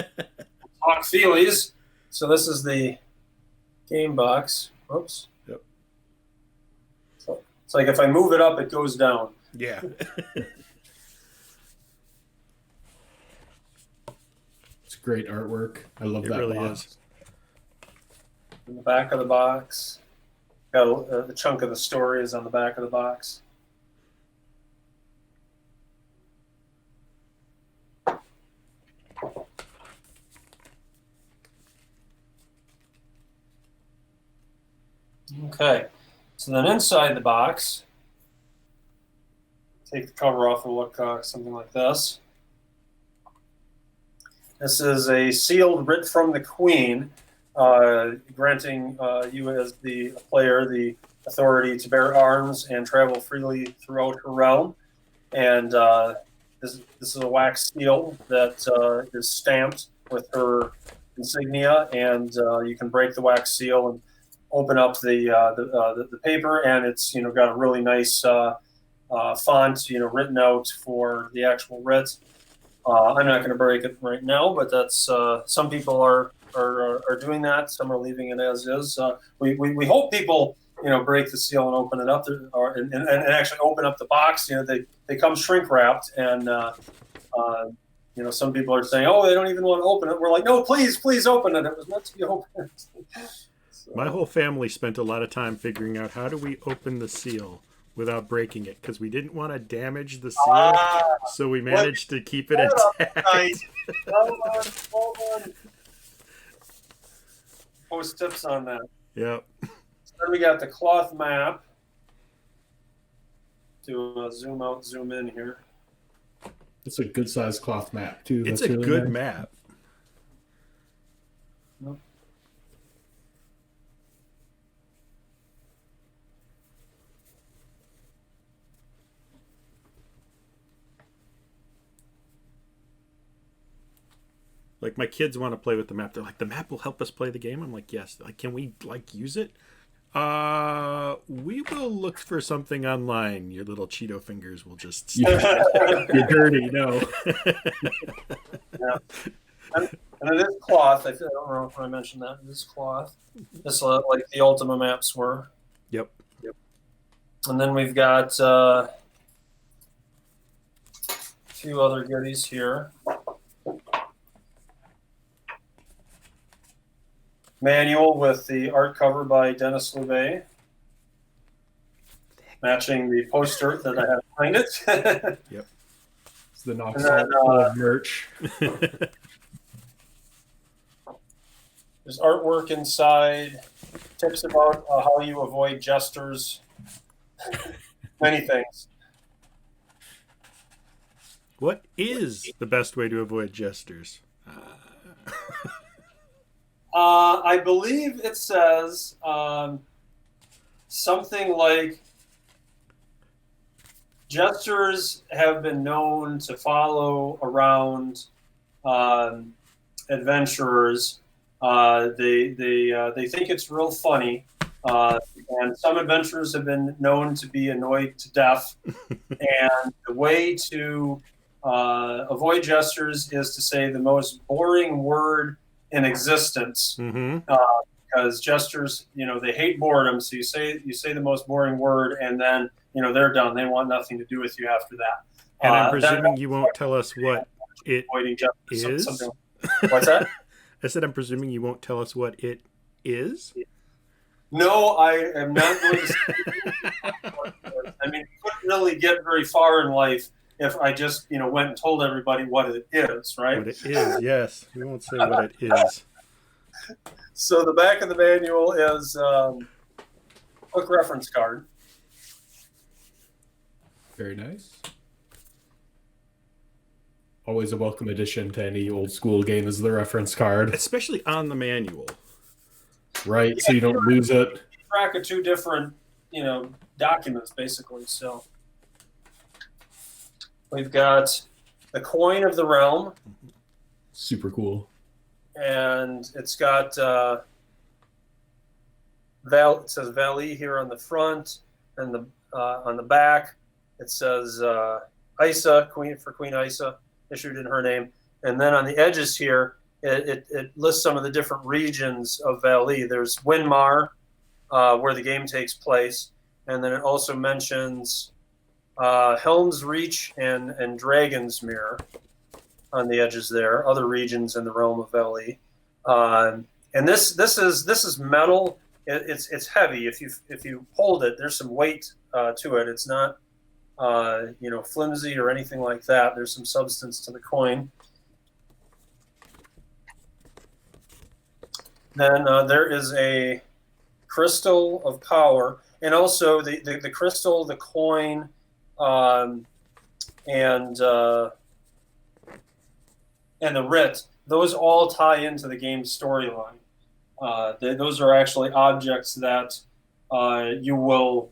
talk feelies. So this is the game box. Oops. Yep. So it's like if I move it up, it goes down. Yeah. It's great artwork. I love that. It really box. is. In the back of the box, got a chunk of the story is on the back of the box. Okay, so then inside the box, take the cover off and look something like this. This is a sealed writ from the Queen, granting you as the player the authority to bear arms and travel freely throughout her realm. And this is a wax seal that is stamped with her insignia, and you can break the wax seal and open up the paper, and it's got a really nice font written out for the actual writ. I'm not going to break it right now, but that's some people are doing that. Some are leaving it as is. We hope people break the seal and open it up, and actually open up the box. They come shrink wrapped, and some people are saying, oh, they don't even want to open it. We're like, no, please open it. It was meant to be opened. So. My whole family spent a lot of time figuring out how do we open the seal without breaking it, because we didn't want to damage the seal, so we managed to keep it intact. Hold on. Post tips on that. Yep. So then we got the cloth map. To zoom out, zoom in here. It's a good sized cloth map too. It's That's a really good nice. map. Nope. Like, my kids want to play with the map. They're like, the map will help us play the game. I'm like, yes. Like, can we use it? We will look for something online. Your little Cheeto fingers will just You're dirty, no. Yeah. And it is cloth. I don't know if I mentioned that. It is cloth. Just like the Ultima maps were. Yep. And then we've got a few other goodies here. Manual with the art cover by Dennis Loubet, matching the poster that I have behind it. Yep. It's the Nox Arhcaist merch. There's artwork inside, tips about how you avoid jesters, many things. What is the best way to avoid jesters? I believe it says something like jesters have been known to follow around adventurers. They think it's real funny, and some adventurers have been known to be annoyed to death. And the way to avoid jesters is to say the most boring word in existence, because jesters, they hate boredom. So you say the most boring word, and then they're done. They want nothing to do with you after that. And I'm presuming you won't tell us what it is. What's that? I said I'm presuming you won't tell us what it is. No, I am not going to say I mean, you couldn't really get very far in life if I just, went and told everybody what it is, right? What it is, yes. We won't say what it is. So the back of the manual is a quick reference card. Very nice. Always a welcome addition to any old school game is the reference card. Especially on the manual. Right, so you don't lose it. Keep track of two different, documents, basically. So we've got the coin of the realm, Super cool. And it's got it says Valley here on the front, and on the back it says Isa, Queen Isa, issued in her name. And then on the edges here, it lists some of the different regions of Valley. There's Winmar, where the game takes place, and then it also mentions Helm's Reach and Dragon's Mirror on the edges there, other regions in the realm of Valley. And this is metal. It's heavy. If you hold it, there's some weight to it. It's not flimsy or anything like that. There's some substance to the coin. Then there is a crystal of power, and also the crystal, the coin, and the writ. Those all tie into the game's storyline. Those are actually objects that you will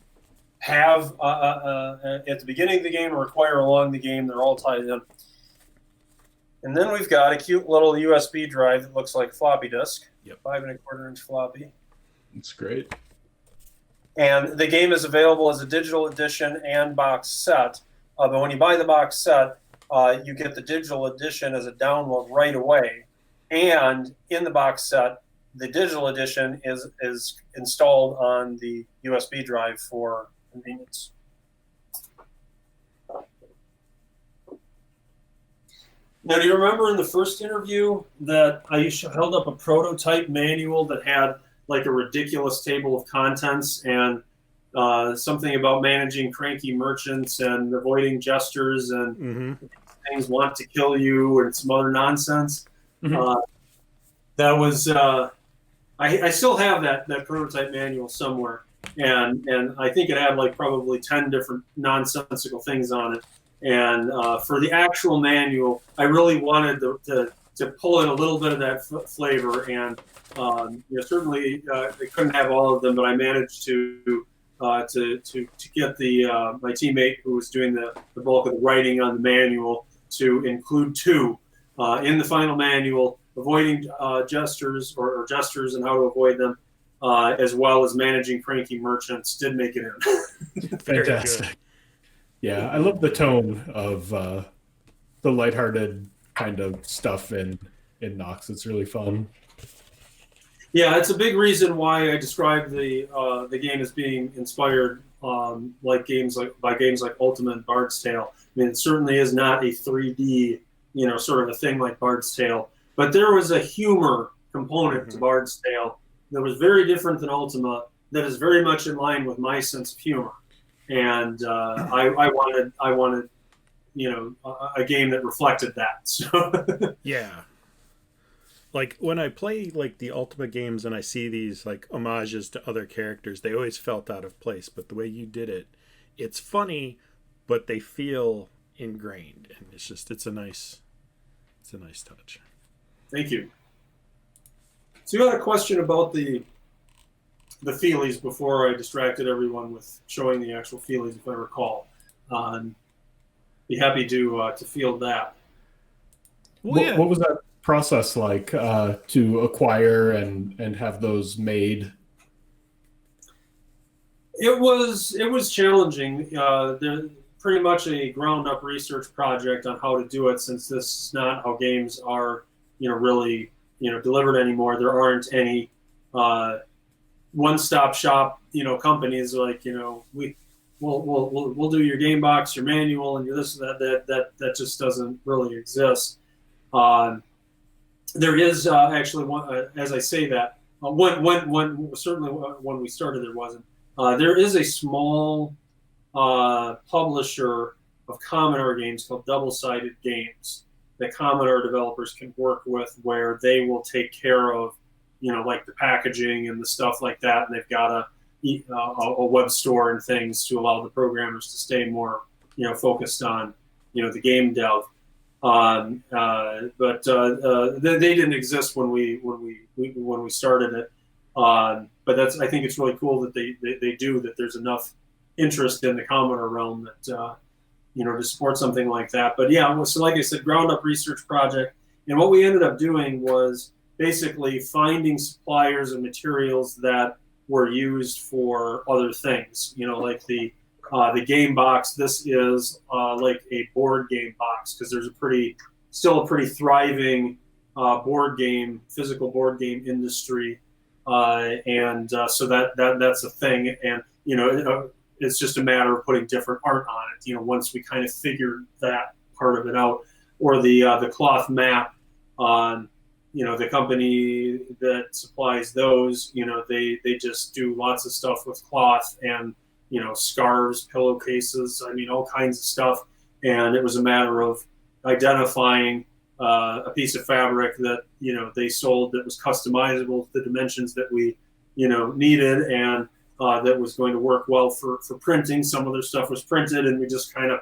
have at the beginning of the game or acquire along the game. They're all tied in. And then we've got a cute little USB drive that looks like a floppy disk. Yep. 5 1/4-inch floppy. It's great. And the game is available as a digital edition and box set. But when you buy the box set, you get the digital edition as a download right away. And in the box set, the digital edition is installed on the USB drive for convenience. Now, do you remember in the first interview that I held up a prototype manual that had like a ridiculous table of contents and something about managing cranky merchants and avoiding jesters and things want to kill you and some other nonsense? That was I still have that prototype manual somewhere, and I think it had like probably 10 different nonsensical things on it. And for the actual manual, I really wanted to pull in a little bit of that flavor, and certainly I couldn't have all of them, but I managed to get my teammate who was doing the bulk of the writing on the manual to include 2 in the final manual: avoiding jesters or jesters and how to avoid them, as well as managing cranky merchants. Did make it in. Fantastic. Yeah, I love the tone of the lighthearted kind of stuff in Nox. It's really fun. Yeah, it's a big reason why I described the game as being inspired by games like Ultima and Bard's Tale. I mean, it certainly is not a 3D, sort of a thing like Bard's Tale, but there was a humor component to Bard's Tale that was very different than Ultima, that is very much in line with my sense of humor. And I wanted a game that reflected that. So yeah, like when I play like the Ultima games and I see these like homages to other characters, they always felt out of place. But the way you did it, it's funny, but they feel ingrained, and it's a nice touch. Thank you. So you had a question about the feelies before I distracted everyone with showing the actual feelies, if I recall. Be happy to field that. Well, yeah. What was that process like to acquire and have those made? It was challenging. They're pretty much a ground up research project on how to do it, since this is not how games are really delivered anymore. There aren't any one-stop shop, companies like, we'll do your game box, your manual, and your this and that just doesn't really exist. There is actually one, as I say that, certainly when we started there wasn't. There is a small publisher of Commodore games called Double-Sided Games that Commodore developers can work with, where they will take care of like the packaging and the stuff like that, and they've got a web store and things to allow the programmers to stay more, focused on, the game dev. But they didn't exist when we started it. But I think it's really cool that they do that. There's enough interest in the Commodore realm that to support something like that. But yeah, so like I said, ground up research project. And what we ended up doing was basically finding suppliers of materials that were used for other things. Like the game box. This is like a board game box, because there's still a pretty thriving physical board game industry, and so that's a thing. And it's just a matter of putting different art on it. Once we kind of figured that part of it out, or the cloth map. The company that supplies those, they just do lots of stuff with cloth and scarves, pillowcases. I mean, all kinds of stuff. And it was a matter of identifying a piece of fabric that they sold that was customizable to the dimensions that we needed, and that was going to work well for printing. Some of their stuff was printed, and we just kind of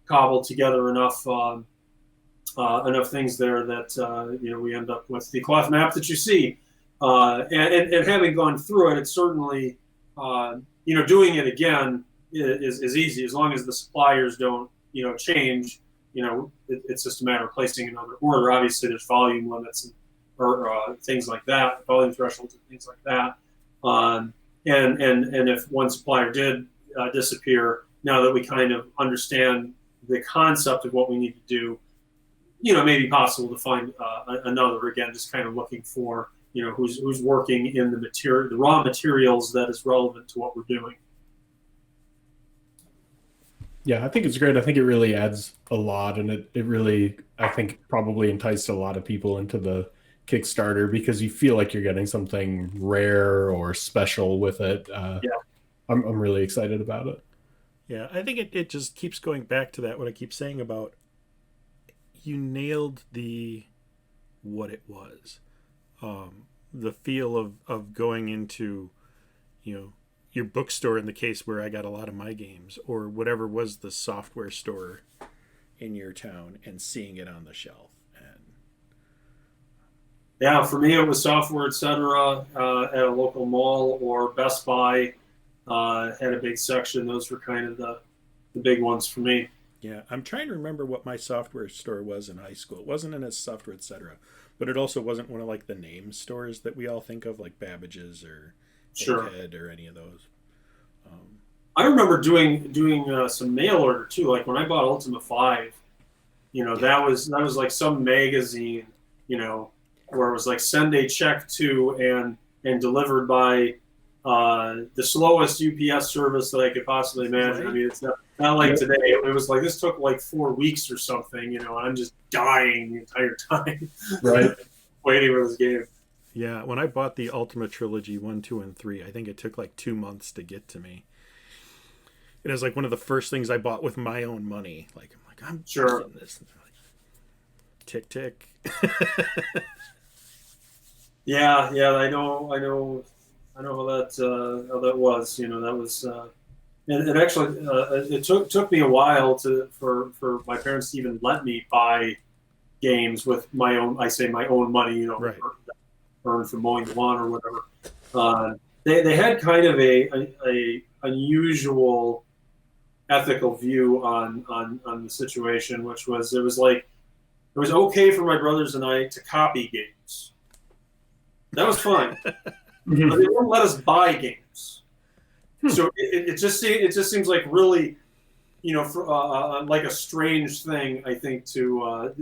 cobbled together enough things there that we end up with the cloth map that you see. And having gone through it, it's certainly doing it again is easy, as long as the suppliers don't change. It's just a matter of placing another order. Obviously, there's volume limits or things like that, volume thresholds and things like that. And if one supplier did disappear, now that we kind of understand the concept of what we need to do, it may be possible to find another. Again, just kind of looking for who's working in the raw materials that is relevant to what we're doing. Yeah, I think it's great. I think it really adds a lot, and it really, I think, probably enticed a lot of people into the Kickstarter, because you feel like you're getting something rare or special with it. I'm really excited about it. Yeah, I think it just keeps going back to that, what I keep saying about, you nailed what it was. The feel of going into, your bookstore, in the case where I got a lot of my games, or whatever was the software store in your town, and seeing it on the shelf. And yeah, for me it was Software Etc. At a local mall, or Best Buy had a big section. Those were kind of the big ones for me. Yeah, I'm trying to remember what my software store was in high school. It wasn't in a Software Etc., but it also wasn't one of like the name stores that we all think of, like Babbage's or Egghead or any of those. I remember doing some mail order too. Like when I bought Ultima 5, that was like some magazine, where it was like send a check to and delivered by the slowest UPS service that I could possibly imagine. Right. I mean, it's not like today. It was like, this took like 4 weeks or something, and I'm just dying the entire time. Right. Waiting for this game. Yeah, when I bought the Ultima Trilogy 1, 2, and 3, I think it took like 2 months to get to me. It was like one of the first things I bought with my own money. I'm sure getting this. Tick tick. Yeah, I know how that was. That was, and it actually it took me a while for my parents to even let me buy games with my own money. Right. Earned from mowing the lawn or whatever. They had kind of a unusual ethical view on the situation, which was, it was okay for my brothers and I to copy games. That was fine. But they wouldn't let us buy games. So it just seems like really, like a strange thing, I think, to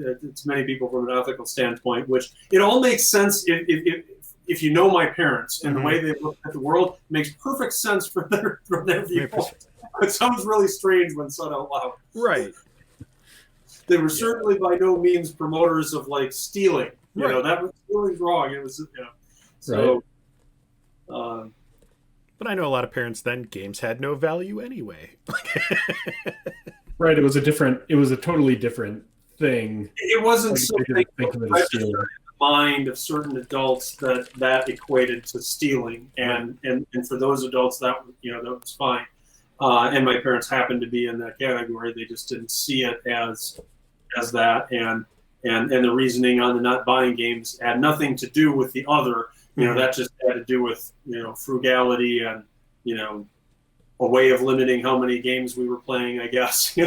many people from an ethical standpoint. Which it all makes sense if you know my parents and the way they look at the world. It makes perfect sense from their viewpoint. It sounds really strange when said out loud. Right. They were certainly by no means promoters of like stealing. That was stealing's wrong. It was so. Right. But I know a lot of parents then, games had no value anyway. Right. It was a totally different thing. It wasn't something in the mind of certain adults that equated to stealing, and for those adults that was fine. And my parents happened to be in that category. They just didn't see it as that, and the reasoning on the not buying games had nothing to do with the other. That just had to do with frugality and a way of limiting how many games we were playing, I guess.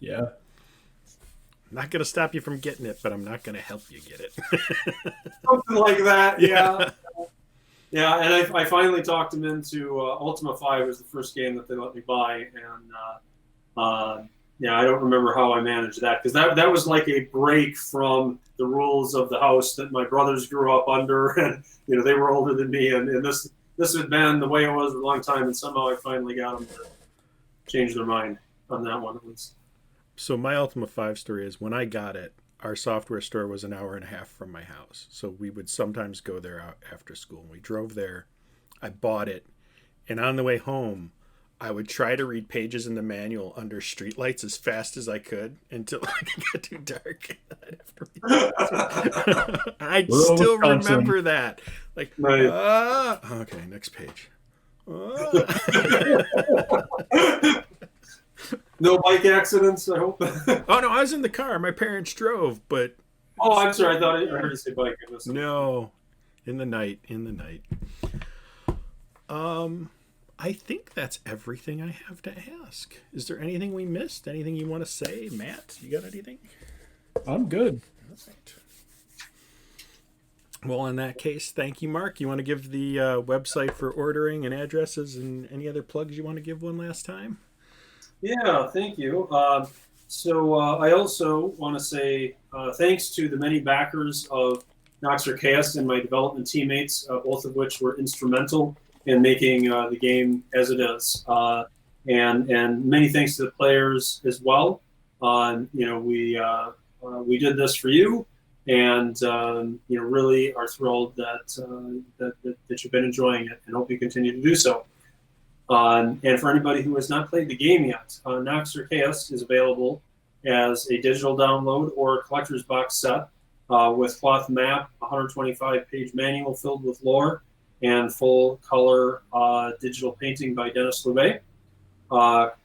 Yeah. I'm not going to stop you from getting it, but I'm not going to help you get it. Something like that, yeah. Yeah, and I finally talked him into Ultima 5 was the first game that they let me buy, and yeah, I don't remember how I managed that, because that was like a break from the rules of the house that my brothers grew up under, and they were older than me, and this had been the way it was for a long time, and somehow I finally got them to change their mind on that one at least. So my Ultima 5 story is, when I got it, our software store was an hour and a half from my house. So we would sometimes go there after school. And we drove there. I bought it. And on the way home, I would try to read pages in the manual under streetlights as fast as I could until it got too dark. I still remember that. Like, okay, next page. No bike accidents, I hope. Oh, no, I was in the car. My parents drove, but... Oh, I'm sorry. I thought I heard you say bike. No, in the night. I think that's everything I have to ask. Is there anything we missed? Anything you want to say? Matt, you got anything? I'm good. All right. Well, in that case, thank you, Mark. You want to give the website for ordering and addresses and any other plugs you want to give one last time? Yeah, thank you. So I also want to say thanks to the many backers of Nox Arhcaist and my development teammates, both of which were instrumental in making the game as it is. And many thanks to the players as well. We did this for you, and really are thrilled that you've been enjoying it, and hope you continue to do so. And for anybody who has not played the game yet, Nox Arhcaist is available as a digital download or a collector's box set with cloth map, 125-page manual filled with lore, and full color digital painting by Dennis Loubet.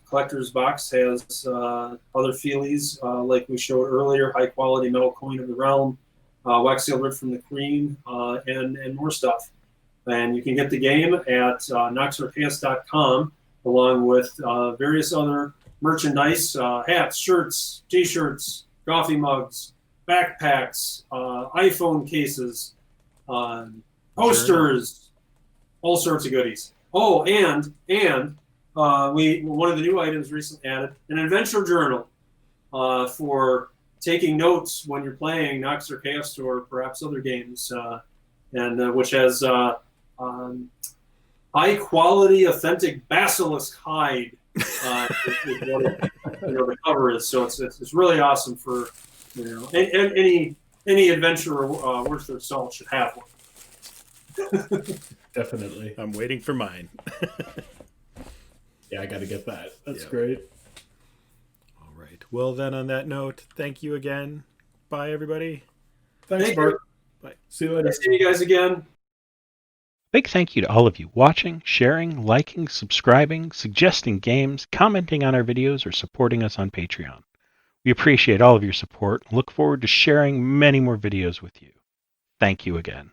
Collector's box has other feelies like we showed earlier, high quality metal coin of the realm, wax seal ripped from the Queen, and more stuff. And you can get the game at noxarhcaist.com, along with various other merchandise, hats, shirts, T-shirts, coffee mugs, backpacks, iPhone cases, posters, all sorts of goodies. Oh, and one of the new items recently added, an adventure journal for taking notes when you're playing Nox Arhcaist or perhaps other games, and which has high quality, authentic basilisk hide. Is what the cover is. So it's really awesome for any adventurer worth their salt should have one. Definitely. I'm waiting for mine. Yeah, I got to get that. That's great. All right. Well, then, on that note, thank you again. Bye, everybody. Thanks, Mark. Bye. See you later. See you guys again. Big thank you to all of you watching, sharing, liking, subscribing, suggesting games, commenting on our videos, or supporting us on Patreon. We appreciate all of your support and look forward to sharing many more videos with you. Thank you again.